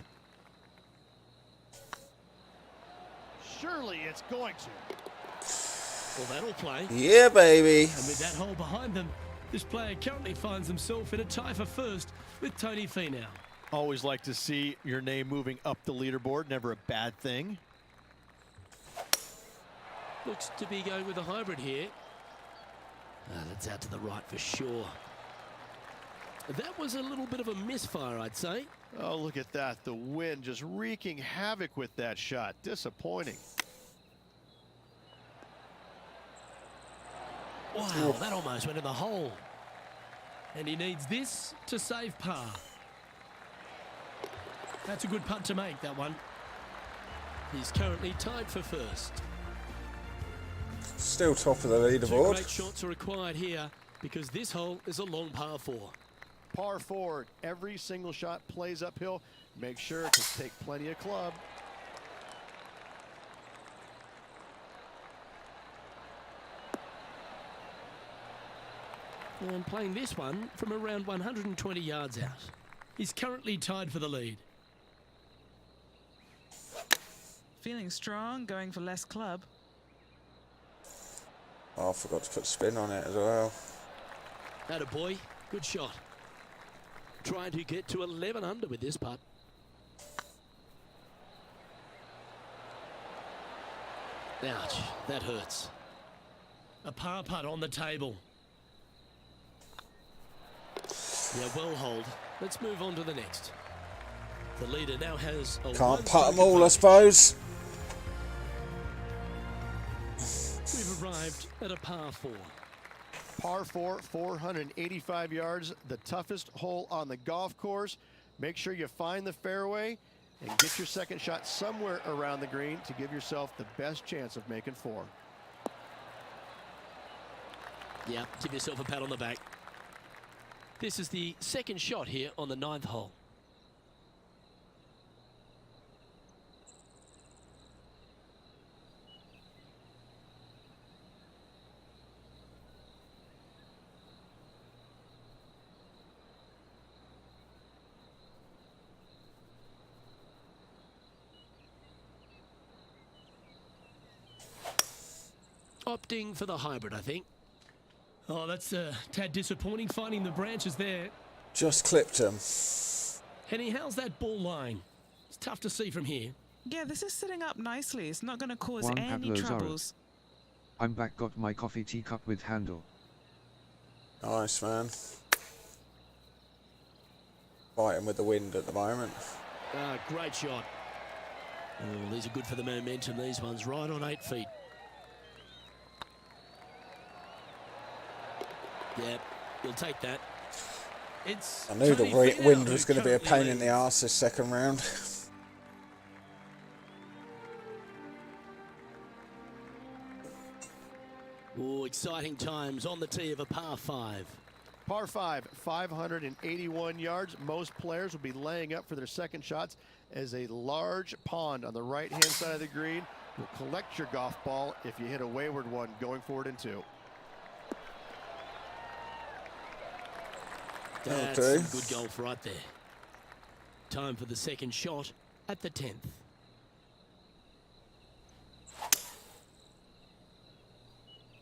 Surely it's going to. Well, that'll play. Yeah, baby. And with that hole behind them, this player currently finds himself in a tie for first with Tony Finau. Always like to see your name moving up the leaderboard, never a bad thing. Looks to be going with a hybrid here. That's out to the right for sure. That was a little bit of a misfire, I'd say. Oh, look at that. The wind just wreaking havoc with that shot. Disappointing. Wow, that almost went in the hole. And he needs this to save par. That's a good putt to make, that one. He's currently tied for first. Still top of the 2 leaderboard. great shots are required here because this hole is a long par 4. Par 4, every single shot plays uphill. Make sure to take plenty of club. And playing this one from around 120 yards out. He's currently tied for the lead. Feeling strong, going for less club. Oh, I forgot to put spin on it as well. Attaboy, good shot. Trying to get to 11 under with this putt. Ouch, that hurts. A par putt on the table. Yeah, well hold. Let's move on to the next. The leader now has a Can't putt them all, I suppose. We've arrived at a par 4. Par 4, 485 yards, the toughest hole on the golf course. Make sure you find the fairway and get your second shot somewhere around the green to give yourself the best chance of making 4. Yeah, give yourself a pat on the back. This is the second shot here on the 9th hole. opting for the hybrid, I think. Oh, that's a tad disappointing, finding the branches there. Just clipped him. Henny, how's that ball lying? It's tough to see from here. Yeah, this is sitting up nicely. It's not going to cause Juan any Pablo troubles. I'm back, got my coffee teacup with handle. Nice, man. Fighting with the wind at the moment. Ah, great shot. Oh, these are good for the momentum, these ones, right on 8 feet. Yeah, you'll take that. It's I knew the Tony Finau wind who was going to be a currently pain in the leads. arse this second round. Oh, exciting times on the tee of a par 5. Par 5, 581 yards. Most players will be laying up for their second shots as a large pond on the right-hand side of the green will collect your golf ball if you hit a wayward one going forward in 2. That's Okay. some good golf right there. Time for the second shot at the 10th.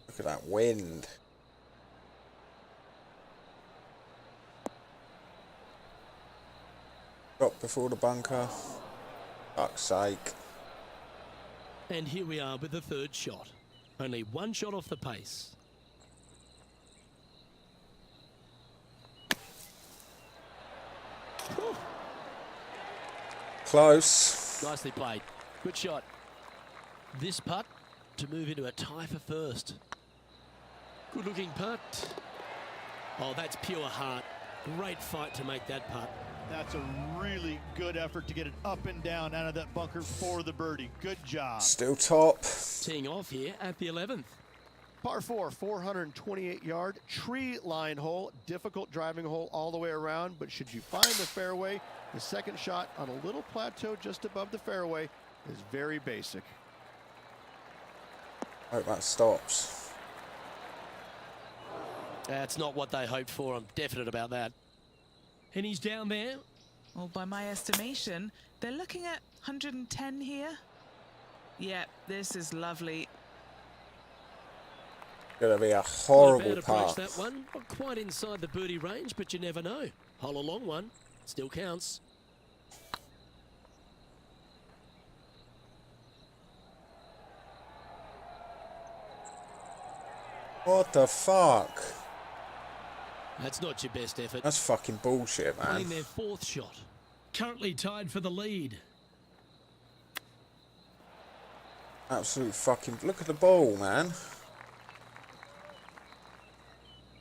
Look at that wind. Drop before the bunker. Fuck's sake. And here we are with the third shot. Only one shot off the pace. Whew. Close. Nicely played. Good shot. This putt to move into a tie for first. Good looking putt. Oh, that's pure heart. Great fight to make that putt. That's a really good effort to get it up and down out of that bunker for the birdie. Good job. Still top. Teeing off here at the 11th. Par 4, 428-yard tree line hole. Difficult driving hole all the way around, but should you find the fairway, the second shot on a little plateau just above the fairway is very basic. Hope that stops. That's not what they hoped for. I'm definite about that. And he's down there. Well, by my estimation, they're looking at 110 here. Yeah, this is lovely. Gonna be a Not a horrible bad approach, part. that one. Not quite inside the birdie range, but you never know. Hole a long one. Still counts. What the fuck? That's not your best effort. That's fucking bullshit, Playing man. their fourth shot. Currently tied for the lead. Absolute fucking... Look at the ball, man.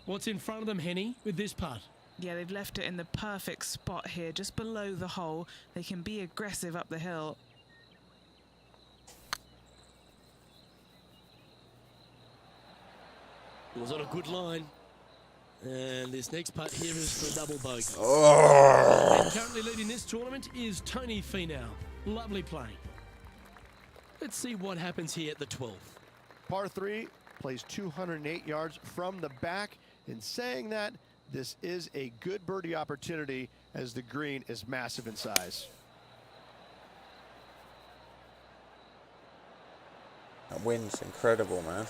What's in front of them, Henny, with this putt? Yeah, they've left it in the perfect spot here, just below the hole. They can be aggressive up the hill. It was on a good line. And this next putt here is for a double bogey. Oh. And currently leading this tournament is Tony Finau. Lovely playing. Let's see what happens here at the 12th. Par 3 plays 208 yards from the back. In saying that, this is a good birdie opportunity as the green is massive in size. That wind's incredible, man.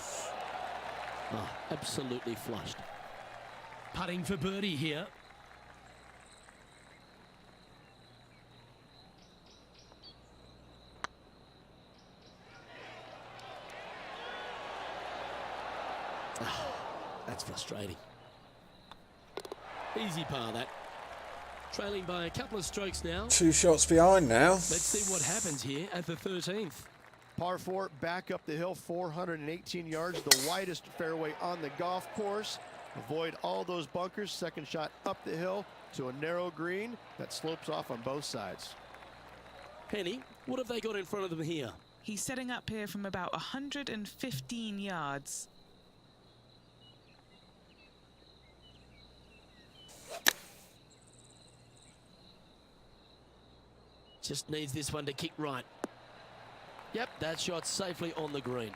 Oh, absolutely flushed. Putting for birdie here. That's frustrating. Easy par, that. Trailing by a couple of strokes now. 2 shots behind now. Let's see what happens here at the 13th. Par 4, back up the hill, 418 yards, the widest fairway on the golf course. Avoid all those bunkers. Second shot up the hill to a narrow green that slopes off on both sides. Penny, what have they got in front of them here? He's setting up here from about 115 yards. Just needs this one to kick right. Yep, that shot's safely on the green.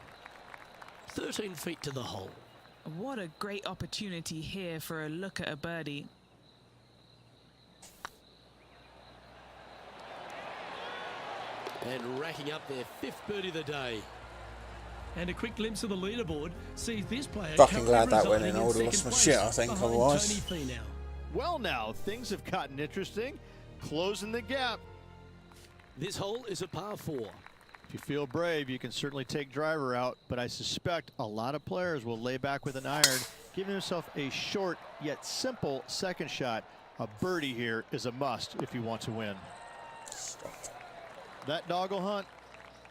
13 feet to the hole. What a great opportunity here for a look at a birdie. And racking up their 5th birdie of the day. And a quick glimpse of the leaderboard sees this player Fucking glad that went residing in. I would have second lost my place shit, I think, behind otherwise. Tony Finau. Well, now things have gotten interesting. Closing the gap. This hole is a par 4. If you feel brave, you can certainly take driver out, but I suspect a lot of players will lay back with an iron, giving himself a short yet simple second shot. A birdie here is a must if you want to win. That doggle hunt.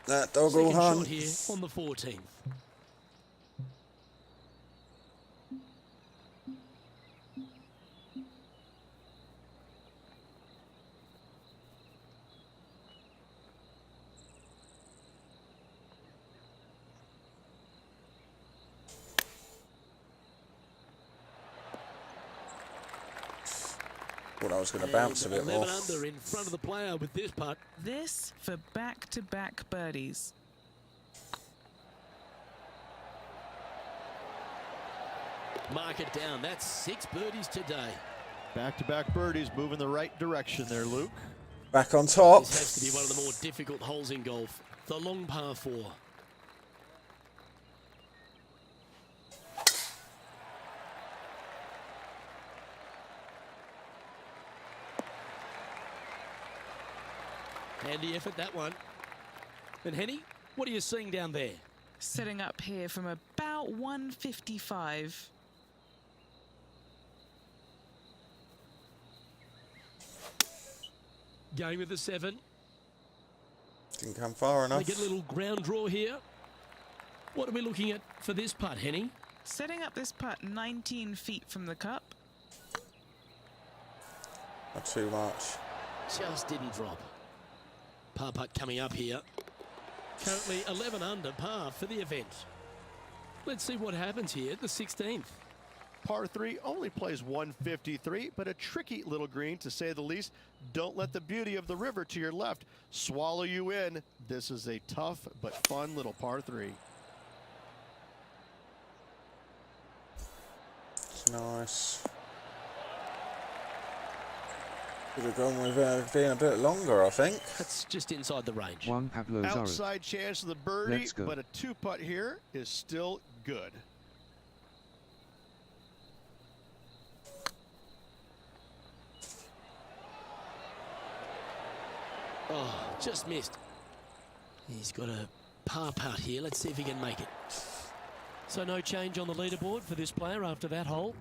That doggle Second shot hunt. here on the 14th. Thought I was going to bounce a bit more. 11 under in front of the player with this putt. This for back-to-back birdies. Mark it down. That's 6 birdies today. Back-to-back birdies moving the right direction there, Luke. Back on top. This has to be one of the more difficult holes in golf. The long par 4. Handy effort, that one. And Henny, what are you seeing down there? Setting up here from about 155. Going with the 7. Didn't come far They enough. get a little ground draw here. What are we looking at for this putt, Henny? Setting up this putt 19 feet from the cup. Not too much. Just didn't drop. Par putt coming up here. Currently 11 under par for the event. Let's see what happens here at the 16th. Par 3 only plays 153, but a tricky little green to say the least. Don't let the beauty of the river to your left swallow you in. This is a tough but fun little par 3. It's nice. Could have gone with being a bit longer, I think. That's just inside the range. One Pablo Zorot. Outside chance of the birdie, Let's go. but a 2-putt here is still good. Oh, just missed. He's got a par putt here. Let's see if he can make it. So no change on the leaderboard for this player after that hole.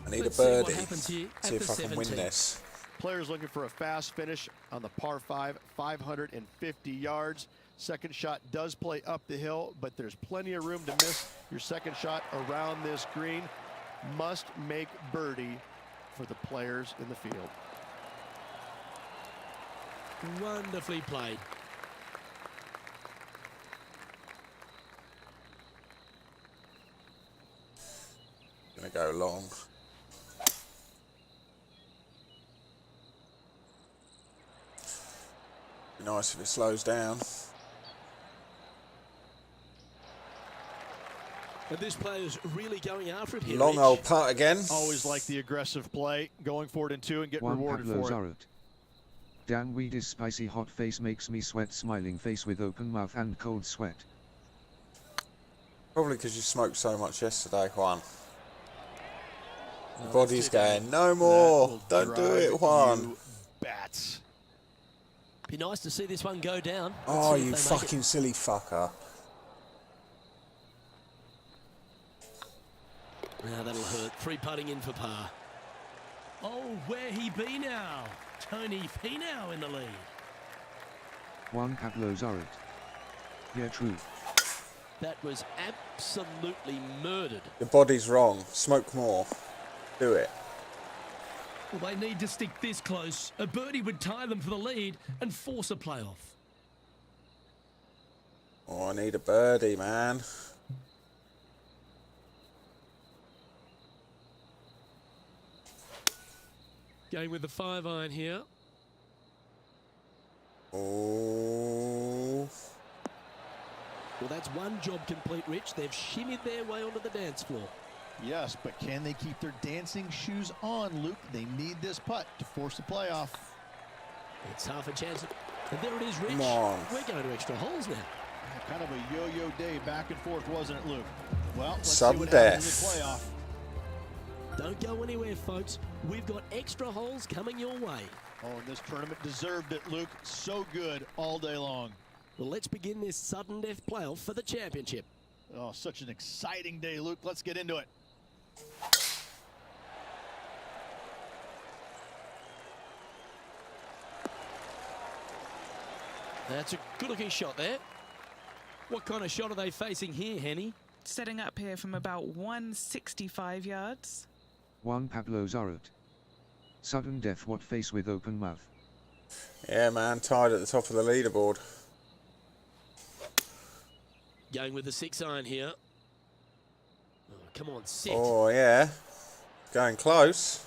I need Let's a see what birdie. happens here at See if the I can win 17th. this. Players looking for a fast finish on the par 5, 550 yards. Second shot does play up the hill, but there's plenty of room to miss your second shot around this green. Must make birdie for the players in the field. Wonderfully played. Gonna go long. Be nice if it slows down. And this player's really going after it here. Long Rich. old putt again. Always like the aggressive play, going for it in 2 and get One rewarded Pablo for it. Zorot. Damn weed spicy hot face makes me sweat smiling face with open mouth and cold sweat. Probably because you smoked so much yesterday, Juan. Your Oh, body's that's too going, no more. That will Don't do drive it, Juan. you bats. Be nice to see this one go down. Let's Oh, see if you they make it. fucking silly fucker. Now that'll hurt. 3 putting in for par. Oh, where he be now? Tony Finau in the lead. One Pablo Zorot. Yeah, true. That was absolutely murdered. Your body's wrong. Smoke more. Do it. Well, they need to stick this close. A birdie would tie them for the lead and force a playoff. Oh, I need a birdie, man. Going with the 5-iron here. Oh. Well, that's one job complete, Rich. They've shimmied their way onto the dance floor. Yes, but can they keep their dancing shoes on, Luke? They need this putt to force the playoff. It's half a chance. And there it is, Rich. Come on. We're going to extra holes now. Kind of a yo-yo day back and forth, wasn't it, Luke? Well, let's Sudden see what happens death. in the playoff. Don't go anywhere, folks. We've got extra holes coming your way. Oh, and this tournament deserved it, Luke. So good all day long. Well, let's begin this sudden death playoff for the championship. Oh, such an exciting day, Luke. Let's get into it. That's a good-looking shot there. What kind of shot are they facing here, Henny? Setting up here from about 165 yards. Juan Pablo Zorot. Sudden death, what face with open mouth. Yeah, man, tied at the top of the leaderboard. Going with the 6-iron here. Oh, come on, sit. Oh, yeah. Going close.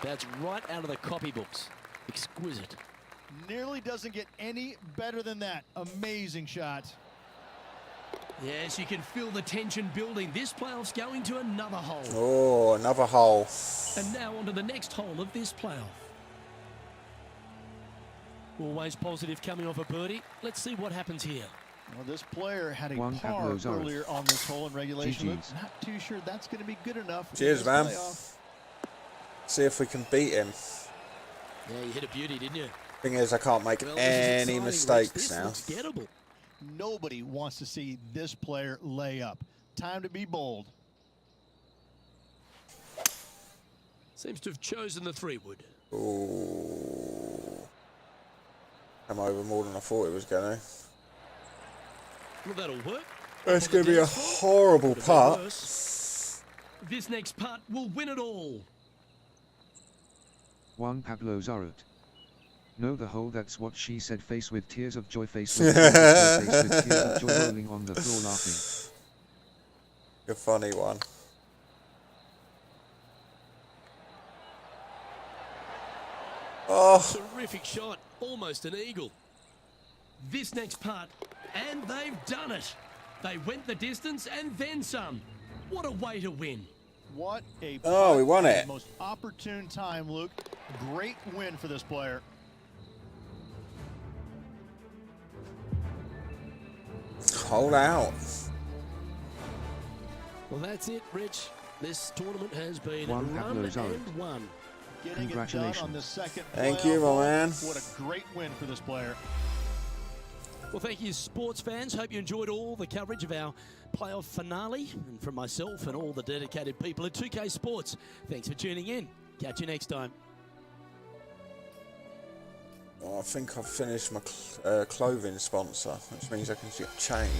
That's right out of the copybooks. Exquisite. Nearly doesn't get any better than that. Amazing shot. Yes, you can feel the tension building. This playoff's going to another hole. Oh, another hole. And now on to the next hole of this playoff. Always positive coming off a birdie. Let's see what happens here. Well, this player had a Juan par Pablo Zorot. earlier on this hole in regulation. Luke, GG's. not too sure that's going to be good enough. in Cheers, this man. playoff. See if we can beat him. Yeah, you hit a beauty, didn't you? Thing is, I can't make Well, this is any exciting, Rich. mistakes This now. looks gettable. Nobody wants to see this player lay up. Time to be bold. Seems to have chosen the 3-wood. Ooh. Come over more than I thought it was going to. Well, that'll work. It's On going the to be a dance floor. horrible Could have been putt. worse. This next putt will win it all. Juan Pablo Zorot. No, the hole, that's what she said, face with tears of joy, face with tears of joy, face with tears of joy, rolling on the floor laughing. A funny one. Oh, Terrific shot. Almost an eagle. This next putt, and they've done it. They went the distance and then some. What a way to win. What a Oh, we putt won at it. the most opportune time, Luke. Great win for this player. hold out. Well, that's it, Rich. This tournament has been Juan run Pablo Zorot. and won. Getting it done on the second Thank you, playoff my hole. man. What a great win for this player. Well, thank you, sports fans. Hope you enjoyed all the coverage of our playoff finale. And from myself and all the dedicated people at 2K Sports, thanks for tuning in. Catch you next time. Oh, I think I've finished my clothing sponsor, which means I can get changed.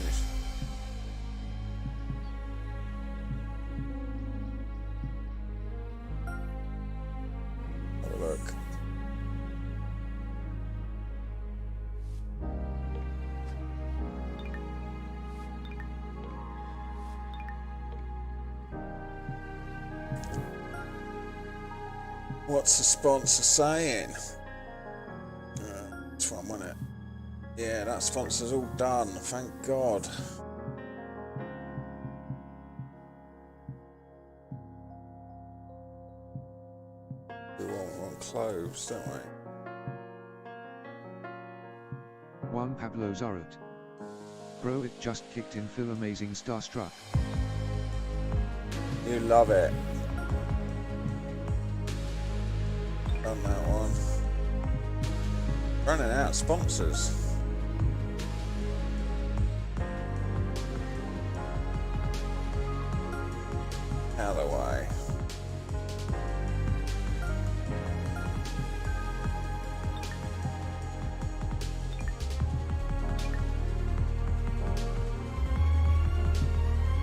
Have a look. What's the sponsor saying? This one, wasn't it? Yeah, that sponsor's all done, thank God. We want clothes, don't we? Juan Pablo Zorot. Bro, it just kicked in, Phil, amazing, starstruck. You love it. Done that one. Running out of sponsors. Out of the way.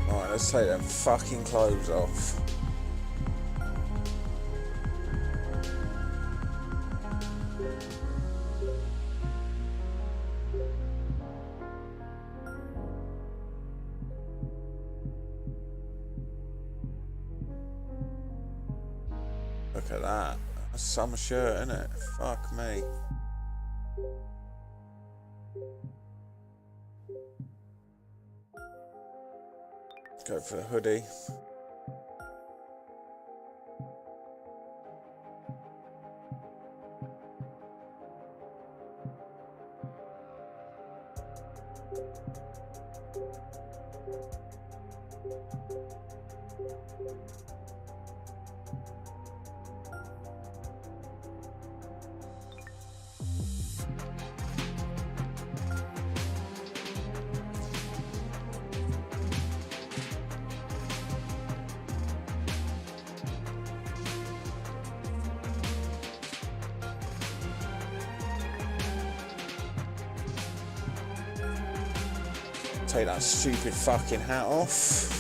Alright, let's take them fucking clothes off. Look at that. That's a summer shirt, isn't it? Fuck me. Go for the hoodie. Take that stupid fucking hat off.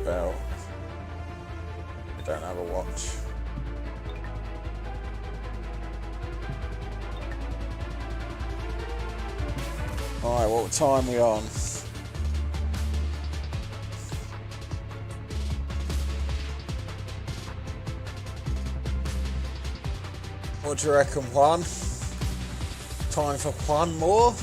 Bell. I don't have a watch. Alright, what time are we on? What do you reckon, Juan? Time for one more?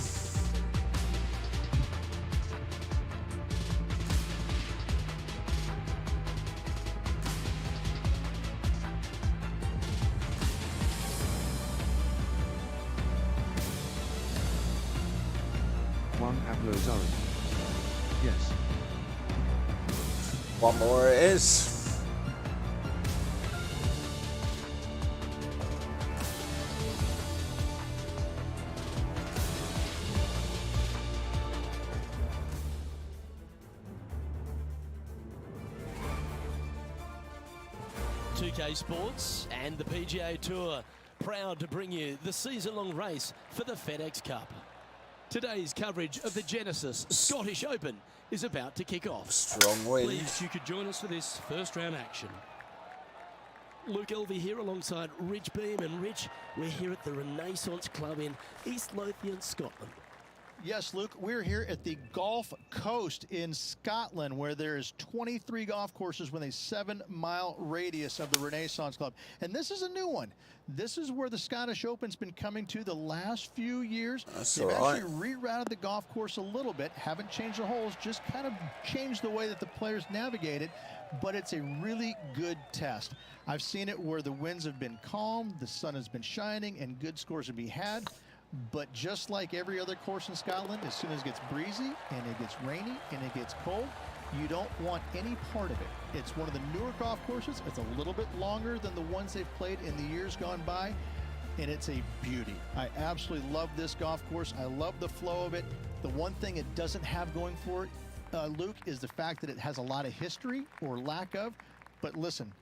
Juan Pablo Zorin. Yes. One more it is. .2K Sports and the PGA Tour proud to bring you the season-long race for the FedEx Cup. Today's coverage of the Genesis Scottish Open is about to kick off. Strong wind. Pleased you could join us for this first round action. Luke Elvey here alongside Rich Beam, and Rich, we're here at the Renaissance Club in East Lothian, Scotland. Yes, Luke, we're here at the Gulf Coast in Scotland, where there is 23 golf courses with a 7-mile radius of the Renaissance Club. And this is a new one. This is where the Scottish Open's been coming to the last few years. They've actually rerouted the golf course a little bit, haven't changed the holes, just kind of changed the way that the players navigate it, but it's a really good test. I've seen it where the winds have been calm, the sun has been shining, and good scores have been had. But just like every other course in Scotland, as soon as it gets breezy and it gets rainy and it gets cold, you don't want any part of it. It's one of the newer golf courses. It's a little bit longer than the ones they've played in the years gone by, and it's a beauty. I absolutely love this golf course. I love the flow of it. The one thing it doesn't have going for it, Luke, is the fact that it has a lot of history or lack of. But listen,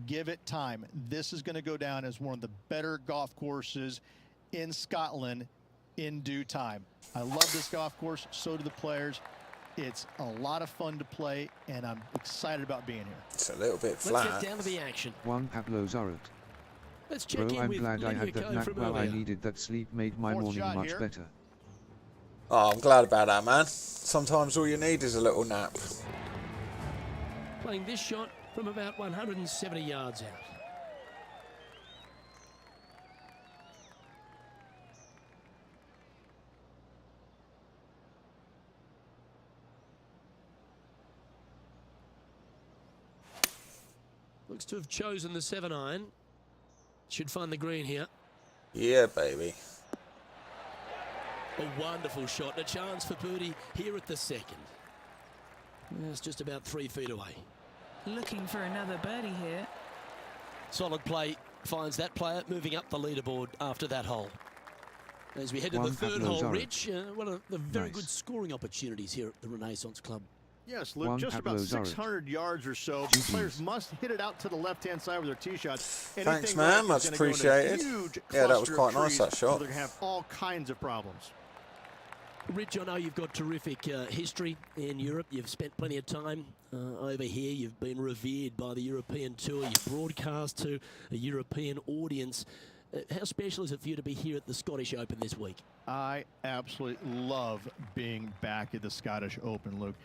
give it time. This is going to go down as one of the better golf courses in Scotland in due time. I love this golf course, so do the players. It's a lot of fun to play, and I'm excited about being here. It's a little bit flat. Let's get down to the action. Juan Pablo Zorin. Let's check Bro, in I'm with glad I Lydia had that Ko nap from while I earlier. needed that sleep, made my Fourth morning shot much here. better. Oh, I'm glad about that, man. Sometimes all you need is a little nap. Playing this shot from about 170 yards out. Looks to have chosen the 7-iron. Should find the green here. Yeah, baby. A wonderful shot and a chance for birdie here at the second. It's just about 3 feet away. Looking for another birdie here. Solid play finds that player moving up the leaderboard after that hole. As we head to Juan the third Pablo hole, Zorin. Rich, one of the very Nice. good scoring opportunities here at the Renaissance Club. Yes, Luke, Juan just Pablo about Zorin. 600 yards or so. GGs. Players must hit it out to the left-hand side with their tee shots. Thanks, Anything man. left is Much gonna go into a appreciated. huge Yeah, that was cluster of quite nice, trees, that shot. so they're going to have all kinds of problems. Rich, I know you've got terrific history in Europe. You've spent plenty of time over here. You've been revered by the European Tour. You've broadcast to a European audience. How special is it for you to be here at the Scottish Open this week? I absolutely love being back at the Scottish Open, Luke.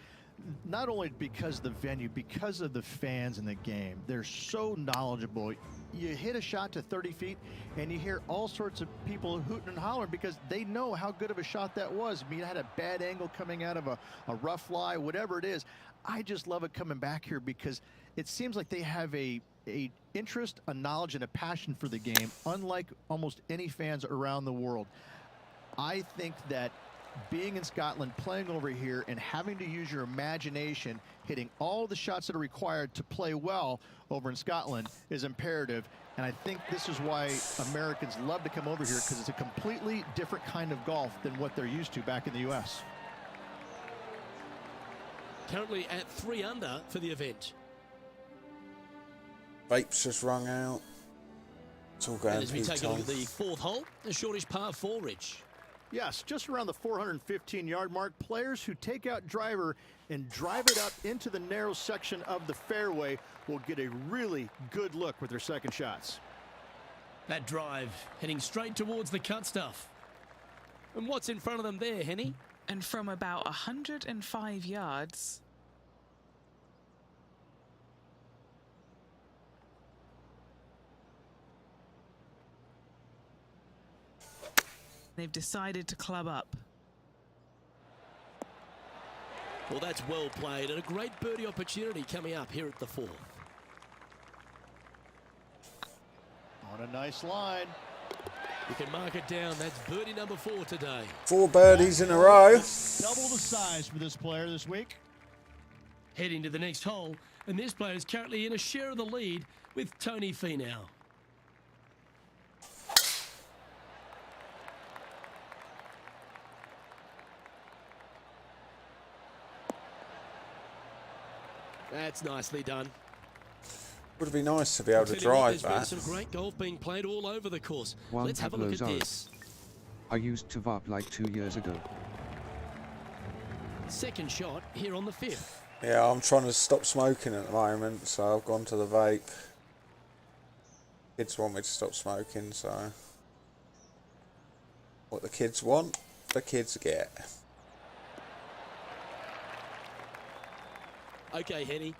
Not only because of the venue, because of the fans in the game. They're so knowledgeable. You hit a shot to 30 feet and you hear all sorts of people hooting and hollering because they know how good of a shot that was. I mean, it had a bad angle coming out of a rough lie, whatever it is. I just love it coming back here because it seems like they have a interest, a knowledge, and a passion for the game, unlike almost any fans around the world. I think that being in Scotland, playing over here, and having to use your imagination, hitting all the shots that are required to play well over in Scotland is imperative. And I think this is why Americans love to come over here, because it's a completely different kind of golf than what they're used to back in the U.S. Currently at 3 under for the event. Vape's just rung out. It's all going And as we through take a look at time. the 4th hole, the shortish par 4, Rich. Yes, just around the 415-yard mark. Players who take out driver and drive it up into the narrow section of the fairway will get a really good look with their second shots. That drive heading straight towards the cut stuff. And what's in front of them there, Henny? And from about 105 yards, they've decided to club up. Well, that's well played and a great birdie opportunity coming up here at the 4th. On a nice line. You can mark it down. That's birdie number 4 today. 4 birdies in a row. Double the size for this player this week. Heading to the next hole, and this player is currently in a share of the lead with Tony Finau. That's nicely done. Would have been nice to be able to Tell you what, drive there's been that. some great golf being played all over the course. Juan Let's have a Pablo look at Zorro. this. I used to vape like 2 years ago. Second shot here on the 5th. Yeah, I'm trying to stop smoking at the moment, so I've gone to the vape. Kids want me to stop smoking, so what the kids want, the kids get. Okay, Henny,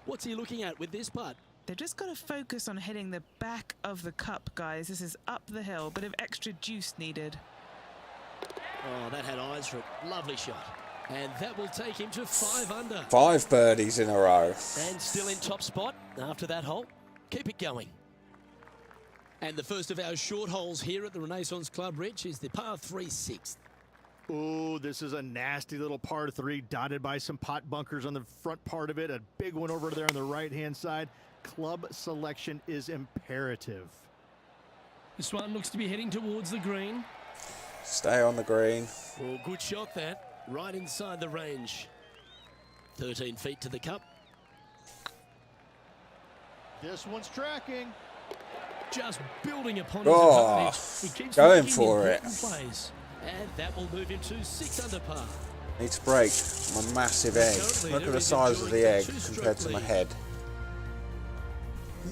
what's he looking at with this putt? They've just got to focus on hitting the back of the cup, guys. This is up the hill, bit of extra juice needed. Oh, that had eyes for it. Lovely shot. And that will take him to 5 under. 5 birdies in a row. And still in top spot after that hole. Keep it going. And the first of our short holes here at the Renaissance Club, Rich, is the par 3 6th. Oh, this is a nasty little par 3 dotted by some pot bunkers on the front part of it. A big one over there on the right-hand side. Club selection is imperative. This one looks to be heading towards the green. Stay on the green. Well, good shot that. Right inside the range. 13 feet to the cup. This one's tracking. Just building upon his Oh, advantage. He keeps going making for it. important plays. And that will move him to 6 under par. Need to break my massive egg. Currently, Look at there the is size of enjoying the the egg two-stroke compared to my lead. head.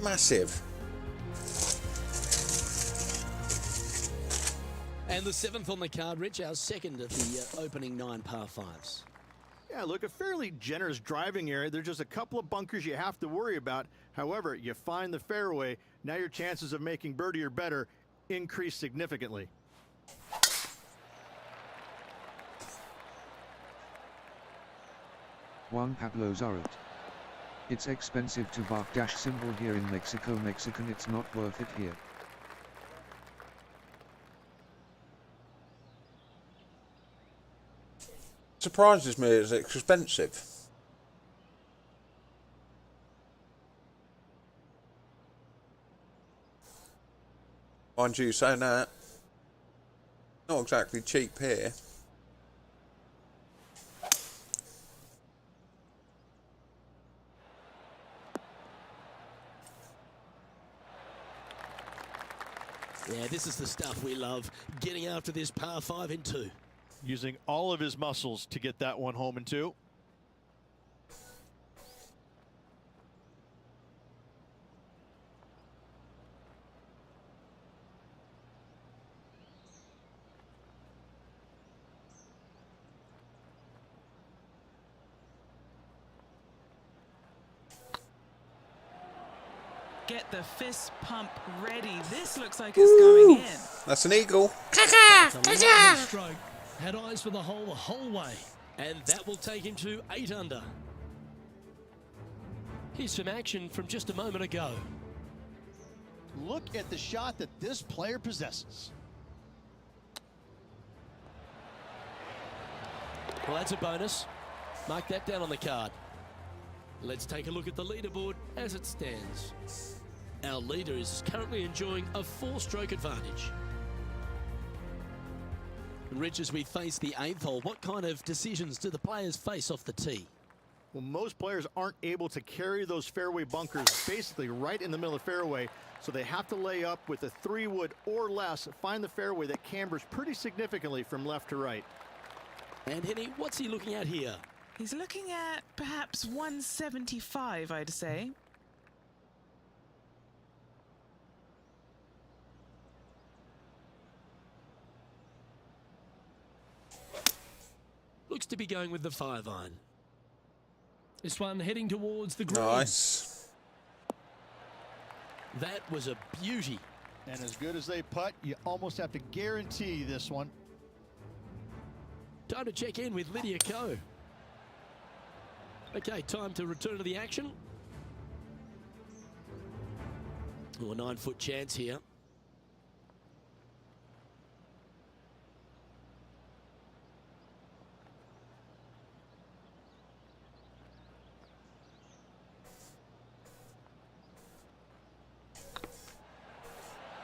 Massive. And the 7th on the card, Rich, our second of the opening 9 par 5s. Yeah, look, a fairly generous driving area. There's just a couple of bunkers you have to worry about. However, you find the fairway, now your chances of making birdie or better increase significantly. Juan Pablo Zorro. It's expensive to vape dash symbol here in Mexico. Mexican, it's not worth it here. Surprises me it's expensive. Mind you saying that, not exactly cheap here. Yeah, this is the stuff we love. Getting after this par 5 in 2. Using all of his muscles to get that one home in 2. get the fist pump ready. This looks like it's going in. That's an eagle. It's a lovely stroke. Had eyes for the whole way. And that will take him to 8 under. Here's some action from just a moment ago. Look at the shot that this player possesses. Well, that's a bonus. Mark that down on the card. Let's take a look at the leaderboard as it stands. Our leader is currently enjoying a 4-stroke advantage. Rich, as we face the 8th hole, what kind of decisions do the players face off the tee? Well, most players aren't able to carry those fairway bunkers basically right in the middle of the fairway, so they have to lay up with a 3-wood or less, find the fairway that cambers pretty significantly from left to right. And Henny, what's he looking at here? He's looking at perhaps 175, I'd say. Looks to be going with the 5-iron. This one heading towards the green. Nice. That was a beauty. And as good as they putt, you almost have to guarantee this one. Time to check in with Lydia Ko. Okay, time to return to the action. Oh, a 9-foot chance here.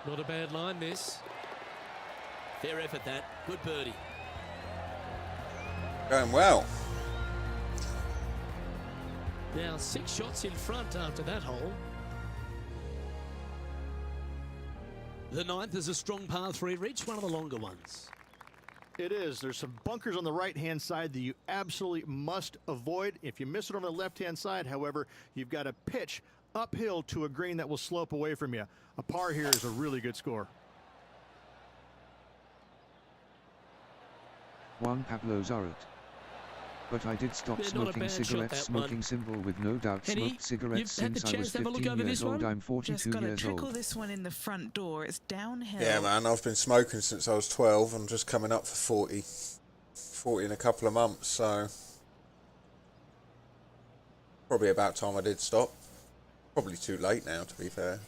Not a bad line, this. Fair effort, that. Good birdie. Going well. Now 6 shots in front after that hole. The 9th is a strong par 3 reach, one of the longer ones. It is. There's some bunkers on the right-hand side that you absolutely must avoid. If you miss it on the left-hand side, however, you've got to pitch uphill to a green that will slope away from you. A par here is a really good score. Juan Pablo Zorot. But I did stop Yeah, not a smoking bad shot, cigarettes. that Smoking one. symbol with no doubt Henny, smoked cigarettes you've had the since I was chance to have a look 15 over years this old. one? I'm 42 Just got to years trickle old. this one in the front door. It's downhill. Yeah, man, I've been smoking since I was 12. I'm just coming up for 40 in a couple of months, so probably about time I did stop. Probably too late now, to be fair.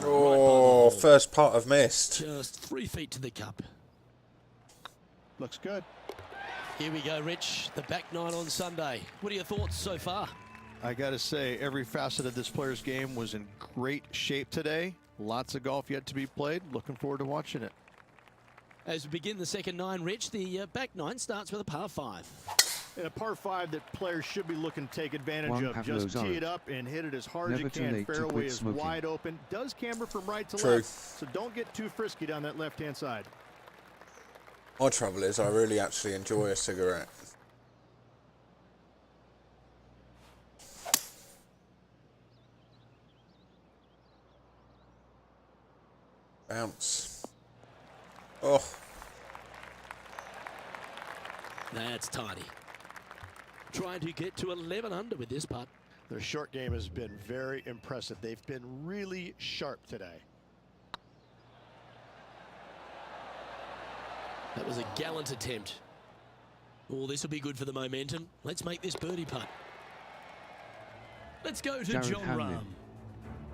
Oh, first putt I've missed. Just 3 feet to the cup. Looks good. Here we go, Rich. The back 9 on Sunday. What are your thoughts so far? I got to say, every facet of this player's game was in great shape today. Lots of golf yet to be played. Looking forward to watching it. As we begin the second 9, Rich, the back 9 starts with a par 5. And a par 5 that players should be looking to take advantage Juan of. Pablo Just tee it Zorot. up and hit it as hard as Never you too can. late to Fairway quit is smoking. wide open. Does camber from right to True. left. So don't get too frisky down that left-hand side. My trouble is I really actually enjoy a cigarette. Bounce. Oh, That's tidy. Trying to get to 11 under with this putt. Their short game has been very impressive. They've been really sharp today. That was a gallant attempt. Oh, this will be good for the momentum. Let's make this birdie putt. Let's go to Jared John Hamlin. Rahm.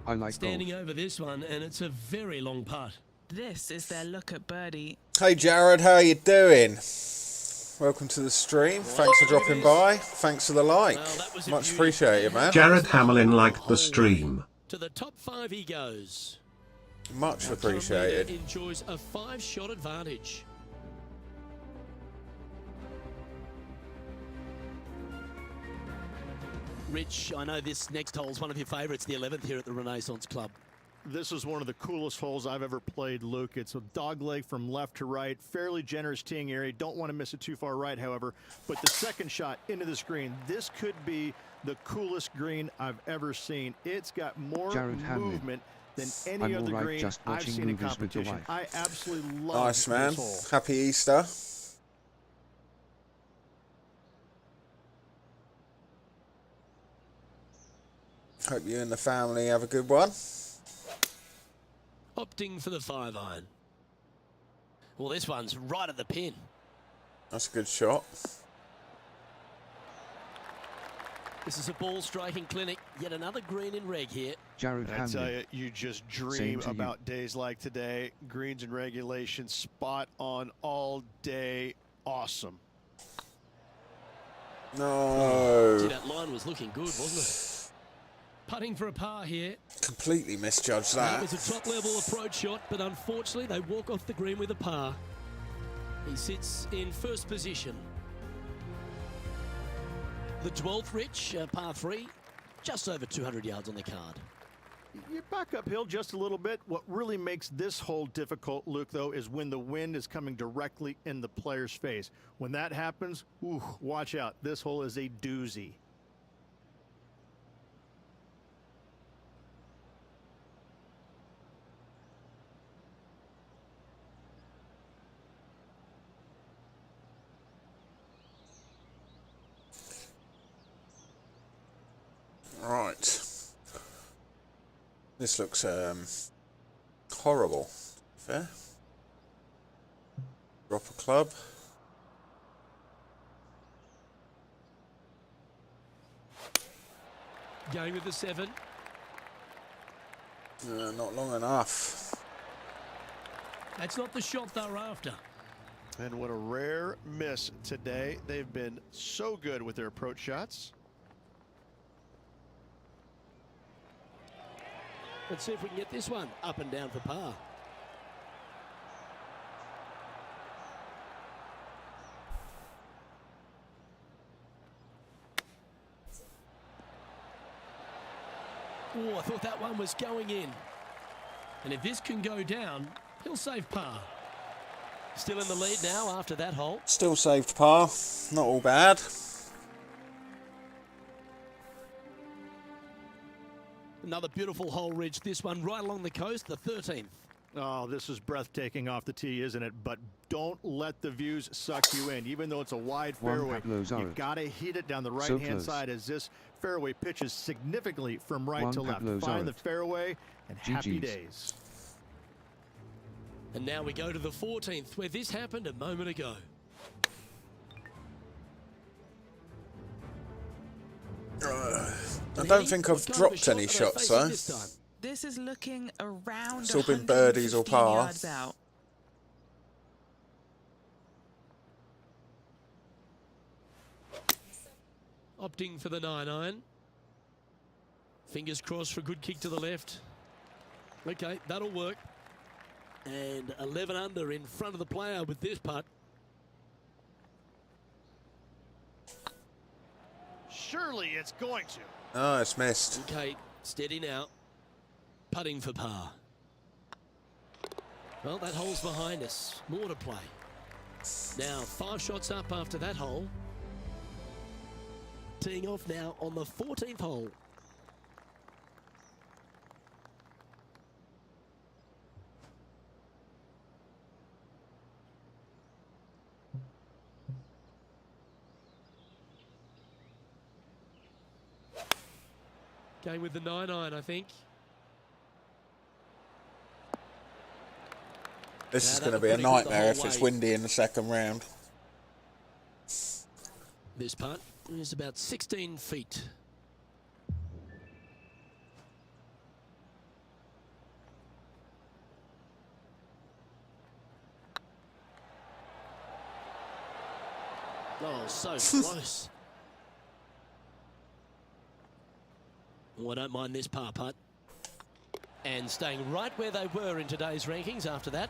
I like Standing golf. over this one, and it's a very long putt. This is their look at birdie. hey Jared, how you doing? Welcome to the stream. Thanks for dropping by. Thanks for the like. Well, that was a Much beauty. appreciated, man. Jared Hamlin liked the stream. To the top 5 he goes. Much Our current leader appreciated. enjoys a 5-shot advantage. Rich, I know this next hole is one of your favourites, the 11th here at the Renaissance Club. This is one of the coolest holes I've ever played, Luke. It's a dog leg from left to right, fairly generous teeing area. Don't want to miss it too far right, however. But the second shot into this green, this could be the coolest green I've ever seen. It's got more movement than any other green I've seen in competition. I absolutely love Nice, man. this hole. Happy Easter. Hope you and the family have a good one. Opting for the 5-iron. Well, this one's right at the pin. That's a good shot. This is a ball striking clinic. Yet another green in reg here. Jared I tell Hamlin. you, you just dream about days like today. Greens and regulation, spot on all day. Awesome. No. See, that line was looking good, wasn't it? Putting for a par here. Completely misjudged That that. was a top-level approach shot, but unfortunately they walk off the green with a par. He sits in first position. The 12th, Rich, par 3, just over 200 yards on the card. You back uphill just a little bit. What really makes this hole difficult, Luke, though, is when the wind is coming directly in the player's face. When that happens, ooh, watch out. This hole is a doozy. Right. This looks horrible. Fair. Drop a club. Going with the 7. Not long enough. That's not the shot they're after. And what a rare miss today. They've been so good with their approach shots. Let's see if we can get this one up and down for par. Oh, I thought that one was going in. And if this can go down, he'll save par. Still in the lead now after that hole. Still saved par. Not all bad. Another beautiful hole, Ridge. This one right along the coast, the 13th. Oh, this is breathtaking off the tee, isn't it? But don't let the views suck you in. Even though it's a wide fairway, you've got to hit it down the right-hand side as this fairway pitches significantly from right to left. Find the fairway and happy days. And now we go to the 14th, where this happened a moment ago. I don't think I've dropped any shots though. This is looking around. It's all been birdies or par. Yards out. Opting for the 9-iron. Fingers crossed for a good kick to the left. Okay, that'll work. And 11 under in front of the player with this putt. Surely it's going to. Oh, it's missed. Okay, steady now. Putting for par. Well, that hole's behind us. More to play. Now, 5 shots up after that hole. Teeing off now on the 14th hole. Going with the 9-iron, I think. This is going to be a nightmare if it's windy in the second round. This putt is about 16 feet. Oh, so close. Oh, I don't mind this par putt. And staying right where they were in today's rankings after that.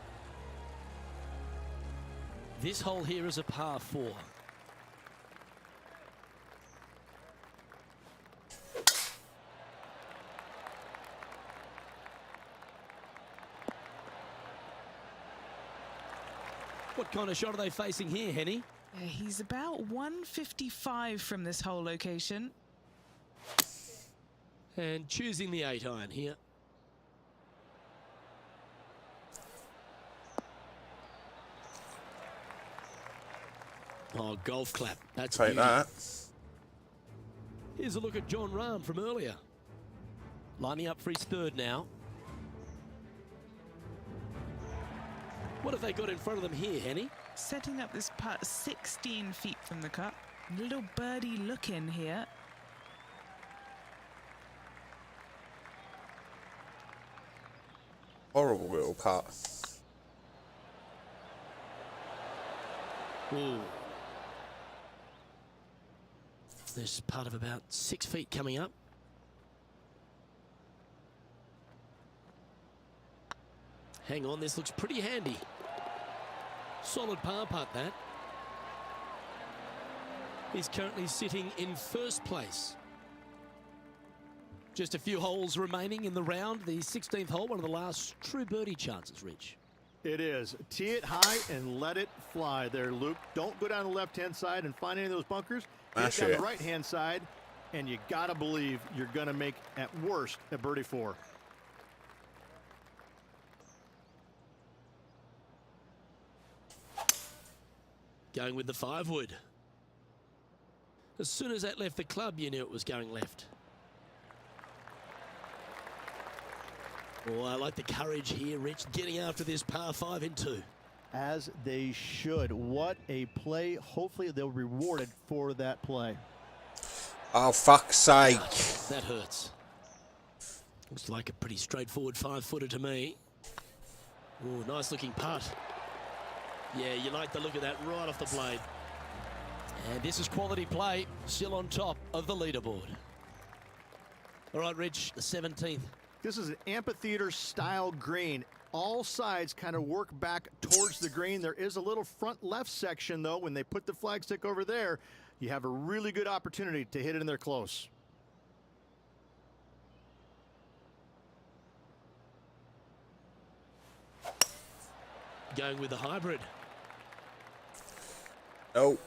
This hole here is a par 4. What kind of shot are they facing here, Henny? Yeah, he's about 155 from this whole location. And choosing the 8-iron here. Oh, golf clap. That's Take beauty. that. Here's a look at John Rahm from earlier. Lining up for his third now. What have they got in front of them here, Henny? Setting up this putt 16 feet from the cup. Little birdie look in here. Horrible little putt. Ooh. There's part of about 6 feet coming up. Hang on, this looks pretty handy. Solid par putt, that. He's currently sitting in first place. Just a few holes remaining in the round. The 16th hole, one of the last true birdie chances, Rich. It is. Tee it high and let it fly there, Luke. Don't go down the left-hand side and find any of those bunkers. Get down the right-hand side, and you got to believe you're going to make, at worst, a birdie 4. Going with the 5-wood. As soon as that left the club, you knew it was going left. Oh, I like the courage here, Rich, getting after this par 5 in 2. As they should. What a play. Hopefully they'll be rewarded for that play. Oh, fuck's sake. Ouch, that hurts. Looks like a pretty straightforward 5-footer to me. Oh, nice looking putt. Yeah, you like the look of that right off the blade. And this is quality play, still on top of the leaderboard. All right, Rich, the 17th. This is an amphitheater-style green. All sides kind of work back towards the green. There is a little front left section, though. When they put the flagstick over there, you have a really good opportunity to hit it in there close. Going with the hybrid. Nope.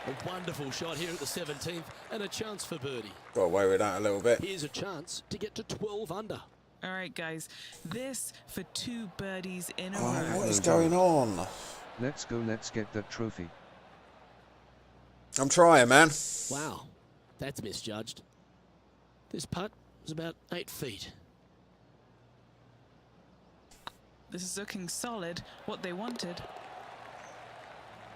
A wonderful shot here at the 17th and a chance for birdie. Got away with that a little bit. Here's a chance to get to 12 under. All right, guys. This for 2 birdies in a Oh, row. what is going on? Let's go, let's get that trophy. I'm trying, man. Wow, that's misjudged. This putt was about 8 feet. This is looking solid. What they wanted.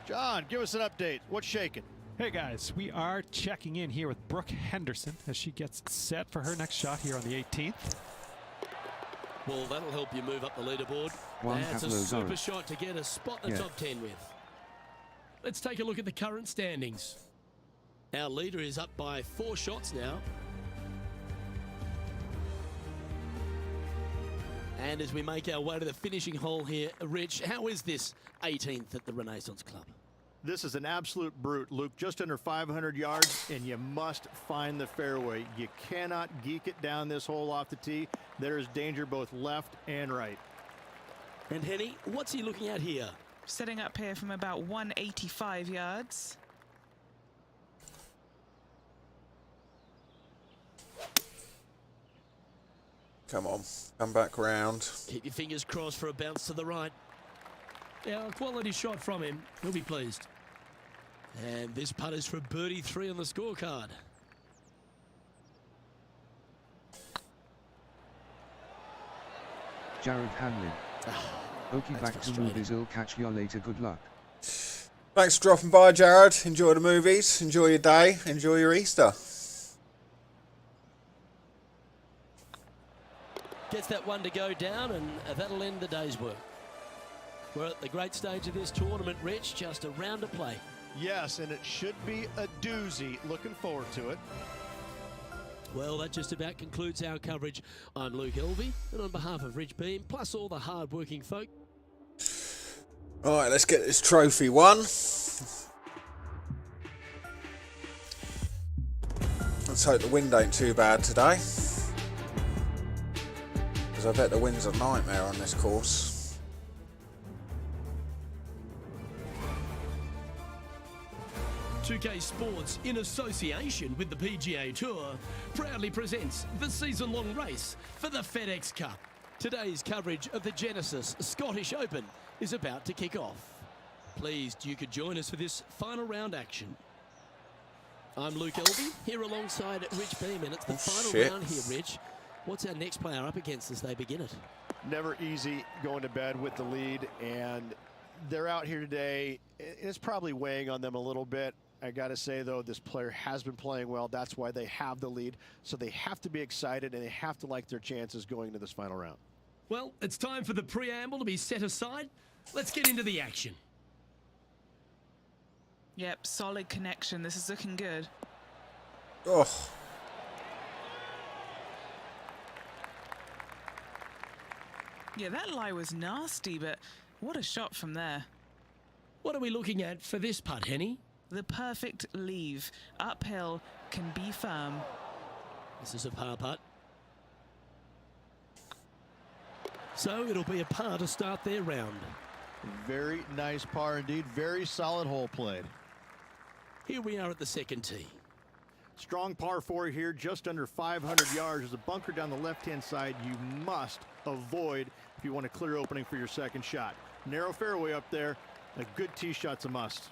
John, give us an update. What's shaking? Hey guys, we are checking in here with Brooke Henderson as she gets set for her next shot here on the 18th. Well, that'll help you move up the leaderboard. One That's a Pablo super Zorro. shot to get a spot in the Yeah. top 10 with. Let's take a look at the current standings. Our leader is up by 4 shots now. And as we make our way to the finishing hole here, Rich, how is this 18th at the Renaissance Club? This is an absolute brute, Luke. Just under 500 yards, and you must find the fairway. You cannot geek it down this hole off the tee. There is danger both left and right. And Henny, what's he looking at here? Setting up here from about 185 yards. Come on. Come back round. Keep your fingers crossed for a bounce to the right. Now, a quality shot from him. He'll be pleased. And this putt is for birdie 3 on the scorecard. Jared Hanlon. Okie that's back to frustrating. movies, I'll catch you later, good luck. Thanks for dropping by, Jared. Enjoy the movies. Enjoy your day. Enjoy your Easter. Gets that one to go down, and that'll end the day's work. We're at the great stage of this tournament, Rich. Just a round to play. Yes, and it should be a doozy. Looking forward to it. Well, that just about concludes our coverage. I'm Luke Elvey, and on behalf of Rich Beam, plus all the hard-working folk, All right, let's get this trophy won. Let's hope the wind ain't too bad today. Because I bet the wind's a nightmare on this course. 2K Sports, in association with the PGA Tour, proudly presents the season-long race for the FedEx Cup. Today's coverage of the Genesis Scottish Open is about to kick off. Pleased you could join us for this final round action. I'm Luke Elvey, here alongside Rich Beeman. It's the final round here, Rich. What's our next player up against as they begin it? Never easy going to bed with the lead, and they're out here today. It's probably weighing on them a little bit. I got to say, though, this player has been playing well. That's why they have the lead. So they have to be excited, and they have to like their chances going into this final round. Well, it's time for the preamble to be set aside. Let's get into the action. Yep, solid connection. This is looking good. Oh. Yeah, that lie was nasty, but what a shot from there. What are we looking at for this putt, Henny? The perfect leave. Uphill, can be firm. This is a par putt. So it'll be a par to start their round. Very nice par indeed. Very solid hole played. Here we are at the second tee. Strong par 4 here, just under 500 yards. There's a bunker down the left-hand side you must avoid if you want a clear opening for your second shot. Narrow fairway up there. A good tee shot's a must.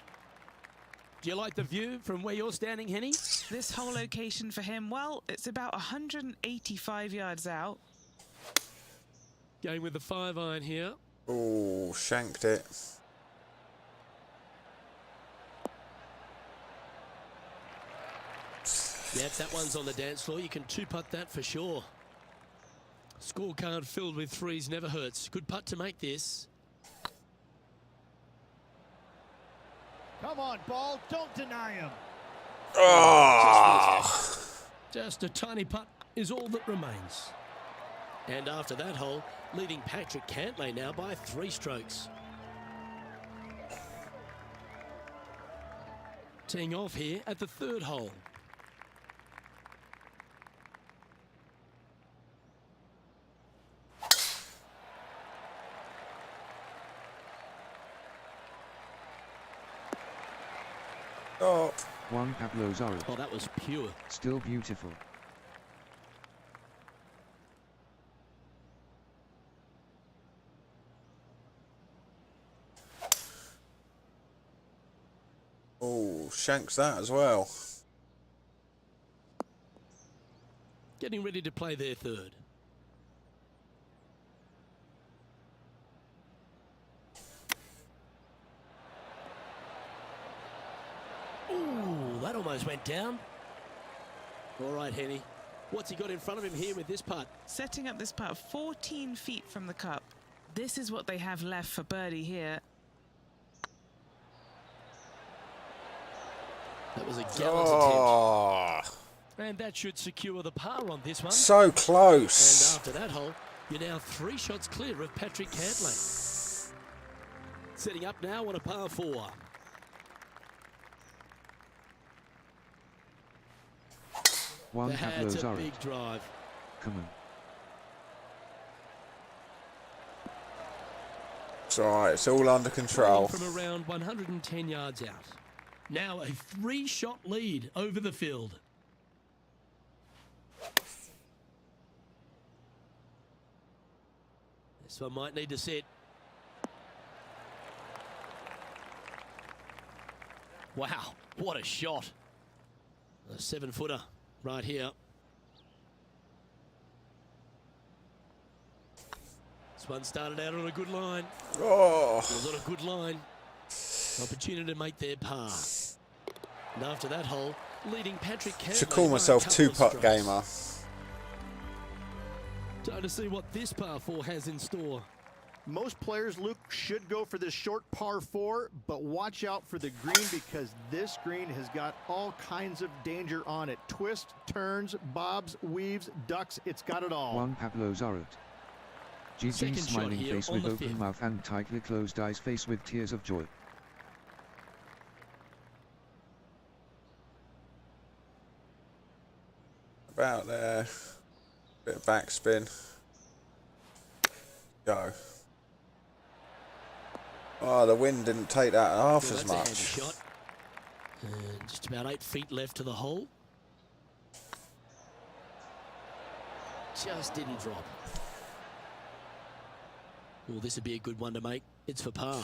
Do you like the view from where you're standing, Henny? This whole location for him, well, it's about 185 yards out. Going with the 5-iron here. Oh, shanked it. Yeah, if that one's on the dance floor, you can two-putt that for sure. Scorecard filled with threes never hurts. Good putt to make this. Come on, ball. Don't deny him. Oh. Just a tiny putt is all that remains. And after that hole, leading Patrick Cantlay now by 3 strokes. Teeing off here at the 3rd hole. Oh. Juan Pablo Zorro. Oh, that was pure. Still beautiful. Oh, shanks that as well. Getting ready to play their 3rd. Ooh, that almost went down. All right, Henny. What's he got in front of him here with this putt? Setting up this putt 14 feet from the cup. This is what they have left for birdie here. That was a gallant attempt. Oh, And that should secure the par on this one. so close. And after that hole, you're now 3 shots clear of Patrick Cantlay. Setting up now on a par 4. Juan Pablo That's a Zorro. big drive. Come on. It's alright, it's all under control. From around 110 yards out. Now a 3-shot lead over the field. This one might need to sit. Wow, what a shot. A 7-footer right here. This one started out on a good line. Oh. It was on a good line. Opportunity to make their par. And after that hole, leading Patrick Cantlay. Should call by a myself couple of 2-putt strokes. gamer. Time to see what this par 4 has in store. Most players, Luke, should go for this short par 4, but watch out for the green because this green has got all kinds of danger on it. Twists, turns, bobs, weaves, ducks, it's got it all. Juan Pablo Zorro. Second GG's shot smiling here face on with the open 5th. mouth and tightly closed eyes, face with tears of joy. About there. Bit of backspin. Go. Oh, the wind didn't take that half Well, as that's a handy much. shot. And just about 8 feet left to the hole. Just didn't drop. Well, this would be a good one to make. It's for par.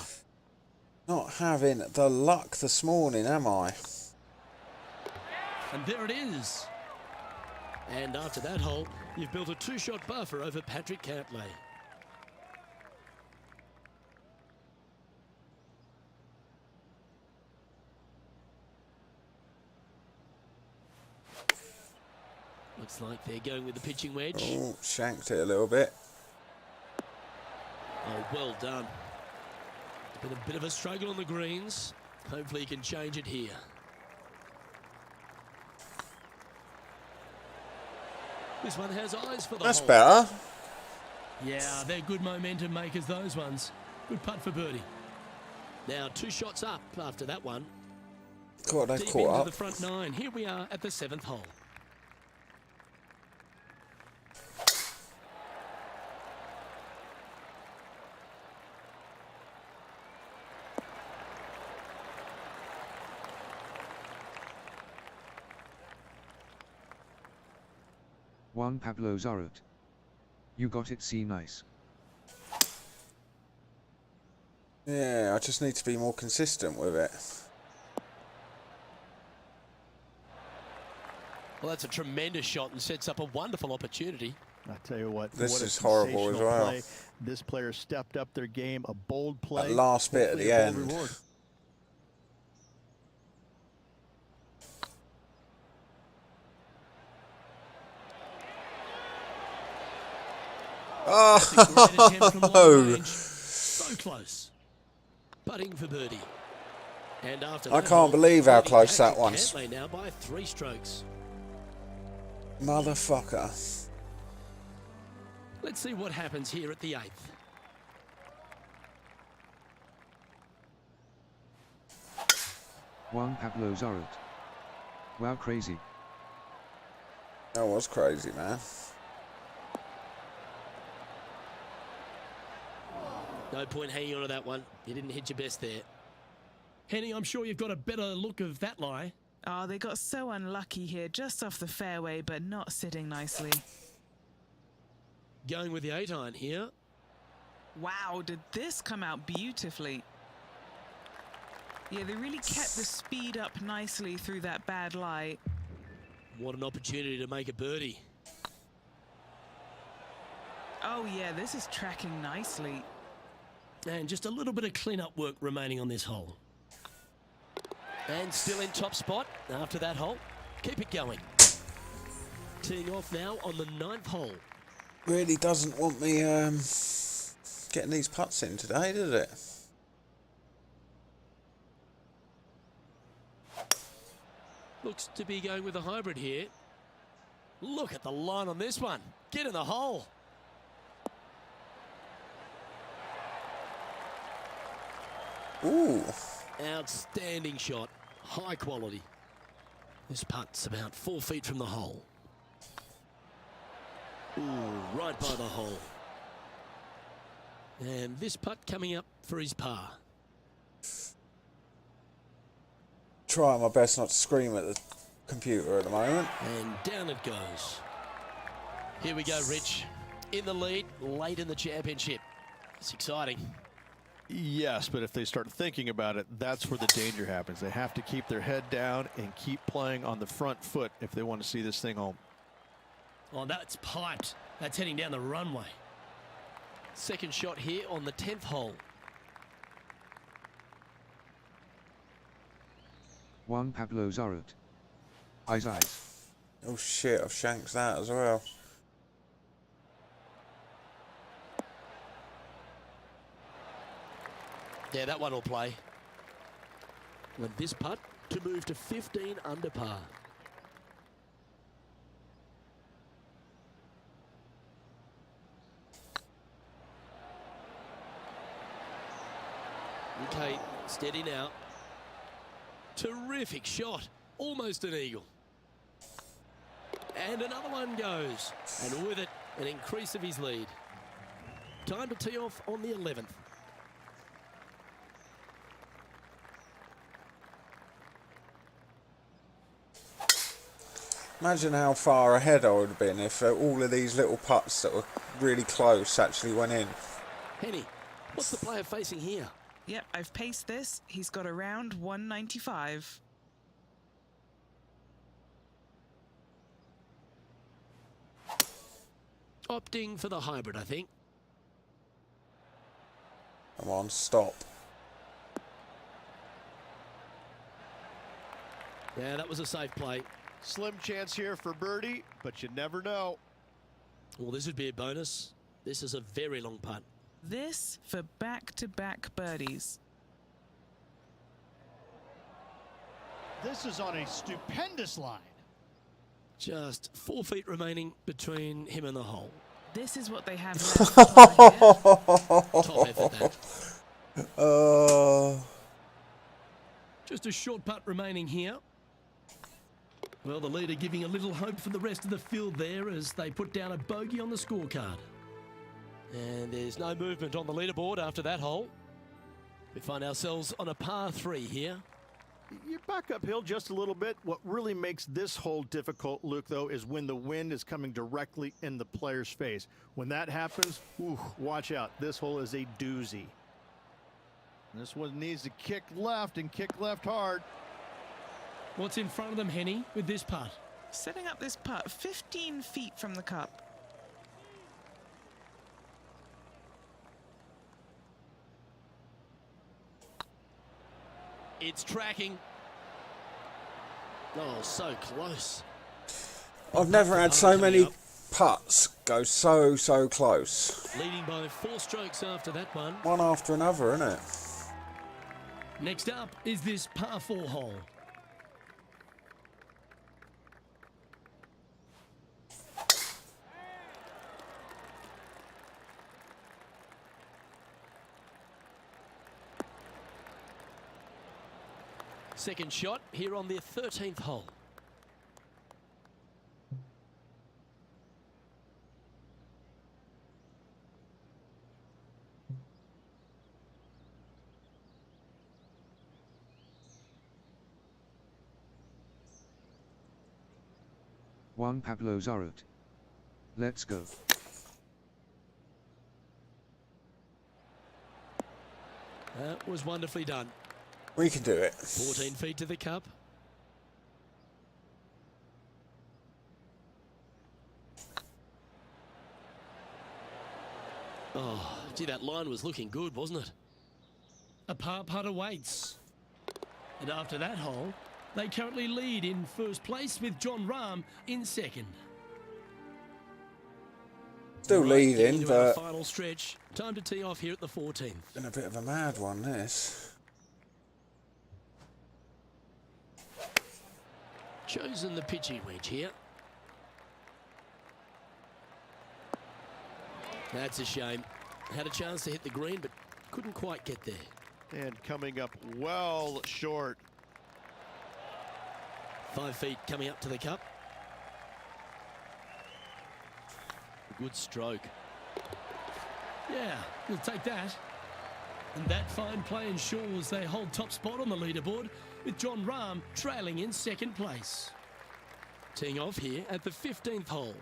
Not having the luck this morning, am I? And there it is. And after that hole, you've built a 2-shot buffer over Patrick Cantlay. Looks like they're going with the pitching wedge. Oh, shanked it a little bit. Oh, well done. It's been a bit of a struggle on the greens. Hopefully he can change it here. This one has eyes for the That's hole. better. Yeah, they're good momentum makers, those ones. Good putt for birdie. Now 2 shots up after that one. God, they Deep caught into up. the front 9. Here we are at the 7th hole. Juan Pablo Zorot. You got it, see nice. Yeah, I just need to be more consistent with it. Well, that's a tremendous shot and sets up a wonderful opportunity. I tell you what, This what a is horrible as sensational well. play. This player stepped up their game, a bold play. That last bit at hopefully the a bold end. reward. That's a great attempt from long Oh, range. So close. Putting for birdie. And after I that can't hole, believe how leading close that Patrick was. Cantlay now by 3 strokes. motherfucker. Let's see what happens here at the 8th. Juan Pablo Zorot. Wow, crazy. That was crazy, man. No point hanging on to that one. You didn't hit your best there. Henny, I'm sure you've got a better look of that lie. Oh, they got so unlucky here, just off the fairway, but not sitting nicely. Going with the 8-iron here. Wow, did this come out beautifully? Yeah, they really kept the speed up nicely through that bad lie. What an opportunity to make a birdie. Oh yeah, this is tracking nicely. And just a little bit of clean-up work remaining on this hole. And still in top spot after that hole. Keep it going. Teeing off now on the 9th hole. Really doesn't want me getting these putts in today, does it? Looks to be going with a hybrid here. Look at the line on this one. Get in the hole. Ooh. Outstanding shot. High quality. This putt's about 4 feet from the hole. Ooh, right by the hole. And this putt coming up for his par. Trying my best not to scream at the computer at the moment. And down it goes. Here we go, Rich. In the lead, late in the championship. It's exciting. Yes, but if they start thinking about it, that's where the danger happens. They have to keep their head down and keep playing on the front foot if they want to see this thing home. Oh, that's piped. That's heading down the runway. Second shot here on the 10th hole. Juan Pablo Zorot. Eyes eyes. Oh shit, I've shanked that as well. Yeah, that one will play. And this putt to move to 15 under par. Okay, steady now. Terrific shot. Almost an eagle. And another one goes. And with it, an increase of his lead. Time to tee off on the 11th. Imagine how far ahead I would have been if all of these little putts that were really close actually went in. Henny, what's the player facing here? Yep, I've paced this. He's got around 195. Opting for the hybrid, I think. Come on, stop. Yeah, that was a safe play. Slim chance here for birdie, but you never know. Well, this would be a bonus. This is a very long putt. This for back-to-back birdies. This is on a stupendous line. Just 4 feet remaining between him and the hole. This is what they have left. Top effort, that. Just a short putt remaining here. Well, the leader giving a little hope for the rest of the field there as they put down a bogey on the scorecard. And there's no movement on the leaderboard after that hole. We find ourselves on a par 3 here. You back uphill just a little bit. What really makes this hole difficult, Luke, though, is when the wind is coming directly in the player's face. When that happens, ooh, watch out. This hole is a doozy. This one needs to kick left and kick left hard. What's in front of them, Henny, with this putt? Setting up this putt 15 feet from the cup. It's tracking. Oh, so close. I've never had so many putts go so close. Leading by 4 strokes after that one. One after another, isn't it? Next up is this par 4 hole. Second shot here on the 13th hole. Juan Pablo Zorot. Let's go. That was wonderfully done. We can do it. 14 feet to the cup. Oh, gee, that line was looking good, wasn't it? A par putt awaits. And after that hole, they currently lead in first place with Jon Rahm in second. Still leading, Into our but final stretch. Time to tee off here at the 14th. been a bit of a mad one, this. Chosen the pitching wedge here. That's a shame. Had a chance to hit the green, but couldn't quite get there. And coming up well short. 5 feet coming up to the cup. Good stroke. Yeah, we'll take that. And that fine play ensures they hold top spot on the leaderboard, with Jon Rahm trailing in second place. Teeing off here at the 15th hole.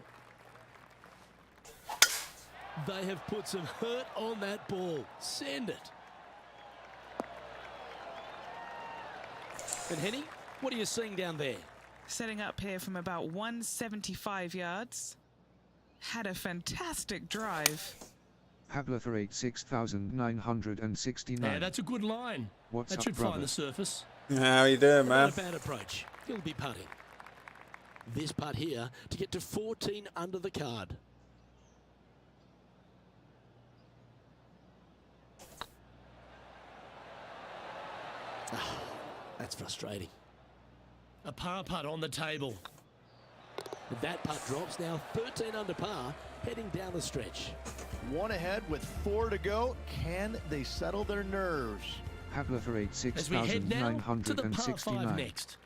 They have put some hurt on that ball. Send it. And Henny, what are you seeing down there? Setting up here from about 175 yards. Had a fantastic drive. Pablo for 86,969. Yeah, that's a good line. What's that up, should brother? find the surface. How you doing, man? Not a bad approach. He'll be putting. This putt here to get to 14 under the card. That's frustrating. A par putt on the table. That putt drops now 13 under par, heading down the stretch. One ahead with 4 to go. Can they settle their nerves? Pablo for As we head now to the par 5 86,969. next.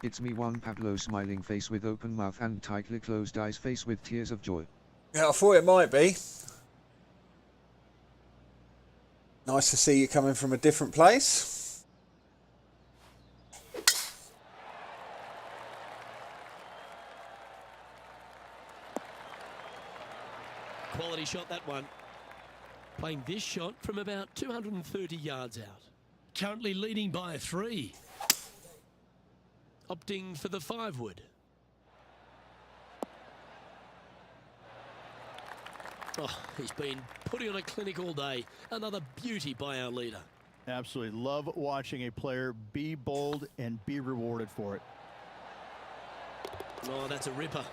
It's me, Juan Pablo, smiling face with open mouth and tightly closed eyes, face with tears of joy. Yeah, I thought it might be. Nice to see you coming from a different place. Quality shot, that one. Playing this shot from about 230 yards out. Currently leading by 3. Opting for the 5-wood. Oh, he's been putting on a clinic all day. Another beauty by our leader. Absolutely love watching a player be bold and be rewarded for it. Oh, that's a ripper.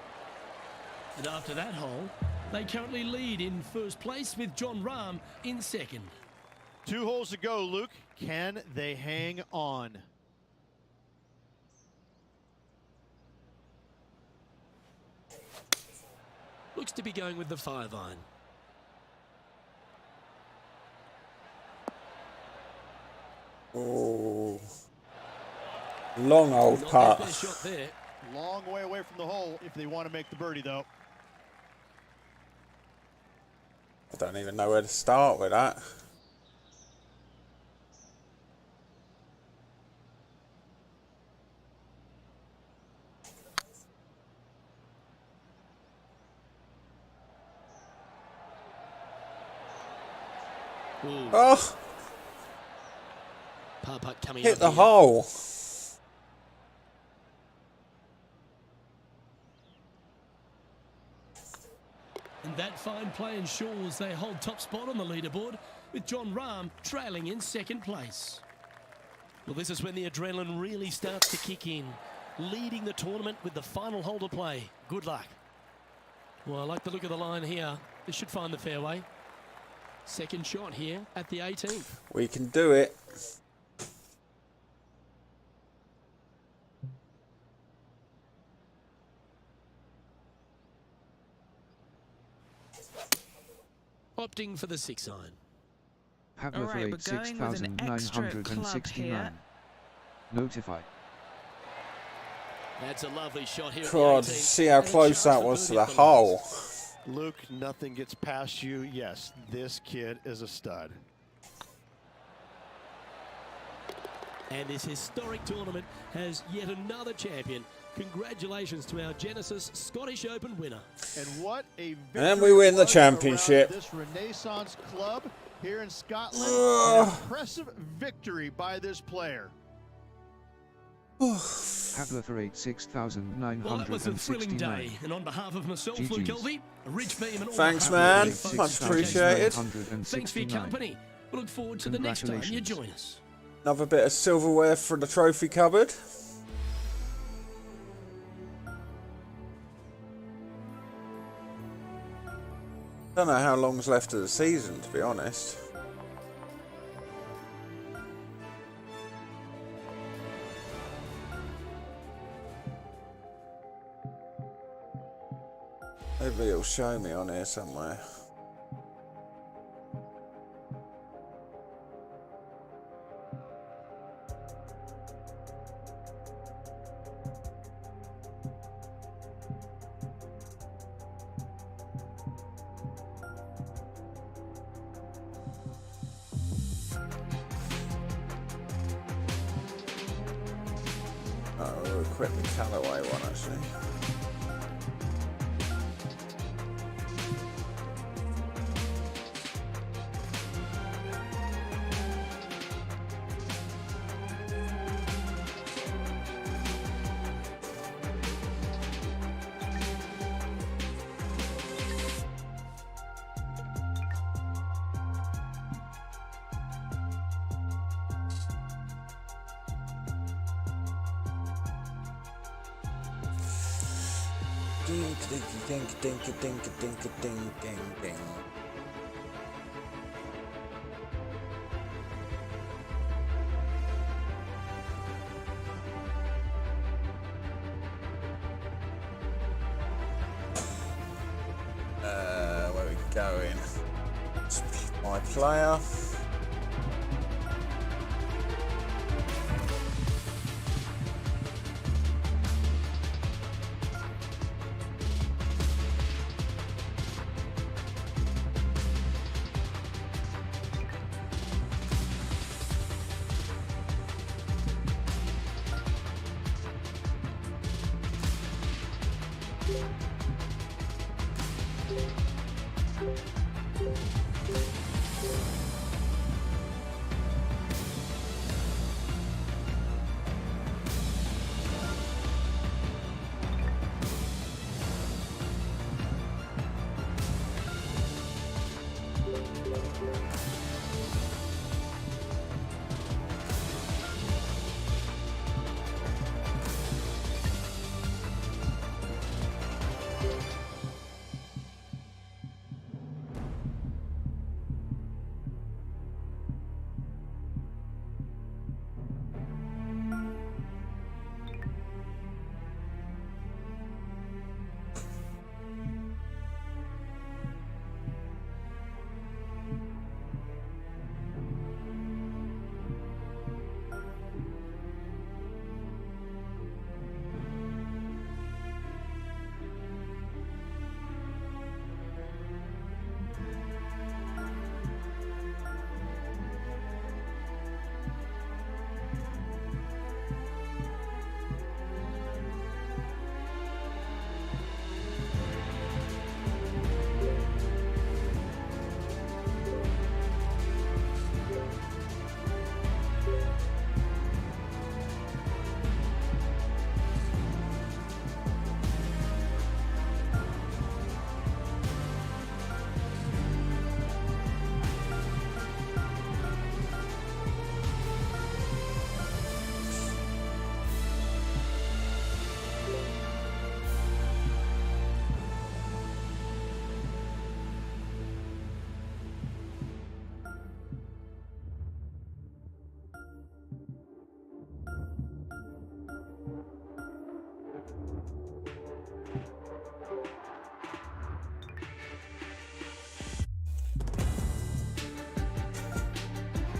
And after that hole, they currently lead in first place with Jon Rahm in second. 2 holes to go, Luke. Can they hang on? Looks to be going with the 5-iron. Oh, long old Not putt. their best shot there. Long way away from the hole if they want to make the birdie, though. I don't even know where to start with that. Ooh, Oh, par putt coming hit up the here. hole. And that fine play ensures they hold top spot on the leaderboard, with Jon Rahm trailing in second place. Well, this is when the adrenaline really starts to kick in, leading the tournament with the final hole to play. Good luck. Well, I like the look of the line here. This should find the fairway. Second shot here at the 18th. We can do it. Opting for the 6-iron. Pavlo All for right, we're going with an extra club 8,969. here. Notify. That's a lovely shot here. God, at the 18th. see how And a close chance that for was to birdie the at the hole. Luke, nothing gets past you. Yes, this kid is a stud. And this historic tournament has yet another champion. Congratulations to our Genesis Scottish Open winner. And what a victory And we win the it was championship. around This Renaissance club here in Scotland. An impressive victory by this player. Pavlo for Well, that was a thrilling 8,6,969. day. And on behalf of myself, GG's. Luke Elvey, Rich Beam, and all Thanks, the man. folks Much at appreciated. Thanks for your company. We look forward to the next time you Congratulations. join us. Another bit of silverware for the trophy cupboard. Don't know how long's left of the season, to be honest. Maybe it'll show me on here somewhere. Oh, we'll equip the Callaway one actually. Dink, dink, dink, dink, dink, dink, dink, dink, dink. Where we going? My player.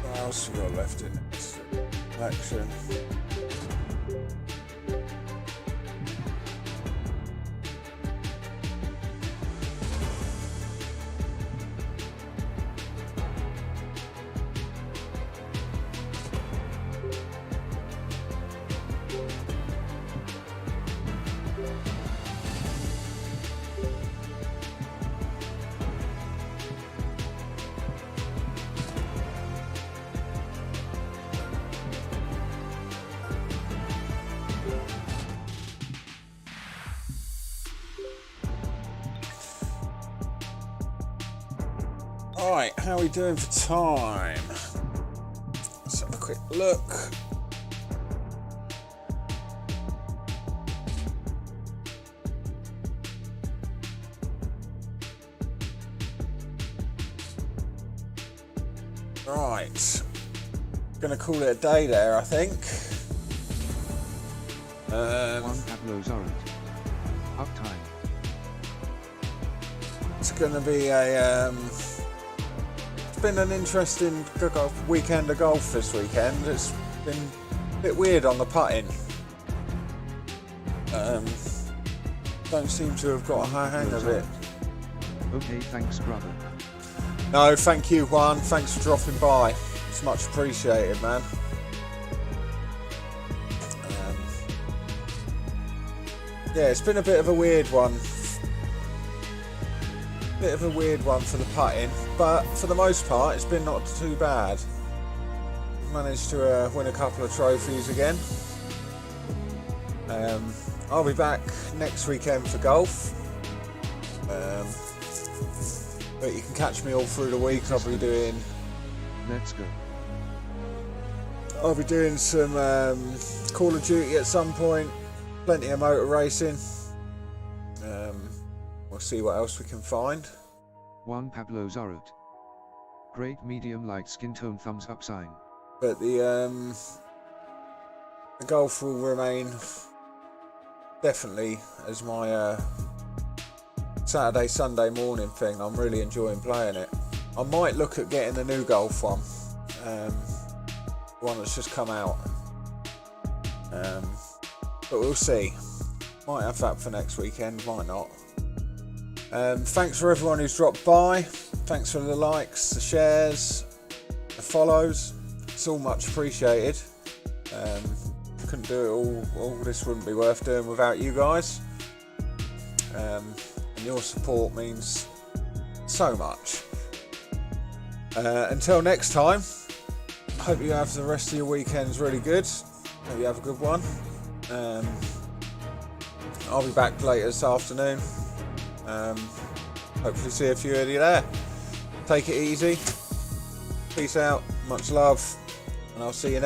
What else we got left in this action? Alright, how are we doing for time? Let's have a quick look. Right, gonna call it a day there, I think. Juan Pablo Zorot. Uptime. It's gonna be a it's been an interesting weekend of golf this weekend. It's been a bit weird on the putting. Don't seem to have got a hang of it. Okay, thanks, brother. No, thank you, Juan. Thanks for dropping by. It's much appreciated, man. Yeah, it's been a bit of a weird one. Bit of a weird one for the putting, but for the most part, it's been not too bad. Managed to win a couple of trophies again. I'll be back next weekend for golf. But you can catch me all through the week. I'll be doing. Let's go. I'll be doing some Call of Duty at some point. Plenty of motor racing. We'll see what else we can find. Juan Pablo Zorot. Great medium light skin tone thumbs up sign. But the golf will remain definitely as my Saturday, Sunday morning thing. I'm really enjoying playing it. I might look at getting the new golf one. One that's just come out. But we'll see. Might have that for next weekend, might not. Thanks for everyone who's dropped by. Thanks for the likes, the shares, the follows. It's all much appreciated. Couldn't do it all this wouldn't be worth doing without you guys. and your support means so much. Until next time, hope you have the rest of your weekends really good. Hope you have a good one. I'll be back later this afternoon. Hopefully see a few of you there. Take it easy. Peace out. Much love. And I'll see you next